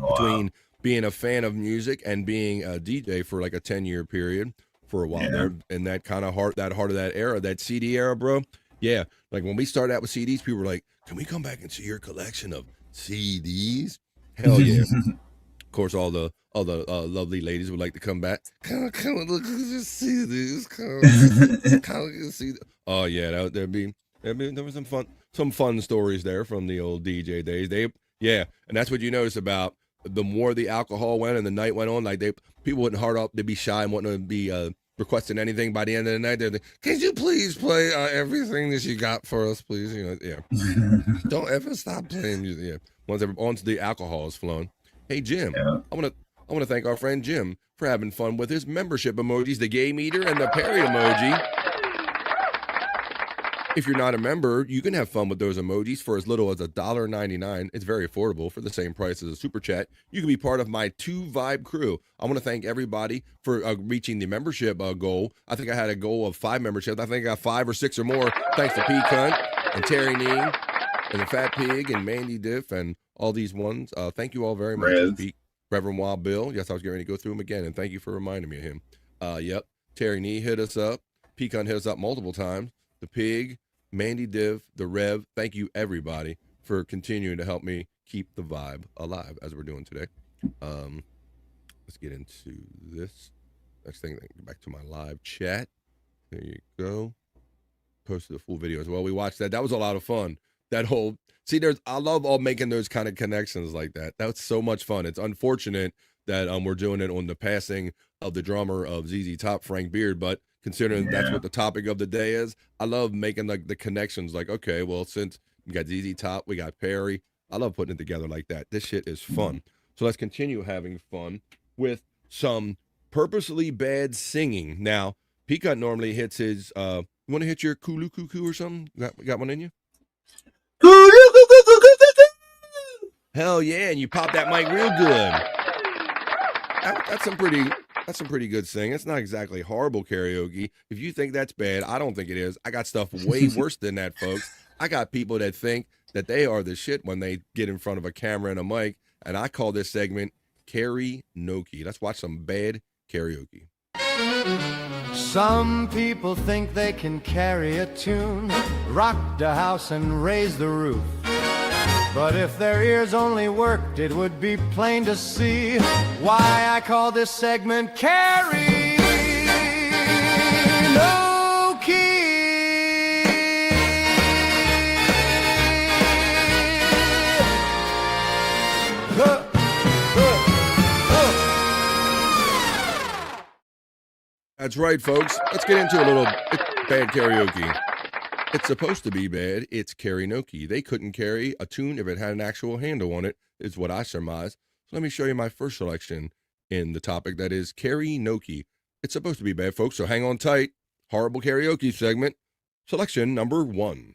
Wow. Between being a fan of music and being a DJ for like a 10-year period for a while there, and that kind of heart of that era, that CD era, bro. Yeah, like when we started out with CDs, people were like, "Can we come back and see your collection of CDs?" Hell yeah! Of course, all the lovely ladies would like to come back. Come look at these CDs. Come see. Oh yeah, there was some fun stories there from the old DJ days. And that's what you notice about the more the alcohol went and the night went on. Like people wouldn't hard up, they'd be shy and wouldn't be requesting anything. By the end of the night, they're like, "Can you please play everything that you got for us, please?" Don't ever stop playing music. Once the alcohol is flowing. Hey Jim, I want to thank our friend Jim for having fun with his membership emojis, the gay meter and the Perry emoji. If you're not a member, you can have fun with those emojis for as little as $1.99. It's very affordable for the same price as a super chat. You can be part of my 2Vibe crew. I want to thank everybody for reaching the membership goal. I think I had a goal of 5 memberships. I think I got 5 or 6 or more thanks to P. Cunt and Terry Nee and the Fat Pig and Mandy Diff and all these ones. Thank you all very much. Reverend Wild Bill. Yes, I was getting ready to go through them again, and thank you for reminding me of him. Yep. Terry Nee hit us up. P. Cunt hit us up multiple times. The Pig, Mandy Div, the Rev, thank you everybody for continuing to help me keep the vibe alive as we're doing today. Let's get into this. Next thing, back to my live chat. There you go. Posted a full video as well. We watched that. That was a lot of fun. That whole, I love all making those kind of connections like that. That's so much fun. It's unfortunate that we're doing it on the passing of the drummer of ZZ Top, Frank Beard, but considering that's what the topic of the day is, I love making like the connections. Like, okay, well, since we got ZZ Top, we got Perry. I love putting it together like that. This shit is fun. So let's continue having fun with some purposely bad singing. Now, Peacock normally hits his, you want to hit your Kulu Cuckoo or something? Got one in you? Hell yeah, and you pop that mic real good. That's some pretty good singing. It's not exactly horrible karaoke. If you think that's bad, I don't think it is. I got stuff way worse than that, folks. I got people that think that they are the shit when they get in front of a camera and a mic, and I call this segment Karaoke. Let's watch some bad karaoke. Some people think they can carry a tune, rock the house and raise the roof. But if their ears only worked, it would be plain to see why I call this segment Karaoke. That's right, folks. Let's get into a little bad karaoke. It's supposed to be bad. It's karaoke. They couldn't carry a tune if it had an actual handle on it, is what I surmise. So let me show you my first selection in the topic, that is karaoke. It's supposed to be bad, folks, so hang on tight. Horrible karaoke segment. Selection number 1.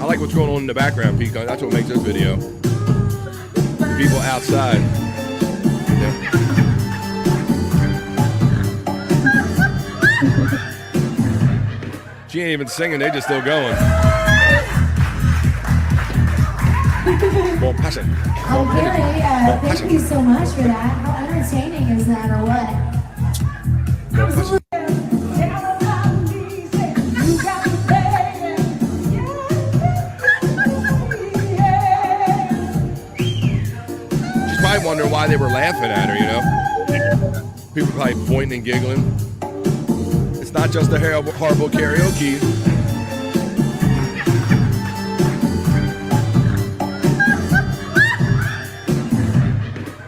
I like what's going on in the background, Peacock. That's what makes this video. People outside. Yeah. She ain't even singing, they just still going. More passion. Oh, Gary, thank you so much for that. How entertaining is that, or what? Absolutely. She's probably wondering why they were laughing at her, you know? People probably pointing and giggling. It's not just the horrible karaoke.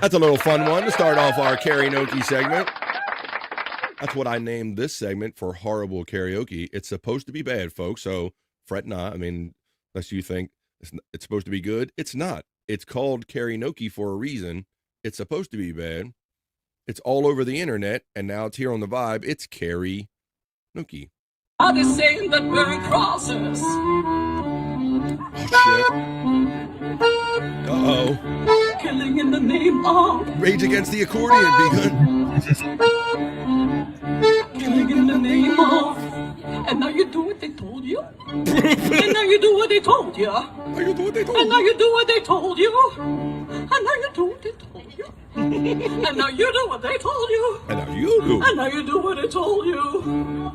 That's a little fun one to start off our karaoke segment. That's what I named this segment for horrible karaoke. It's supposed to be bad, folks, so fret not. I mean, unless you think it's supposed to be good, it's not. It's called karaoke for a reason. It's supposed to be bad. It's all over the internet, and now it's here on the Vibe. It's karaoke. Are they saying that we're crosses? Shit. Uh-oh. Killing in the name of Rage Against the Accordion begun. killing in the name of. And now you do what they told you. And now you do what they told you. Now you do what they told And now you do what they told you. And now you do what they told you. And now you do what they told you. And now you do. And now you do what they told you.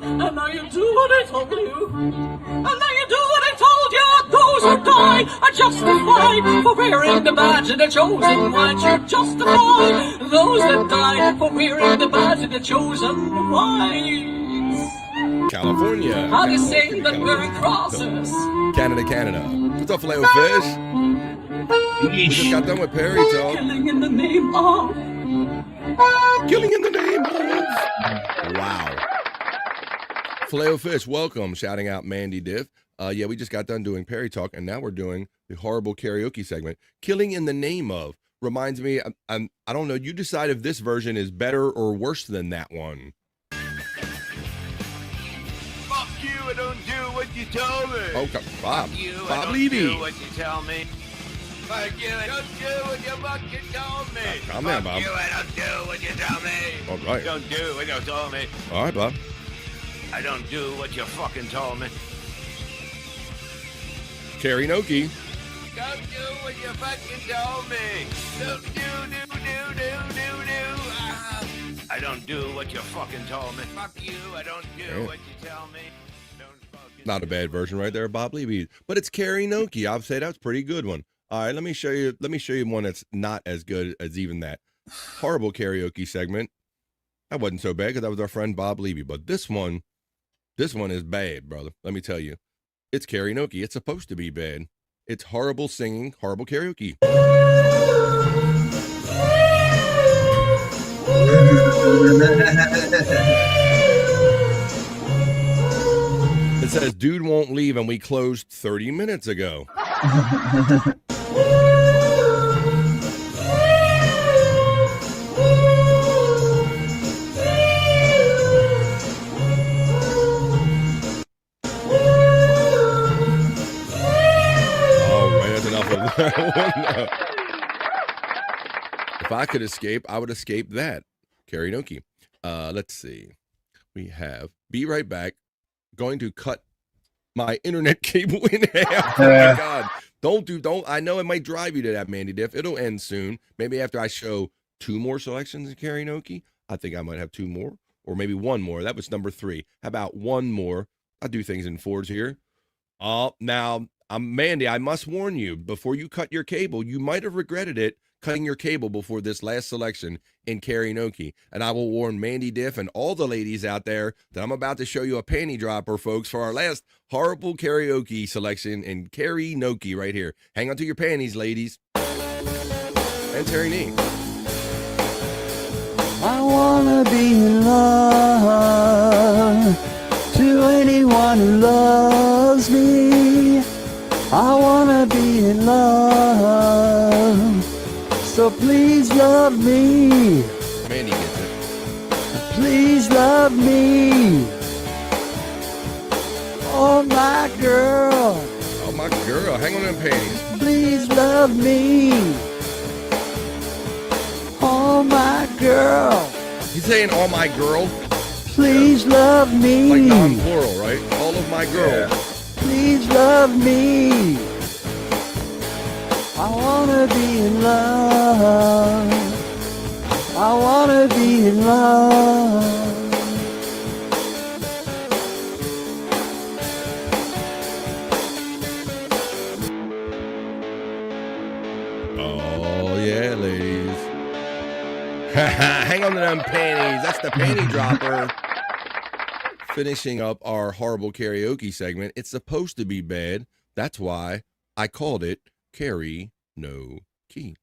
And now you do what they told you. And now you do what they told you. Those who die are justified for wearing the badge of the chosen ones. You're justified. Those that die for wearing the badge of the chosen ones. California. Are they saying that we're crosses? Canada. What's up, Filet Fish? We just got done with Perry Talk. Killing in the name of. Killing in the name of. Wow. Filet Fish, welcome. Shouting out Mandy Diff. Yeah, we just got done doing Perry Talk, and now we're doing the horrible karaoke segment. Killing in the name of reminds me. I don't know. You decide if this version is better or worse than that one. Fuck you, I don't do what you tell me. Okay, Bob. Fuck you, I Bob don't Levy. do what you tell me. Fuck you, I don't do what you fucking told me. Calm down, Bob. Fuck you, I don't do what you tell me. All right. Don't do what you told me. All right, Bob. I don't do what you fucking told me. Karaoke. Don't do what you fucking told me. Don't do. I don't do what you fucking told me. Fuck you, I don't do what you tell me. Not a bad version right there, Bob Levy. But it's karaoke. I'd say that's a pretty good one. All right, let me show you one that's not as good as even that. Horrible karaoke segment. That wasn't so bad because that was our friend Bob Levy. But this one is bad, brother. Let me tell you. It's karaoke. It's supposed to be bad. It's horrible singing, horrible karaoke. It says, dude won't leave, and we closed 30 minutes ago. If I could escape, I would escape that. Karaoke. Let's see. We have Be Right Back. Going to cut my internet cable in half. Oh my God. Don't. I know it might drive you to that, Mandy Diff. It'll end soon. Maybe after I show 2 more selections in karaoke. I think I might have 2 more. Or maybe 1 more. That was number 3. How about 1 more? I do things in 4s here. Now, Mandy, I must warn you, before you cut your cable, you might have regretted it cutting your cable before this last selection in karaoke. And I will warn Mandy Diff and all the ladies out there that I'm about to show you a panty dropper, folks, for our last horrible karaoke selection in karaoke right here. Hang on to your panties, ladies. And Terry Nee. I wanna be in love to anyone who loves me. I wanna be in love, so please love me. Mandy gets it. Please love me. Oh my girl. Oh my girl, hang on to them panties. Please love me. Oh my girl. He's saying, oh my girl. Please love me. Like non-plural, right? All all of my girls. Please love me. I wanna be in love. I wanna be in love. Oh yeah, ladies. Hang on to them panties. That's the panty dropper. Finishing up our horrible karaoke segment. It's supposed to be bad. That's why I called it Carry No Key.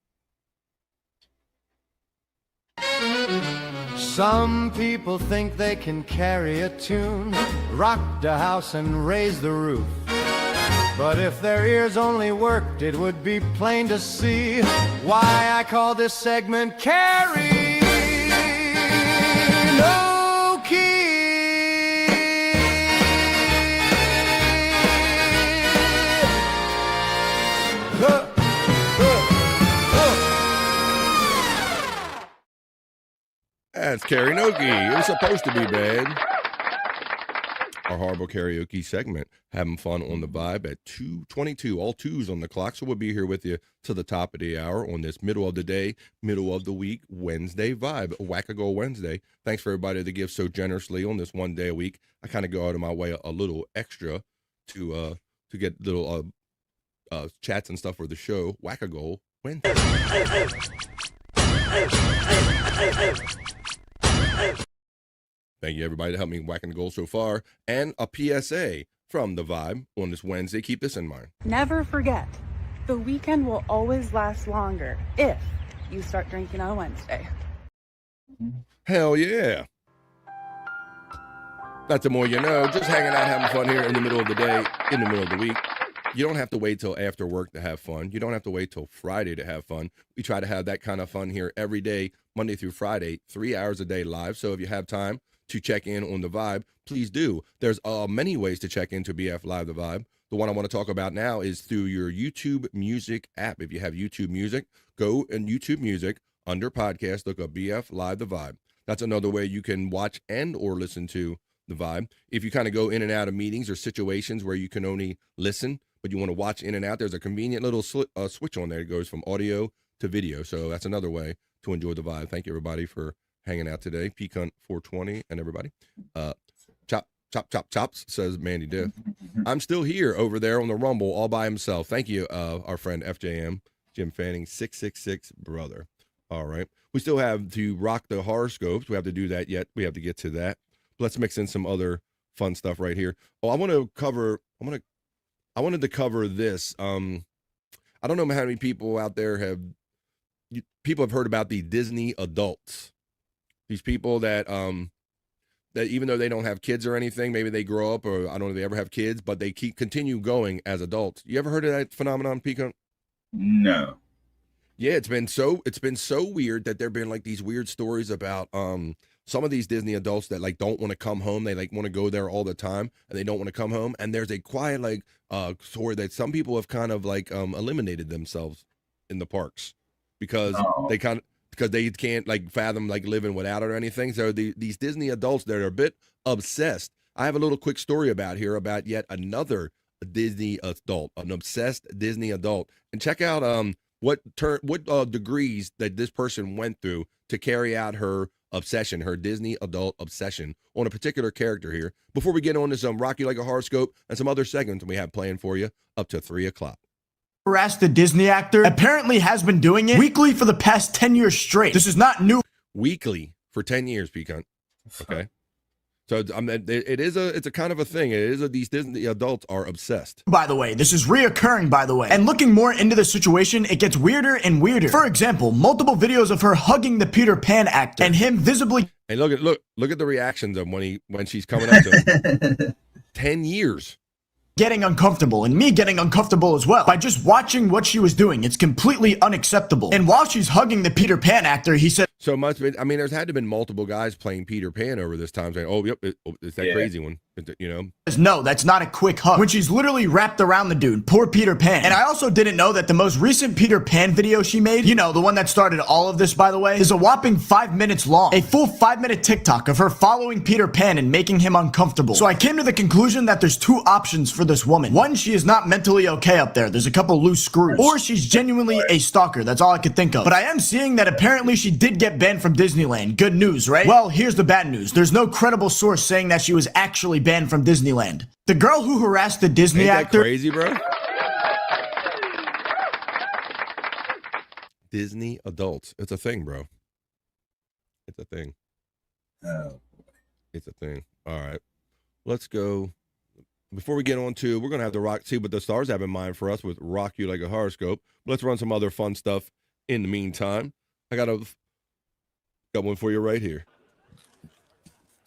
Some people think they can carry a tune, rock the house and raise the roof. But if their ears only worked, it would be plain to see why I call this segment Carry No Key. That's karaoke. It was supposed to be bad. Our horrible karaoke segment. Having fun on the vibe at 2:22. All twos on the clock. So we'll be here with you to the top of the hour on this middle of the day, middle of the week, Wednesday vibe. Wackago Wednesday. Thanks for everybody that gives so generously on this one day a week. I kind of go out of my way a little extra to get little chats and stuff for the show. Wackago Wednesday. Thank you, everybody, to help me whacking the goal so far. And a PSA from the vibe on this Wednesday. Keep this in mind. Never forget, the weekend will always last longer if you start drinking on Wednesday. Hell yeah. That's the more you know. Just hanging out, having fun here in the middle of the day, in the middle of the week. You don't have to wait till after work to have fun. You don't have to wait till Friday to have fun. We try to have that kind of fun here every day, Monday through Friday, 3 hours a day live. So if you have time to check in on the vibe, please do. There's many ways to check into BF Live the Vibe. The one I want to talk about now is through your YouTube Music app. If you have YouTube Music, go in YouTube Music under podcast, look up BF Live the Vibe. That's another way you can watch and or listen to the vibe. If you kind of go in and out of meetings or situations where you can only listen, but you want to watch in and out, there's a convenient little switch on there. It goes from audio to video. So that's another way to enjoy the vibe. Thank you, everybody, for hanging out today. Pecan 420 and everybody. Chops, says Mandy Diff. I'm still here over there on the Rumble all by himself. Thank you, our friend FJM, Jim Fanning, 666 brother. All right. We still have to rock the horoscopes. We have to do that yet. We have to get to that. Let's mix in some other fun stuff right here. Oh, I wanted to cover this. I don't know how many people out there have heard about the Disney adults. These people that even though they don't have kids or anything, maybe they grow up, or I don't know if they ever have kids, but they continue going as adults. You ever heard of that phenomenon, Pecan? No. Yeah, it's been so weird that there've been like these weird stories about some of these Disney adults that like don't want to come home. They like want to go there all the time and they don't want to come home. And there's a quiet like story that some people have kind of like eliminated themselves in the parks because they can't like fathom like living without it or anything. So these Disney adults that are a bit obsessed. I have a little quick story about yet another Disney adult, an obsessed Disney adult, and check out what degrees that this person went through to carry out her obsession, her Disney adult obsession on a particular character here. Before we get on this Rock You Like a Horoscope and some other segments we have playing for you up to 3 o'clock. Harass the Disney actor apparently has been doing it weekly for the past 10 years straight. This is not new. Weekly for 10 years, Pecan. Okay. So it's a kind of a thing. These Disney adults are obsessed. By the way, this is reoccurring, by the way. And looking more into the situation, it gets weirder and weirder. For example, multiple videos of her hugging the Peter Pan actor and him visibly. And look at the reactions of when she's coming up to him. 10 years. Getting uncomfortable and me getting uncomfortable as well by just watching what she was doing. It's completely unacceptable. And while she's hugging the Peter Pan actor, he said, so much. I mean, there's had to have been multiple guys playing Peter Pan over this time saying, oh, yep, it's that crazy one. You know? No, that's not a quick hug. When she's literally wrapped around the dude. Poor Peter Pan. And I also didn't know that the most recent Peter Pan video she made, you know, the one that started all of this, by the way, is a whopping 5 minutes long. A full 5-minute TikTok of her following Peter Pan and making him uncomfortable. So I came to the conclusion that there's two options for this woman. One, she is not mentally okay up there. There's a couple loose screws. Or she's genuinely a stalker. That's all I could think of. But I am seeing that apparently she did get banned from Disneyland. Good news, right? Well, here's the bad news. There's no credible source saying that she was actually banned from Disneyland. The girl who harassed the Disney actor. Crazy, bro. Disney adults. It's a thing, bro. It's a thing. Oh. It's a thing. All right. Let's go. Before we get on to, we're going to have to see what the stars have in mind for us with Rock You Like a Horoscope. Let's run some other fun stuff in the meantime. I got one for you right here.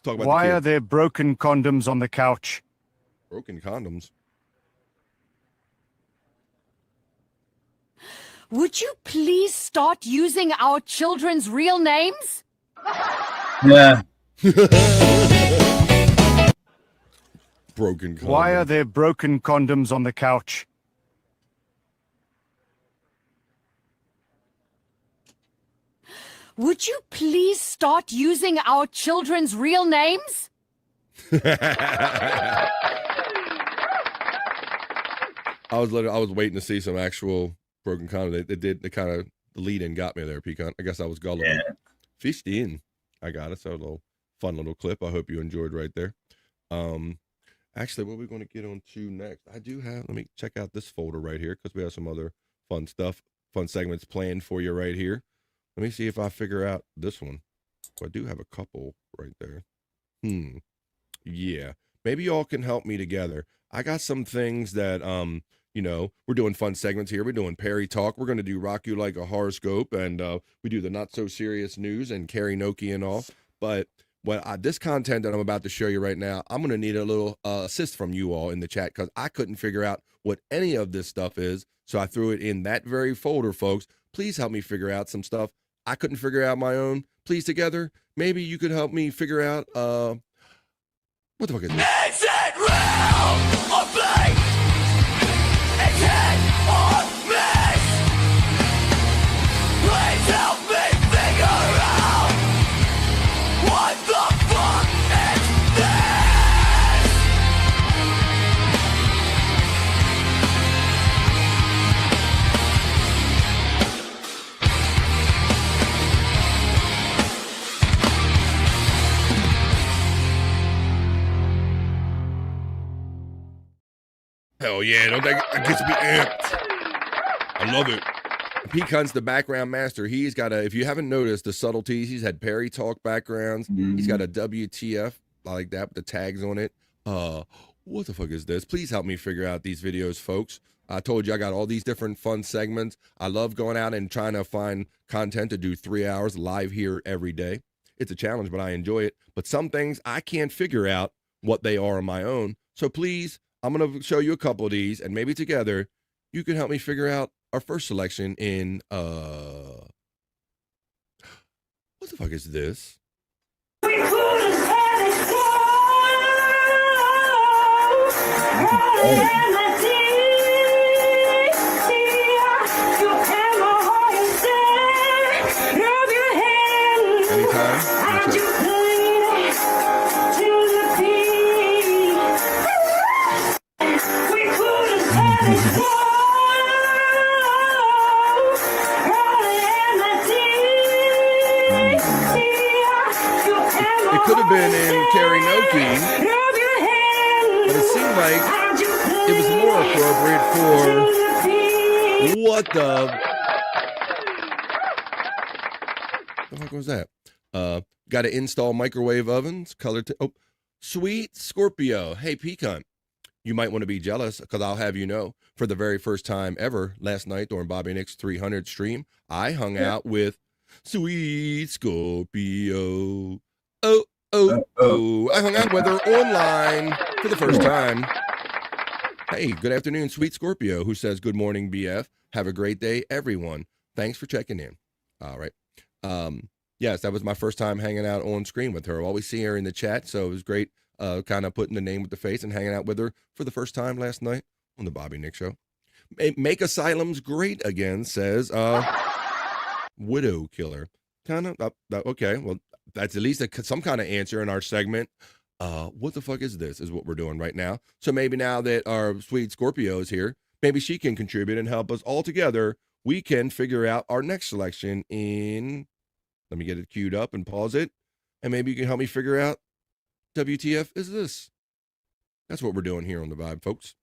Talk about Why are there broken condoms on the couch? Broken condoms? Would you please start using our children's real names? Yeah. Broken condoms. Why are there broken condoms on the couch? Would you please start using our children's real names? I was waiting to see some actual broken condoms. They kind of, the lead-in got me there, Pecan. I guess I was gullible. Yeah. 15. I got it. So a little fun little clip. I hope you enjoyed right there. Actually, what are we going to get on to next? Let me check out this folder right here because we have some other fun segments planned for you right here. Let me see if I figure out this one. I do have a couple right there. Yeah. Maybe y'all can help me together. I got some things that, we're doing fun segments here. We're doing Perry Talk. We're going to do Rock You Like a Horoscope, and we do the Not So Serious News and karaoke and all. But this content that I'm about to show you right now, I'm going to need a little assist from you all in the chat because I couldn't figure out what any of this stuff is. So I threw it in that very folder, folks. Please help me figure out some stuff I couldn't figure out my own. Please, together, maybe you could help me figure out, what the fuck is this? Is it real or fake? Is it or miss? Please help me figure out what the fuck is this? Hell yeah, don't that gets me amped. I love it. Pecan's the background master. He's got if you haven't noticed the subtleties, he's had Perry Talk backgrounds. He's got a WTF like that with the tags on it. What the fuck is this? Please help me figure out these videos, folks. I told you I got all these different fun segments. I love going out and trying to find content to do 3 hours live here every day. It's a challenge, but I enjoy it. But some things I can't figure out what they are on my own. So please, I'm going to show you a couple of these, and maybe together you can help me figure out our first selection in, what the fuck is this? It could have been in karaoke, but it seemed like it was more appropriate for what the fuck was that? Got to install microwave ovens, Sweet Scorpio. Hey, Pecan, you might want to be jealous because I'll have you know, for the very first time ever last night during Bobby Nick's 300 stream, I hung out with Sweet Scorpio. I hung out with her online for the first time. Hey, good afternoon, Sweet Scorpio, who says, good morning, BF. Have a great day, everyone. Thanks for checking in. All right. Yes, that was my first time hanging out on screen with her. I always see her in the chat, so it was great kind of putting the name with the face and hanging out with her for the first time last night on the Bobby Nick Show. Make asylums great again, says Widow Killer. Kind of, okay, well, that's at least some kind of answer in our segment. What the fuck is this, is what we're doing right now. So maybe now that our sweet Scorpio is here, maybe she can contribute and help us all together. We can figure out our next selection in, let me get it queued up and pause it. And maybe you can help me figure out WTF is this. That's what we're doing here on The Vibe, folks.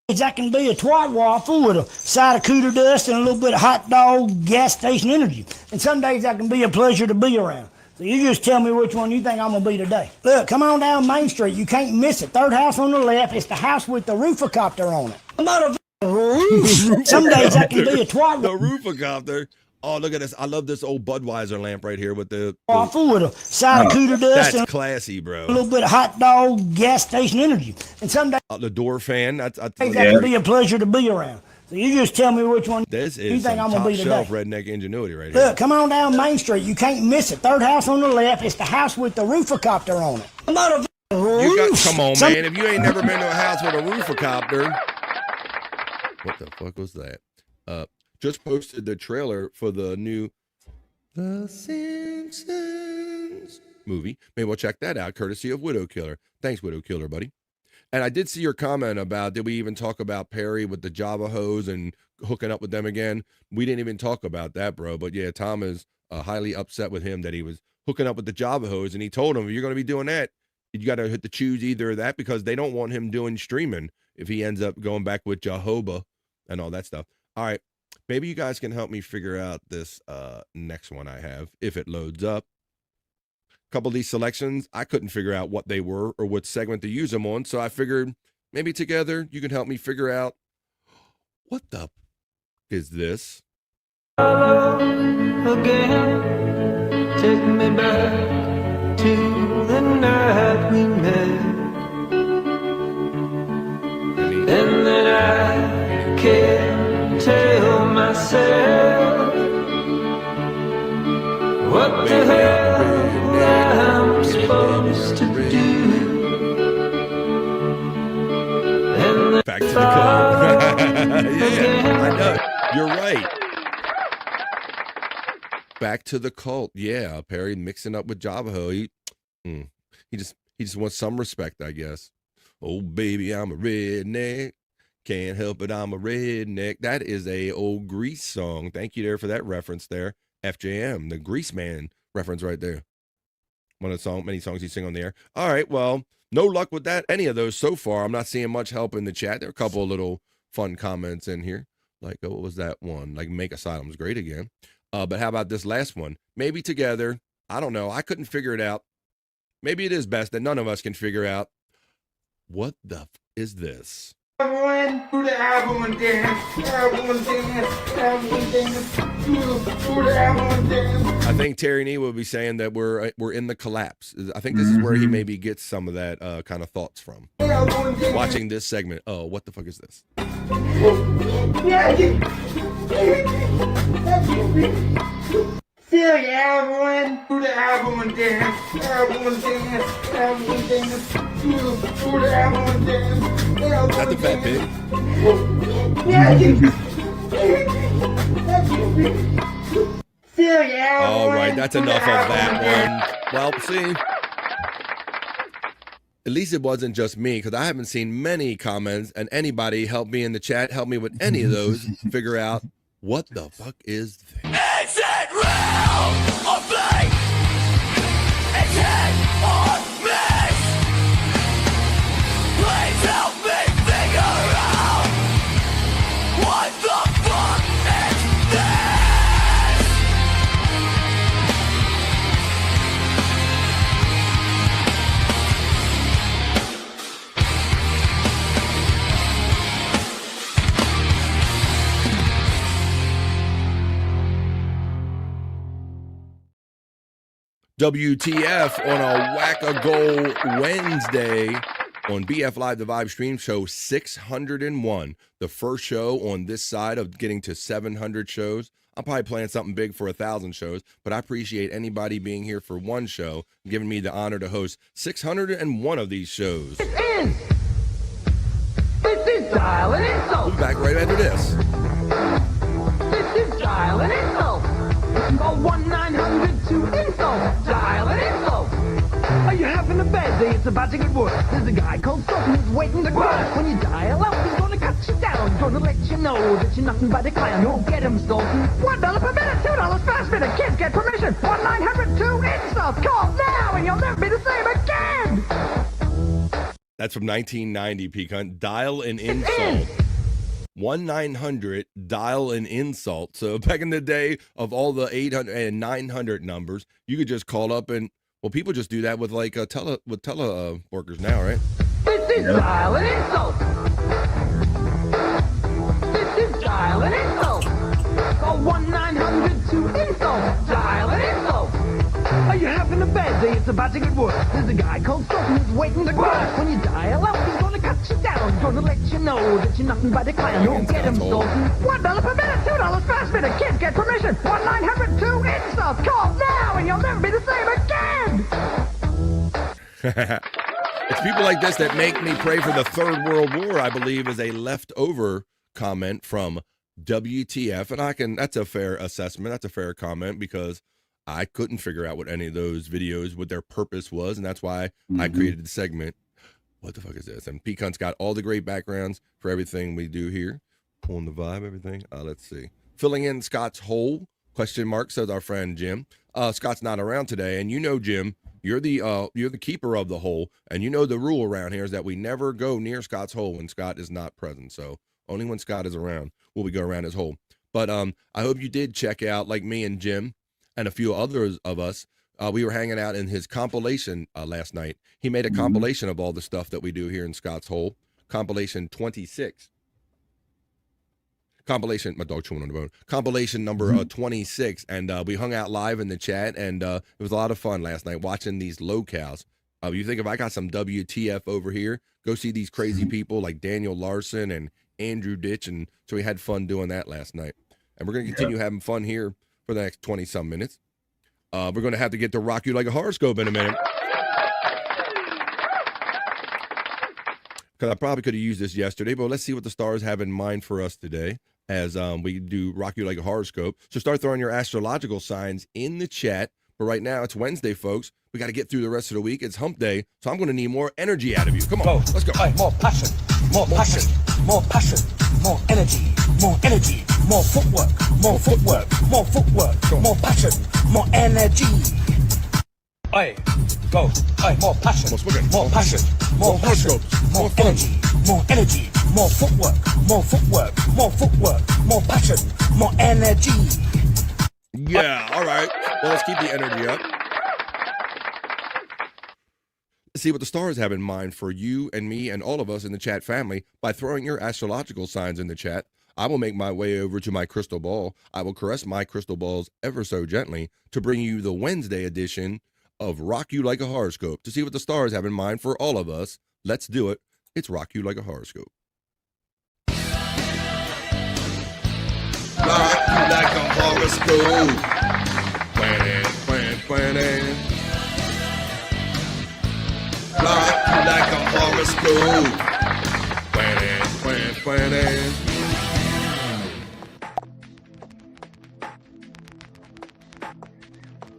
That can be a twat waffle with a side of cooter dust and a little bit of hot dog gas station energy. And some days that can be a pleasure to be around. So you just tell me which one you think I'm going to be today. Look, come on down Main Street. You can't miss it. Third house on the left. It's the house with the roofacopter on it. Some days that can be a twat. The roofacopter. Oh, look at this. I love this old Budweiser lamp right here with the waffle with a side of cooter dust. That's classy, bro. A little bit of hot dog gas station energy. And some days the door fan. That can be a pleasure to be around. So you just tell me which one this you is think I'm going to be today. Top shelf redneck ingenuity right here. Look, come on down Main Street. You can't miss it. Third house on the left. It's the house with the roofacopter on it. Come on, man. If you ain't never been to a house with a roofacopter. What the fuck was that? Just posted the trailer for the new The Simpsons movie. Maybe we'll check that out, courtesy of Widow Killer. Thanks, Widow Killer, buddy. And I did see your comment about, did we even talk about Perry with the Java hose and hooking up with them again? We didn't even talk about that, bro. But yeah, Tom is highly upset with him that he was hooking up with the Java hose. And he told him, if you're going to be doing that, you got to hit the choose either of that, because they don't want him doing streaming if he ends up going back with Jehovah and all that stuff. All right. Maybe you guys can help me figure out this next one I have, if it loads up. A couple of these selections, I couldn't figure out what they were or what segment to use them on, so I figured maybe together you can help me figure out what the is this. Again, take me back to the night we met. And then I can't tell myself what the hell I'm supposed to do. And back to the club. Yeah, I know. You're right. Back to the cult. Yeah, Perry mixing up with Javaho. He just wants some respect, I guess. Oh, baby, I'm a redneck. Can't help it, I'm a redneck. That is a old Grease song. Thank you there for that reference there. FJM, the Grease Man reference right there. One of the many songs you sing on the air. All right, well, no luck with that. Any of those so far. I'm not seeing much help in the chat. There are a couple of little fun comments in here. Like, what was that one? Like, Make Asylums great again. But how about this last one? Maybe together. I don't know. I couldn't figure it out. Maybe it is best that none of us can figure out. What the is this? Everyone, do the album and dance. Album and dance. Do the album and dance. I think Terry Nee will be saying that we're in the collapse. I think this is where he maybe gets some of that kind of thoughts from. Watching this segment. Oh, what the fuck is this? Feel the album, do the album and dance. Album and dance. Album and dance. Do the album and dance. Is that the Fat Pig? All right, that's enough of that one. Well, see, at least it wasn't just me, because I haven't seen many comments, and anybody help me in the chat, help me with any of those, figure out what the fuck is this. Is it real or fake? It's hit or miss. Please help me figure out what the fuck is this? WTF on a Whack-A-Goal Wednesday on BF Live, the Vibe Stream Show 601. The first show on this side of getting to 700 shows. I'm probably playing something big for 1,000 shows, but I appreciate anybody being here for one show, giving me the honor to host 601 of these shows. This is Dial and Insult. We'll be back right after this. This is Dial and Insult. Call 1-900-2-INSULT. Dial and Insult. Are you having a bad day? It's about to get worse. There's a guy called Sultan who's waiting to burst. When you dial out, he's gonna cut you down. Gonna let you know that you're nothing but a clown. You'll get him, Sultan. $1 per minute, $2 fast minute. Kids get permission. 1-900-2-INSULT. Call now and you'll never be the same again. That's from 1990, Pecan. Dial an Insult. 1-900 an insult. So back in the day of all the 800 and 900 numbers, you could just call up and, well, people just do that with like tele workers now, right? This is Dial and Insult. This is Dial and Insult. Call 1-900-2-INSULT. Dial and Insult. Are you having a bad day? It's about to get worse. There's a guy called Sultan who's waiting to burst. When you dial out, he's gonna cut you down. Gonna let you know that you're nothing but a clown. You'll get him, Sultan. $1 per minute, $2 fast minute. Kids get permission. 1-900-2-INSULT. Call now and you'll never be the same again. It's people like this that make me pray for the Third World War, I believe, is a leftover comment from WTF. And that's a fair assessment. That's a fair comment because I couldn't figure out what any of those videos, what their purpose was. And that's why I created the segment. What the fuck is this? And Pecan's got all the great backgrounds for everything we do here. Pulling the vibe, everything. Let's see. Filling in Scott's hole, question mark, says our friend Jim. Scott's not around today. And you know, Jim, you're the keeper of the hole. And you know the rule around here is that we never go near Scott's hole when Scott is not present. So only when Scott is around will we go around his hole. But I hope you did check out, like me and Jim, and a few others of us, we were hanging out in his compilation last night. He made a compilation of all the stuff that we do here in Scott's Hole. Compilation 26. Compilation, my dog chewing on the bone. Compilation number 26. And we hung out live in the chat, and it was a lot of fun last night watching these locales. You think if I got some WTF over here, go see these crazy people like Daniel Larson and Andrew Ditch. And so we had fun doing that last night. And we're going to continue having fun here for the next 20-some minutes. We're going to have to get to Rock You Like a Horoscope in a minute. Because I probably could have used this yesterday, but let's see what the stars have in mind for us today as we do Rock You Like a Horoscope. So start throwing your astrological signs in the chat. But right now, it's Wednesday, folks. We got to get through the rest of the week. It's hump day, so I'm going to need more energy out of you. Come on, let's go. More passion, more passion, more passion, more energy, more energy, more footwork, more footwork, more footwork, more passion, more energy. Oi, go, oi, more passion, more passion, more horoscopes, more energy, more energy, more footwork, more footwork, more footwork, more passion, more energy. Yeah, all right. Well, let's keep the energy up. Let's see what the stars have in mind for you and me and all of us in the chat family by throwing your astrological signs in the chat. I will make my way over to my crystal ball. I will caress my crystal balls ever so gently to bring you the Wednesday edition of Rock You Like a Horoscope. To see what the stars have in mind for all of us, let's do it. It's Rock You Like a Horoscope. Rock you like a horoscope. Planning. Rock you like a horoscope. Planning.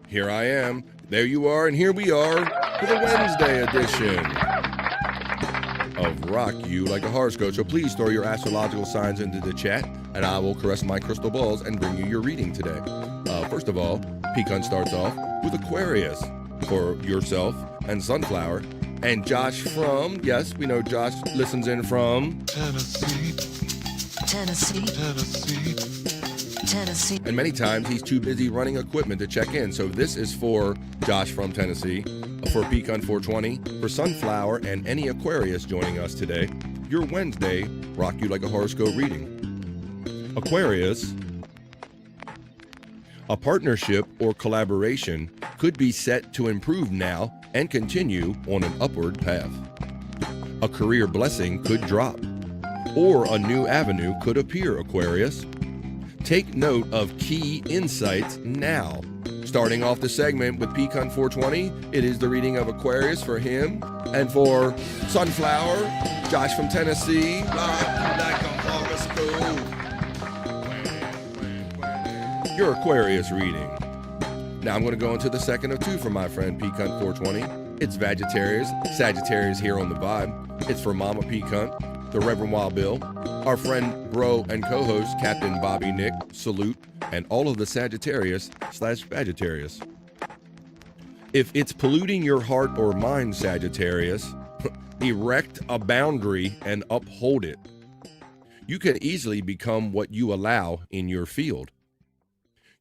Here I am. There you are, and here we are for the Wednesday edition of Rock You Like a Horoscope. So please throw your astrological signs into the chat, and I will caress my crystal balls and bring you your reading today. First of all, Pecan starts off with Aquarius for yourself and Sunflower. And Josh from, yes, we know Josh listens in from Tennessee. And many times he's too busy running equipment to check in. So this is for Josh from Tennessee, for Pecan 420, for Sunflower, and any Aquarius joining us today. Your Wednesday Rock You Like a Horoscope reading. Aquarius, a partnership or collaboration could be set to improve now and continue on an upward path. A career blessing could drop, or a new avenue could appear, Aquarius. Take note of key insights now. Starting off the segment with Pecan 420, it is the reading of Aquarius for him. And for Sunflower, Josh from Tennessee, your Aquarius reading. Now I'm going to go into the second of two for my friend Pecan 420. It's Sagittarius here on the Vibe. It's for Mama Pecan, the Reverend Wild Bill, our friend, bro, and co-host, Captain Bobby Nick, salute, and all of the Sagittarius/Sagittarius. If it's polluting your heart or mind, Sagittarius, erect a boundary and uphold it. You can easily become what you allow in your field.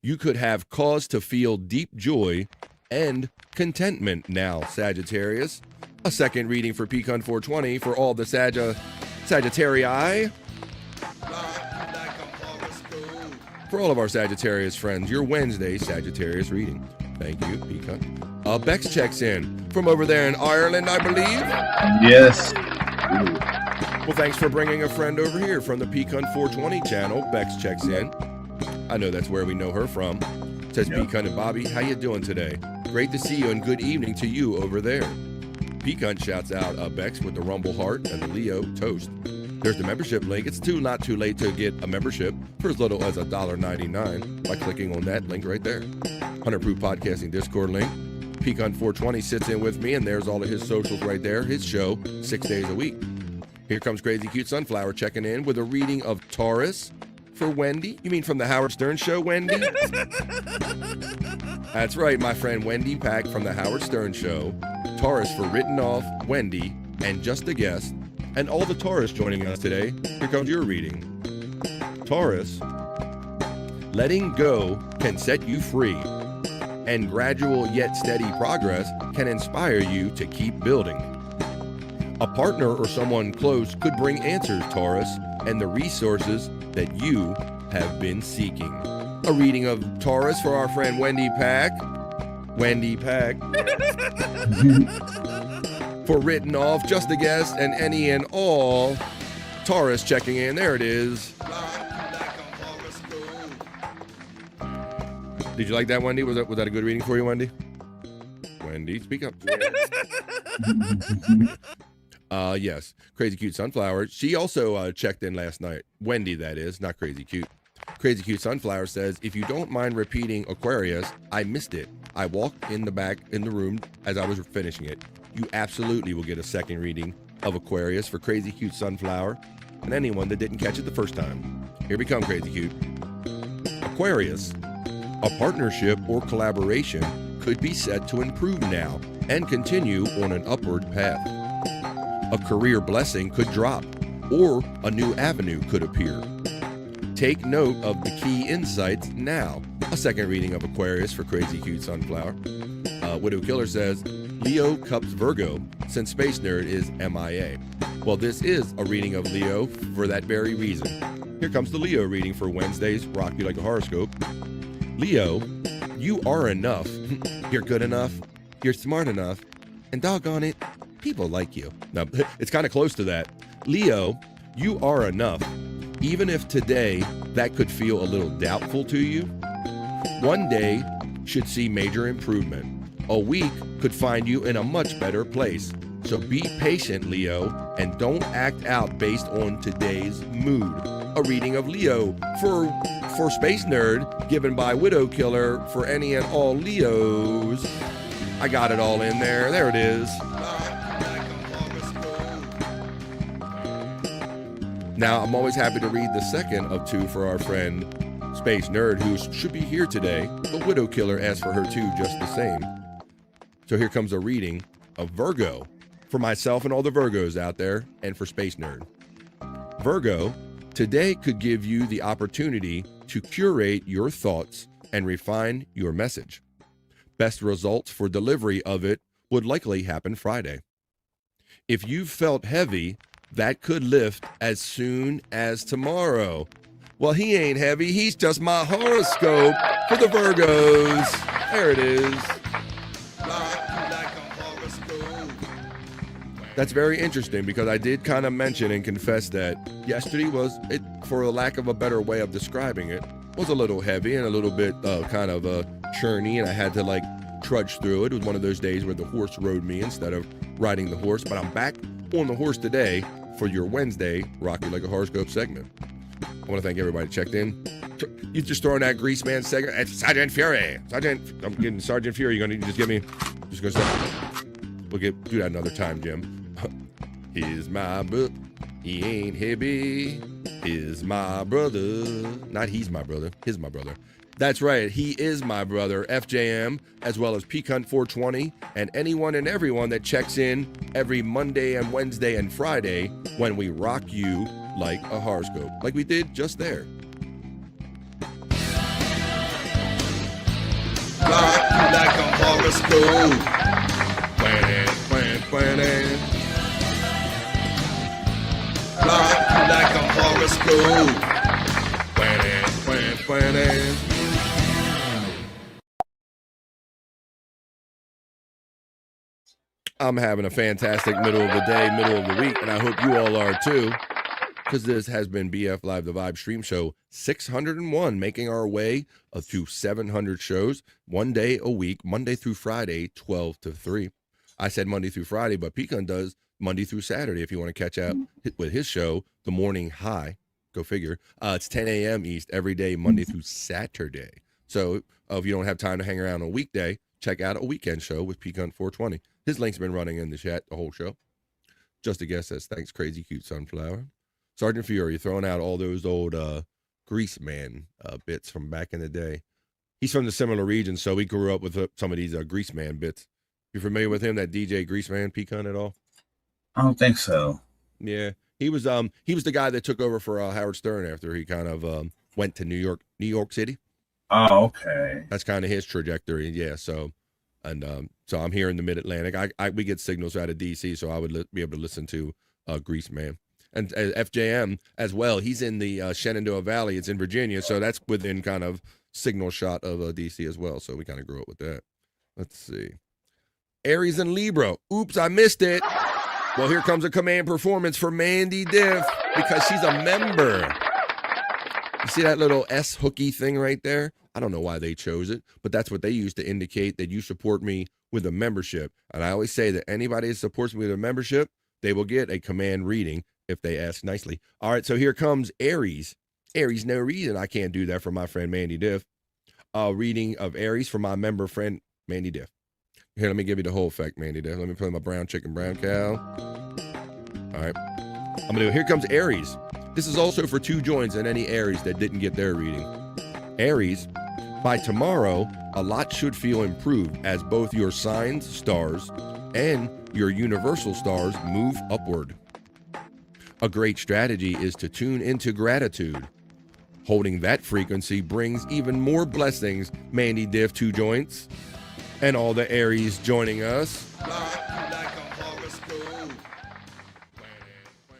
You could have cause to feel deep joy and contentment now, Sagittarius. A second reading for Pecan 420 for all the Sagittarii. For all of our Sagittarius friends, your Wednesday Sagittarius reading. Thank you, Pecan. Bex checks in from over there in Ireland, I believe. Yes. Well, thanks for bringing a friend over here from the Pecan 420 channel. Bex checks in. I know that's where we know her from. Says Pecan and Bobby, how you doing today? Great to see you and good evening to you over there. Pecan shouts out Bex with the Rumble Heart and the Leo Toast. There's the membership link. It's not too late to get a membership for as little as $1.99 by clicking on that link right there. 100 Proof Podcasting Discord link. Pecan 420 sits in with me, and there's all of his socials right there. His show, 6 days a week. Here comes Crazy Cute Sunflower checking in with a reading of Taurus for Wendy. You mean from the Howard Stern Show, Wendy? That's right, my friend Wendy Pack from the Howard Stern Show. Taurus for Written Off, Wendy, and Just a Guest. And all the Taurus joining us today. Here comes your reading. Taurus, letting go can set you free, and gradual yet steady progress can inspire you to keep building. A partner or someone close could bring answers, Taurus, and the resources that you have been seeking. A reading of Taurus for our friend Wendy Pack. Wendy Pack. For Written Off, Just a Guest, and any and all. Taurus checking in. There it is. Did you like that, Wendy? Was that a good reading for you, Wendy? Wendy, speak up. Yes. Crazy Cute Sunflower. She also checked in last night. Wendy, that is, not Crazy Cute. Crazy Cute Sunflower says, if you don't mind repeating Aquarius, I missed it. I walked in the back in the room as I was finishing it. You absolutely will get a second reading of Aquarius for Crazy Cute Sunflower and anyone that didn't catch it the first time. Here we come, Crazy Cute. Aquarius. A partnership or collaboration could be set to improve now and continue on an upward path. A career blessing could drop, or a new avenue could appear. Take note of the key insights now. A second reading of Aquarius for Crazy Cute Sunflower. Widow Killer says, Leo cups Virgo, since Space Nerd is MIA. Well, this is a reading of Leo for that very reason. Here comes the Leo reading for Wednesday's Rock You Like a Horoscope. Leo, you are enough. You're good enough. You're smart enough. And doggone it, people like you. Now, it's kind of close to that. Leo, you are enough. Even if today that could feel a little doubtful to you, one day should see major improvement. A week could find you in a much better place. So be patient, Leo, and don't act out based on today's mood. A reading of Leo for Space Nerd, given by Widow Killer for any and all Leos. I got it all in there. There it is. Now, I'm always happy to read the second of two for our friend Space Nerd, who should be here today, but Widow Killer asked for her two just the same. So here comes a reading of Virgo for myself and all the Virgos out there, and for Space Nerd. Virgo, today could give you the opportunity to curate your thoughts and refine your message. Best results for delivery of it would likely happen Friday. If you felt heavy, that could lift as soon as tomorrow. Well, he ain't heavy. He's just my horoscope for the Virgos. There it is. That's very interesting because I did kind of mention and confess that yesterday was, for a lack of a better way of describing it, was a little heavy and a little bit kind of churny, and I had to like trudge through it. It was one of those days where the horse rode me instead of riding the horse, but I'm back on the horse today for your Wednesday Rock You Like a Horoscope segment. I want to thank everybody that checked in. You just throwing that Grease Man segment. It's Sergeant Fury. I'm getting Sergeant Fury. You're going to just give me, just going to start. We'll do that another time, Jim. Here's my book. He ain't heavy. Is my brother. Not he's my brother. His my brother. That's right. He is my brother, FJM, as well as Peacunt 420, and anyone and everyone that checks in every Monday and Wednesday and Friday when we rock you like a horoscope, like we did just there. Rock you like a horoscope. Plan. Rock you like a horoscope. Plan. I'm having a fantastic middle of the day, middle of the week, and I hope you all are too, because this has been BF Live The Vibe Stream Show 601, making our way to 700 shows, 1 day a week, Monday through Friday, 12 to 3. I said Monday through Friday, but Pecan does Monday through Saturday if you want to catch up with his show, The Morning High. Go figure. It's 10 a.m. East every day, Monday through Saturday. So if you don't have time to hang around on a weekday, check out a weekend show with Pecan 420. His link's been running in the chat the whole show. Just a guess says, thanks, Crazy Cute Sunflower. Sergeant Fury throwing out all those old Grease Man bits from back in the day. He's from the similar region, so we grew up with some of these Grease Man bits. You familiar with him, that DJ Grease Man, Pecan, at all? I don't think so. Yeah, he was the guy that took over for Howard Stern after he kind of went to New York City. Oh, okay. That's kind of his trajectory. Yeah, so I'm here in the Mid-Atlantic. We get signals out of DC, so I would be able to listen to Grease Man. And FJM as well. He's in the Shenandoah Valley. It's in Virginia, so that's within kind of signal shot of DC as well. So we kind of grew up with that. Let's see. Aries and Libra. Oops, I missed it. Well, here comes a command performance for Mandy Diff because she's a member. You see that little S hooky thing right there? I don't know why they chose it, but that's what they use to indicate that you support me with a membership. And I always say that anybody that supports me with a membership, they will get a command reading if they ask nicely. All right, so here comes Aries. Aries, no reason I can't do that for my friend Mandy Diff. Reading of Aries for my member friend Mandy Diff. Here, let me give you the whole effect, Mandy Diff. Let me play my brown chicken, brown cow. All right. I'm going to do, here comes Aries. This is also for 2 joins and any Aries that didn't get their reading. Aries, by tomorrow, a lot should feel improved as both your signs, stars, and your universal stars move upward. A great strategy is to tune into gratitude. Holding that frequency brings even more blessings, Mandy Diff 2 joints. And all the Aries joining us.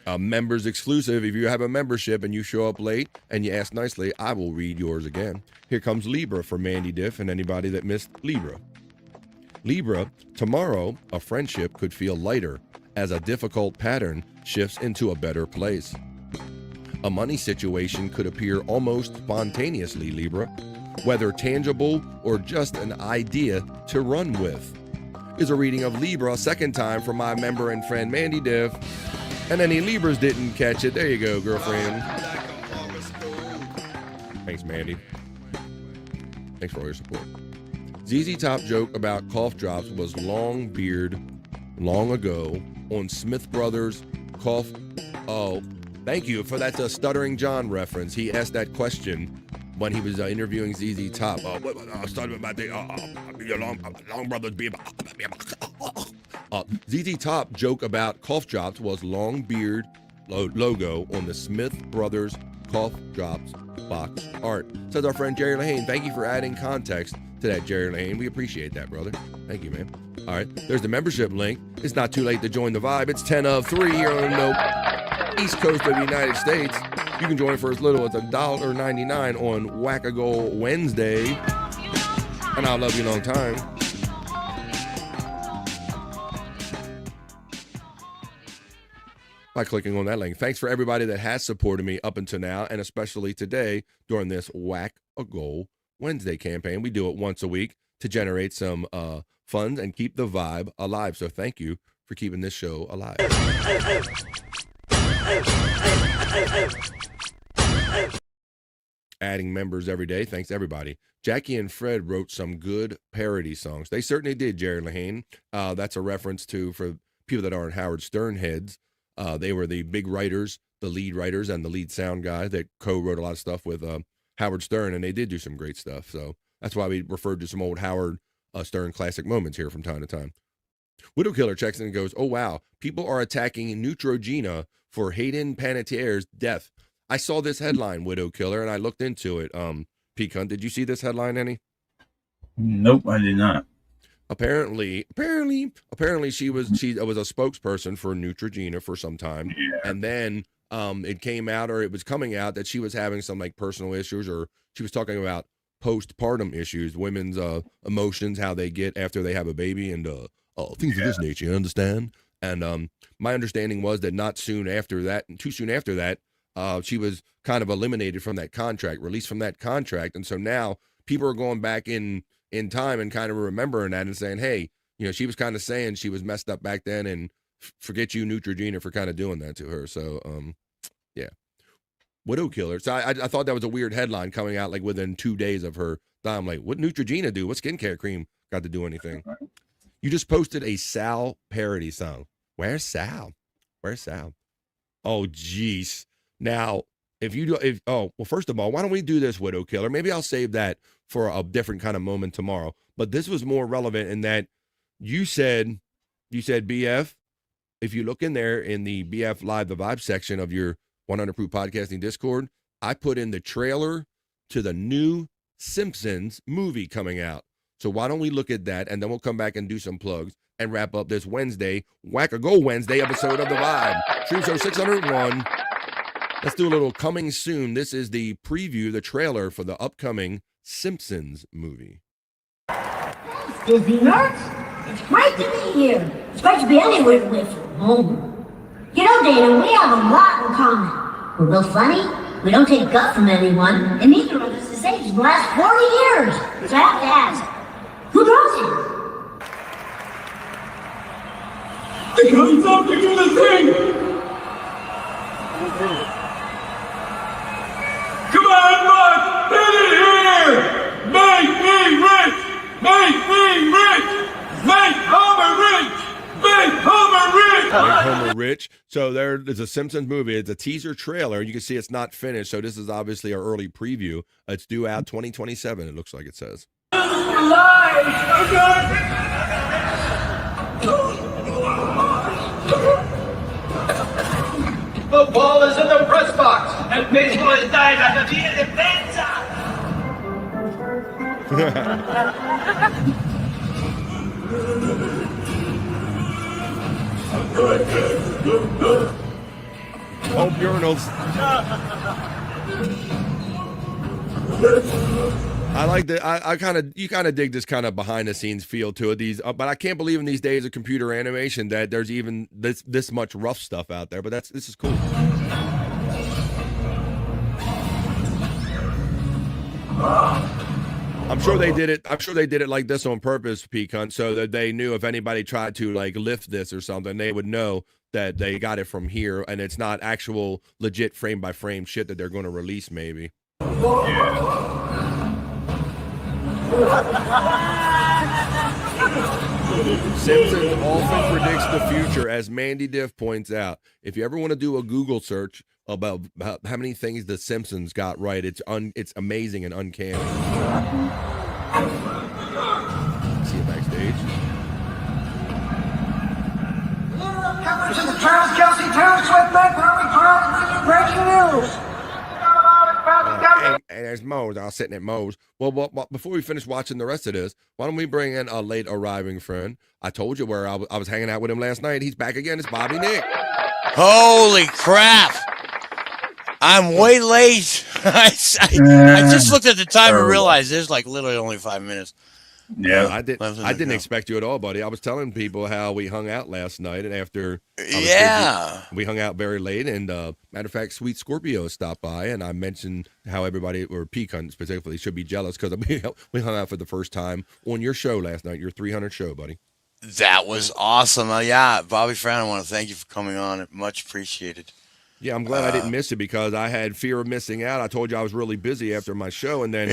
A members exclusive. If you have a membership and you show up late and you ask nicely, I will read yours again. Here comes Libra for Mandy Diff and anybody that missed Libra. Libra, tomorrow, a friendship could feel lighter as a difficult pattern shifts into a better place. A money situation could appear almost spontaneously, Libra, whether tangible or just an idea to run with. Is a reading of Libra, second time for my member and friend Mandy Diff. And any Libras didn't catch it. There you go, girlfriend. Thanks, Mandy. Thanks for all your support. ZZ Top joke about cough drops was long beard long ago on Smith Brothers cough. Oh, thank you for that Stuttering John reference. He asked that question when he was interviewing ZZ Top. Started about the long brothers being. ZZ Top joke about cough drops was long beard logo on the Smith Brothers cough drops box art. Says our friend Jerry Lane. Thank you for adding context to that, Jerry Lane. We appreciate that, brother. Thank you, man. All right, there's the membership link. It's not too late to join the vibe. It's 10 of 3 here on the East Coast of the United States. You can join for as little as $1.99 on Wackago Wednesday. And I'll love you a long time. by clicking on that link. Thanks for everybody that has supported me up until now, and especially today during this Whack a Goal Wednesday campaign. We do it once a week to generate some funds and keep the vibe alive. So thank you for keeping this show alive. Adding members every day. Thanks, everybody. Jackie and Fred wrote some good parody songs. They certainly did, Jerry Lahane. That's a reference to, for people that aren't Howard Stern heads, they were the big writers, the lead writers, and the lead sound guy that co-wrote a lot of stuff with Howard Stern, and they did do some great stuff. So that's why we referred to some old Howard Stern classic moments here from time to time. Widow Killer checks in and goes, oh, wow, people are attacking Neutrogena for Hayden Panettiere's death. I saw this headline, Widow Killer, and I looked into it. Pecan, did you see this headline, any? Nope, I did not. Apparently, she was a spokesperson for Neutrogena for some time, and then it came out, or it was coming out, that she was having some like personal issues, or she was talking about postpartum issues, women's emotions, how they get after they have a baby, and things of this nature. You understand? And my understanding was that not soon after that, too soon after that, she was kind of eliminated from that contract, released from that contract, and so now people are going back in time and kind of remembering that and saying, hey, you know, she was kind of saying she was messed up back then, and forget you, Neutrogena, for kind of doing that to her. So, yeah. Widow Killer. So I thought that was a weird headline coming out like within 2 days of her dying. I'm like, what Neutrogena do? What skincare cream got to do anything? You just posted a Sal parody song. Where's Sal? Oh, jeez. Now, first of all, why don't we do this, Widow Killer? Maybe I'll save that for a different kind of moment tomorrow. But this was more relevant in that you said, BF, if you look in there in the BF Live the Vibe section of your 100 Proof Podcasting Discord, I put in the trailer to the new Simpsons movie coming out. So why don't we look at that, and then we'll come back and do some plugs and wrap up this Wednesday, Whack a Go Wednesday episode of The Vibe. Stream Show 601. Let's do a little coming soon. This is the preview, the trailer for the upcoming Simpsons movie. Disney nerds, it's great to be here. It's great to be anywhere away from home. You know, Dana, we have a lot in common. We're real funny, we don't take guff from anyone, and neither of us has aged in the last 40 years. So I have to ask, who draws you? Because I'm to do the thing! Come on, Mike! Get it here! Make me rich! Make me rich! Make Homer rich! Make Homer rich! Make Homer rich. So there's a Simpsons movie. It's a teaser trailer. You can see it's not finished. So this is obviously our early preview. It's due out 2027, it looks like it says. The ball is in the press box, and baseball is dying at the Via Defensa! Oh, urinals. I like that. You kind of dig this kind of behind the scenes feel to it. But I can't believe in these days of computer animation that there's even this much rough stuff out there. But this is cool. I'm sure they did it like this on purpose, Pecan, so that they knew if anybody tried to like lift this or something, they would know that they got it from here and it's not actual legit frame by frame shit that they're going to release maybe. Simpsons often predicts the future, as Mandy Diff points out. If you ever want to do a Google search about how many things the Simpsons got right, it's amazing and uncanny. See it backstage. Coverage of the Charles Kelsey Taylor Swift Bank Army breaking news! And there's Moe's. I was sitting at Moe's. Well, before we finish watching the rest of this, why don't we bring in a late arriving friend? I told you where I was hanging out with him last night. He's back again. It's Bobby Nick. Holy crap! I'm way late. I just looked at the time and realized there's like literally only 5 minutes. Yeah. I didn't expect you at all, buddy. I was telling people how we hung out last night, and after we hung out very late. And matter of fact, Sweet Scorpio stopped by, and I mentioned how everybody, or Pecan specifically, should be jealous because we hung out for the first time on your show last night, your 300 show, buddy. That was awesome. Yeah, Bobby Fran, I want to thank you for coming on. Much appreciated. Yeah, I'm glad I didn't miss it because I had fear of missing out. I told you I was really busy after my show, and then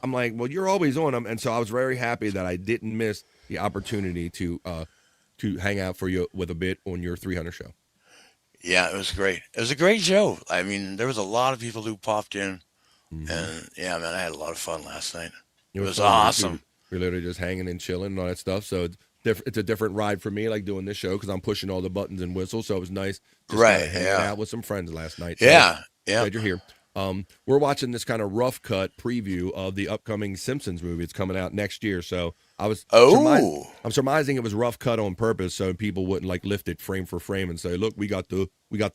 I'm like, well, you're always on them, and so I was very happy that I didn't miss the opportunity to hang out for you with a bit on your 300 show. Yeah, it was great. It was a great show. I mean, there was a lot of people who popped in, and yeah, man, I had a lot of fun last night. It was awesome. We're literally just hanging and chilling and all that stuff. So it's a different ride for me, like doing this show, because I'm pushing all the buttons and whistles. So it was nice just hanging out with some friends last night. So glad you're here. We're watching this kind of rough cut preview of the upcoming Simpsons movie. It's coming out next year. So I'm surmising it was rough cut on purpose so people wouldn't like lift it frame for frame and say, look, we got the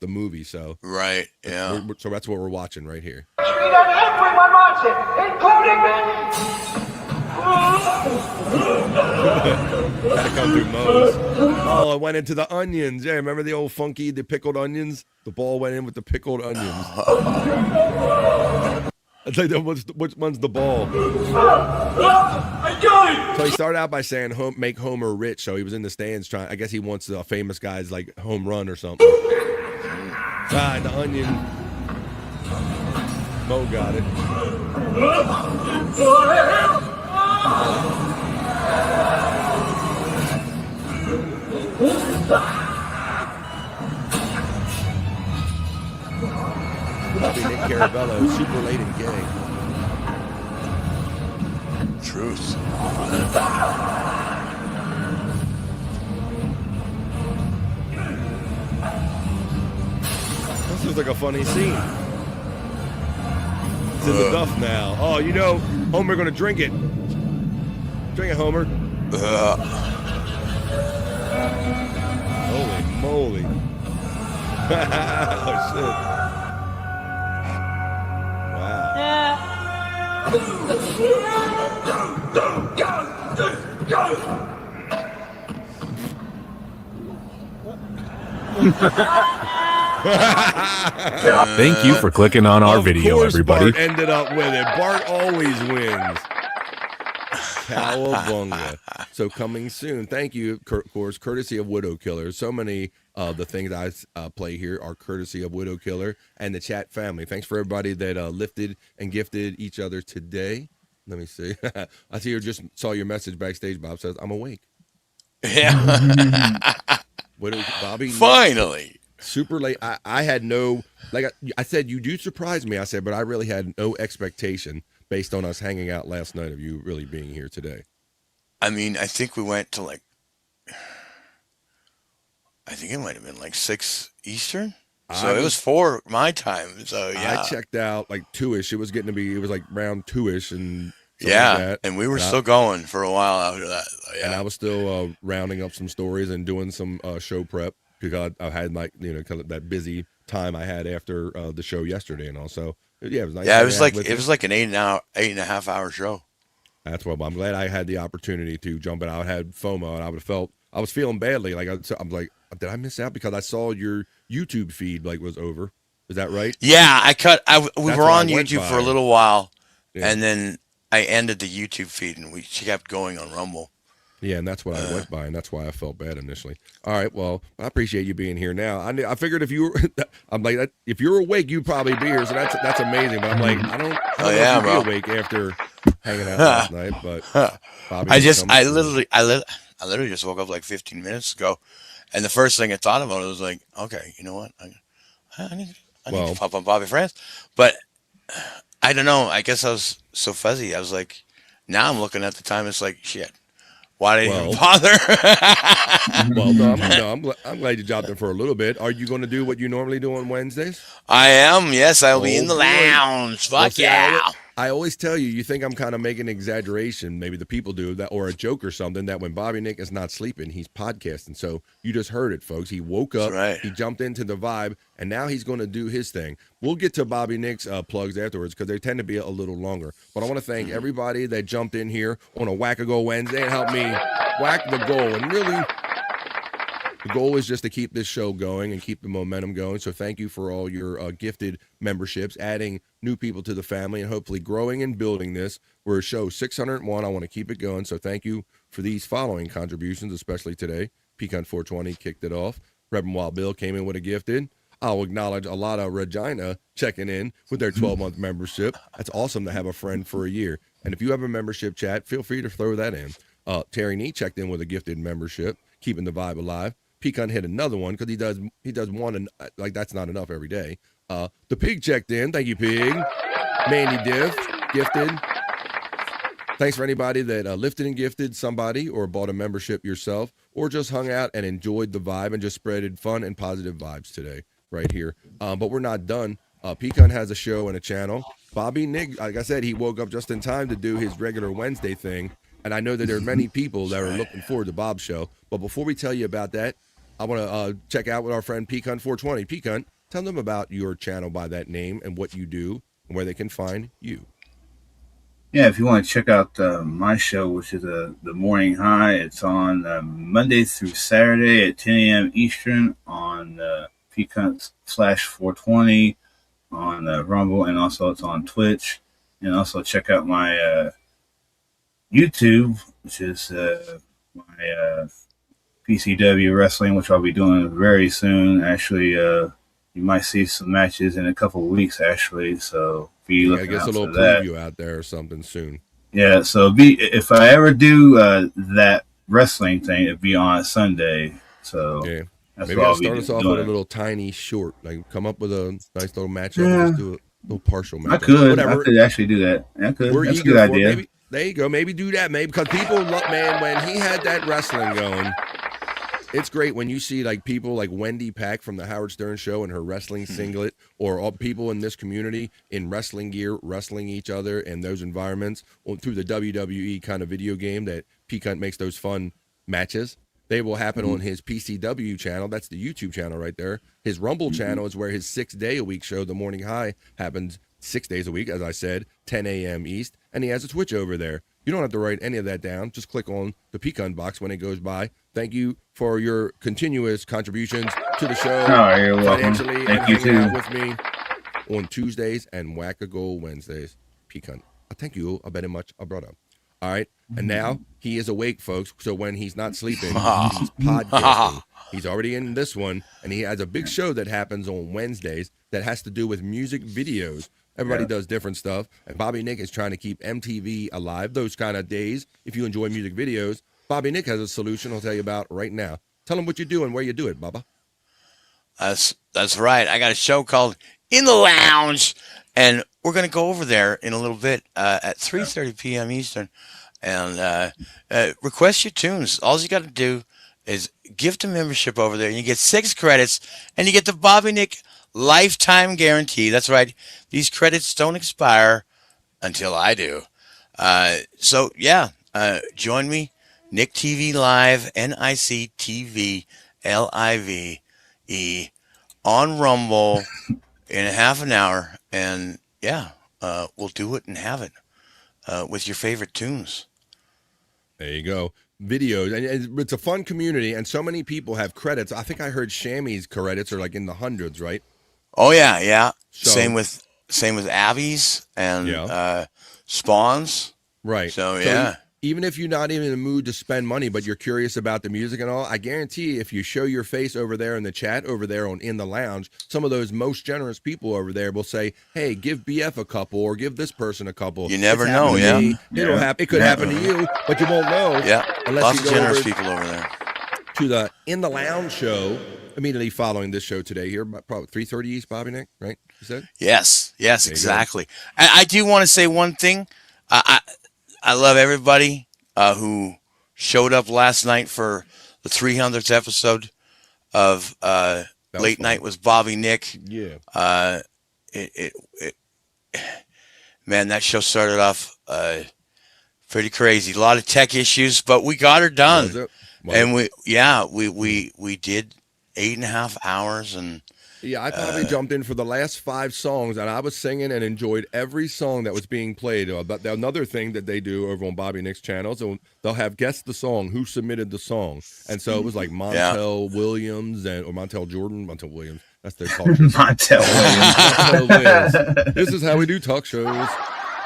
movie. So so that's what we're watching right here. Everyone wants it, including me. Gotta come through Moe's. Oh, it went into the onions. Yeah, remember the old Funky, the pickled onions? The ball went in with the pickled onions. It's like, which one's the ball? So he started out by saying, make Homer rich. So he was in the stands trying, I guess he wants a famous guy's like home run or something. The onion. Mo got it. Nick Caravello, super late and gay. Truth. This is like a funny scene. It's in the duff now. Oh, you know, Homer gonna drink it. Drink it, Homer. Holy moly. Oh, shit. Thank you for clicking on our video, everybody. Bart ended up with it. Bart always wins. Cowabunga. So coming soon. Thank you, of course, courtesy of Widow Killer. So many of the things I play here are courtesy of Widow Killer and the chat family. Thanks for everybody that lifted and gifted each other today. Let me see. I see you just saw your message backstage. Bob says, I'm awake. Yeah. Widow, Bobby. Finally. Super late. I had no, like I said, you do surprise me. I said, but I really had no expectation based on us hanging out last night of you really being here today. I mean, I think we went to I think it might have been 6 Eastern. So it was 4 my time. So yeah. I checked out 2-ish. It was getting to be, it was around 2-ish and like that. And we were still going for a while after that. And I was still rounding up some stories and doing some show prep because I had kind of that busy time I had after the show yesterday and all. So yeah, it was nice. Yeah, it was like an 8.5 hour show. That's what I'm glad I had the opportunity to jump in. I had FOMO and I was feeling badly. I'm like, did I miss out because I saw your YouTube feed was over? Is that right? Yeah, we were on YouTube for a little while, and then I ended the YouTube feed, and she kept going on Rumble. Yeah, and that's what I went by, and that's why I felt bad initially. All right, well, I appreciate you being here now. I figured if you were, I'm like, if you're awake, you'd probably be here, so that's amazing. But I'm like, I don't know if you'd be awake after hanging out last night. But Bobby, I literally just woke up 15 minutes ago, and the first thing I thought about was okay, you know what, I need to pop on Bobby France, but I don't know. I guess I was so fuzzy. I was now I'm looking at the time. It's shit. Why did you even bother? I'm glad you dropped in for a little bit. Are you going to do what you normally do on Wednesdays? I am. Yes, I'll be in the lounge. Fuck yeah. I always tell you, you think I'm kind of making an exaggeration, maybe the people do that, or a joke or something, that when Bobby Nick is not sleeping, he's podcasting. So you just heard it, folks. He woke up, he jumped into the vibe, and now he's going to do his thing. We'll get to Bobby Nick's plugs afterwards because they tend to be a little longer. But I want to thank everybody that jumped in here on a Whack-A-Go Wednesday and helped me whack the goal. And really, the goal is just to keep this show going and keep the momentum going. So thank you for all your gifted memberships, adding new people to the family, and hopefully growing and building this. We're a show 601. I want to keep it going. So thank you for these following contributions, especially today. Pecan 420 kicked it off. Reverend Wild Bill came in with a gifted. I'll acknowledge a lot of Regina checking in with their 12-month membership. That's awesome to have a friend for a year. And if you have a membership chat, feel free to throw that in. Terry Nee checked in with a gifted membership, keeping the vibe alive. Pecan hit another one because he does one, and like that's not enough every day. The Pig checked in. Thank you, Pig. Mandy Diff gifted. Thanks for anybody that lifted and gifted somebody or bought a membership yourself or just hung out and enjoyed the vibe and just spreaded fun and positive vibes today right here. But we're not done. Pecan has a show and a channel. Bobby Nick, like I said, he woke up just in time to do his regular Wednesday thing. And I know that there are many people that are looking forward to Bob's show. But before we tell you about that, I want to check out with our friend Pecan 420. Pecan, tell them about your channel by that name and what you do and where they can find you. Yeah, if you want to check out my show, which is the Morning High, it's on Monday through Saturday at 10 a.m. Eastern on Pecan/420 on Rumble, and also it's on Twitch. And also check out my YouTube, which is my PCW Wrestling, which I'll be doing very soon. Actually, you might see some matches in a couple of weeks, actually. So be looking I guess out a little for that. preview out there or something soon. Yeah, so if I ever do that wrestling thing, it'd be on Sunday. So yeah, that's maybe what I'll I'll be start us off doing. with a little tiny short, like come up with a nice little matchup. And just do a little partial matchup. I could Whatever. actually do that. I could. We're That's a eager good for it. idea. Maybe, there you go. Maybe do that. Maybe because people love, man, when he had that wrestling going, it's great when you see like people like Wendy Pack from the Howard Stern Show in her wrestling singlet, or all people in this community in wrestling gear, wrestling each other in those environments through the WWE kind of video game that Pecan makes those fun matches. They will happen on his PCW channel. That's the YouTube channel right there. His Rumble channel is where his 6-day-a-week show, The Morning High, happens 6 days a week, as I said, 10 a.m. East. And he has a Twitch over there. You don't have to write any of that down. Just click on the Pecan box when it goes by. Thank you for your continuous contributions to the show. Oh, you're welcome. Financially, Thank and you, hanging out too. with me on Tuesdays and Whack-A-Go Wednesdays. Pecan, I thank you very much, brother. All right, and now he is awake, folks. So when he's not sleeping, he's podcasting. He's already in this one, and he has a big show that happens on Wednesdays that has to do with music videos. Everybody does different stuff, and Bobby Nick is trying to keep MTV alive those kind of days. If you enjoy music videos, Bobby Nick has a solution I'll tell you about right now. Tell him what you do and where you do it, Bubba. That's right. I got a show called In the Lounge, and we're going to go over there in a little bit at 3:30 p.m. Eastern, and request your tunes. All you got to do is gift a membership over there, and you get 6 credits, and you get the Bobby Nick lifetime guarantee. That's right. These credits don't expire until I do. So, yeah, join me. Nick TV Live, NICTV LIVE on Rumble in a half an hour. And, yeah, we'll do it and have it with your favorite tunes. There you go. Videos, and it's a fun community, and so many people have credits. I think I heard Shammy's credits are like in the hundreds, right? Oh yeah, yeah. So, same with Abby's and Spawn's. Right. So yeah. Even if you're not even in the mood to spend money, but you're curious about the music and all, I guarantee if you show your face over there in the chat, over there on In the Lounge, some of those most generous people over there will say, hey, give BF a couple or give this person a couple. You never It's know, happened to me. yeah. It'll happen. It could happen to you, but you won't know. Yeah. Unless Lots you of go generous over people over there. to the In the Lounge show immediately following this show today here, probably 3:30 East, Bobby Nick, right? You said? Yes, There you exactly. And I do want to say one thing. I love everybody who showed up last night for the 300th episode of Late Night with Bobby Nick. Yeah. man, that show started off pretty crazy. A lot of tech issues, but we got her done. And we did 8.5 hours. And yeah, I probably jumped in for the last 5 songs, and I was singing and enjoyed every song that was being played. But another thing that they do over on Bobby Nick's channel, so they'll have guess the song, who submitted the song, and so it was like Montel Williams or Montel Williams. That's their culture. Montel Williams. This is how we do talk shows.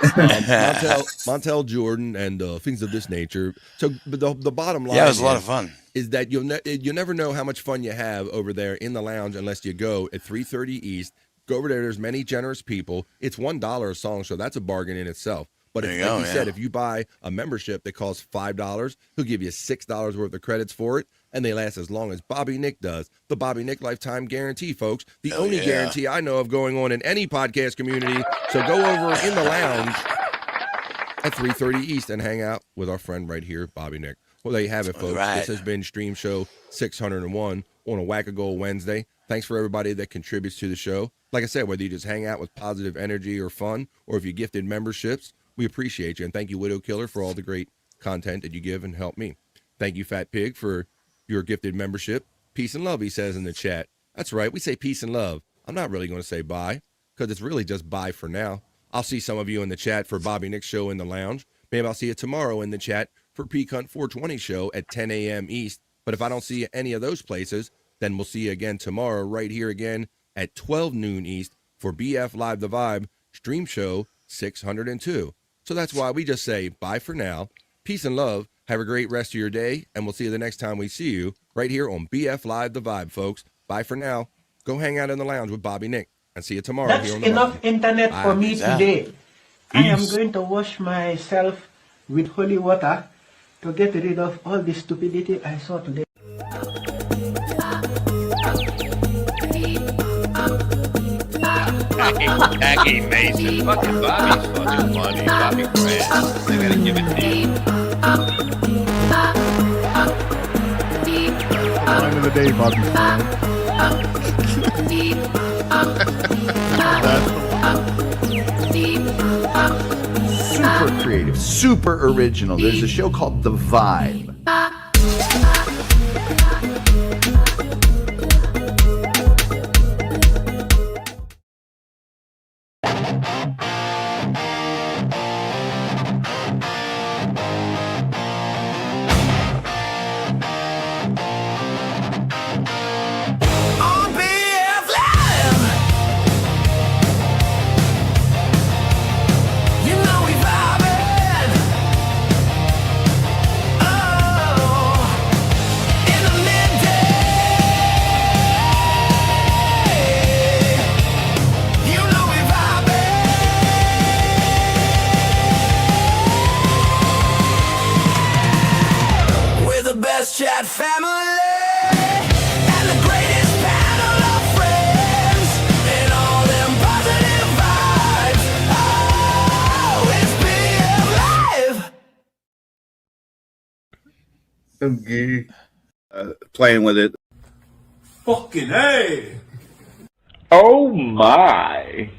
Montel Jordan and things of this nature. So the bottom line, it was a lot of fun, is that you never know how much fun you have over there in the lounge unless you go at 330 East. Go over there. There's many generous people. It's $1 a song, so that's a bargain in itself. But like you said, if you buy a membership that costs $5, he'll give you $6 worth of credits for it, and they last as long as Bobby Nick does. The Bobby Nick Lifetime Guarantee, folks. The only guarantee I know of going on in any podcast community. So go over in the lounge at 330 East and hang out with our friend right here, Bobby Nick. Well, there you have it, folks. This has been Stream Show 601 on a Whack-A-Goal Wednesday. Thanks for everybody that contributes to the show. Like I said, whether you just hang out with positive energy or fun, or if you gifted memberships, we appreciate you. And thank you, Widow Killer, for all the great content that you give and help me. Thank you, Fat Pig, for your gifted membership. Peace and love, he says in the chat. That's right. We say peace and love. I'm not really going to say bye, because it's really just bye for now. I'll see some of you in the chat for Bobby Nick's show in the lounge. Maybe I'll see you tomorrow in the chat for Peak Hunt 420 show at 10 a.m. East. But if I don't see you any of those places, then we'll see you again tomorrow right here again at 12 noon East for BF Live the Vibe Stream Show 602. So that's why we just say bye for now. Peace and love. Have a great rest of your day, and we'll see you the next time we see you right here on BF Live the Vibe, folks. Bye for now. Go hang out in the lounge with Bobby Nick, and see you tomorrow. That's here on the enough Live. internet for me today. I am going to wash myself with holy water to get rid of all the stupidity I saw today. Jackie Mason. Fucking Bobby's fucking funny. Bobby Grant. I gotta give it to you. Line of the day, Bobby. Super creative, super original. There's a show called The Vibe. On BF Live, you know we vibing. Oh, in the midday, you know we vibing. We're the best chat family. Okay. Playing with it. Fucking hey! Oh my.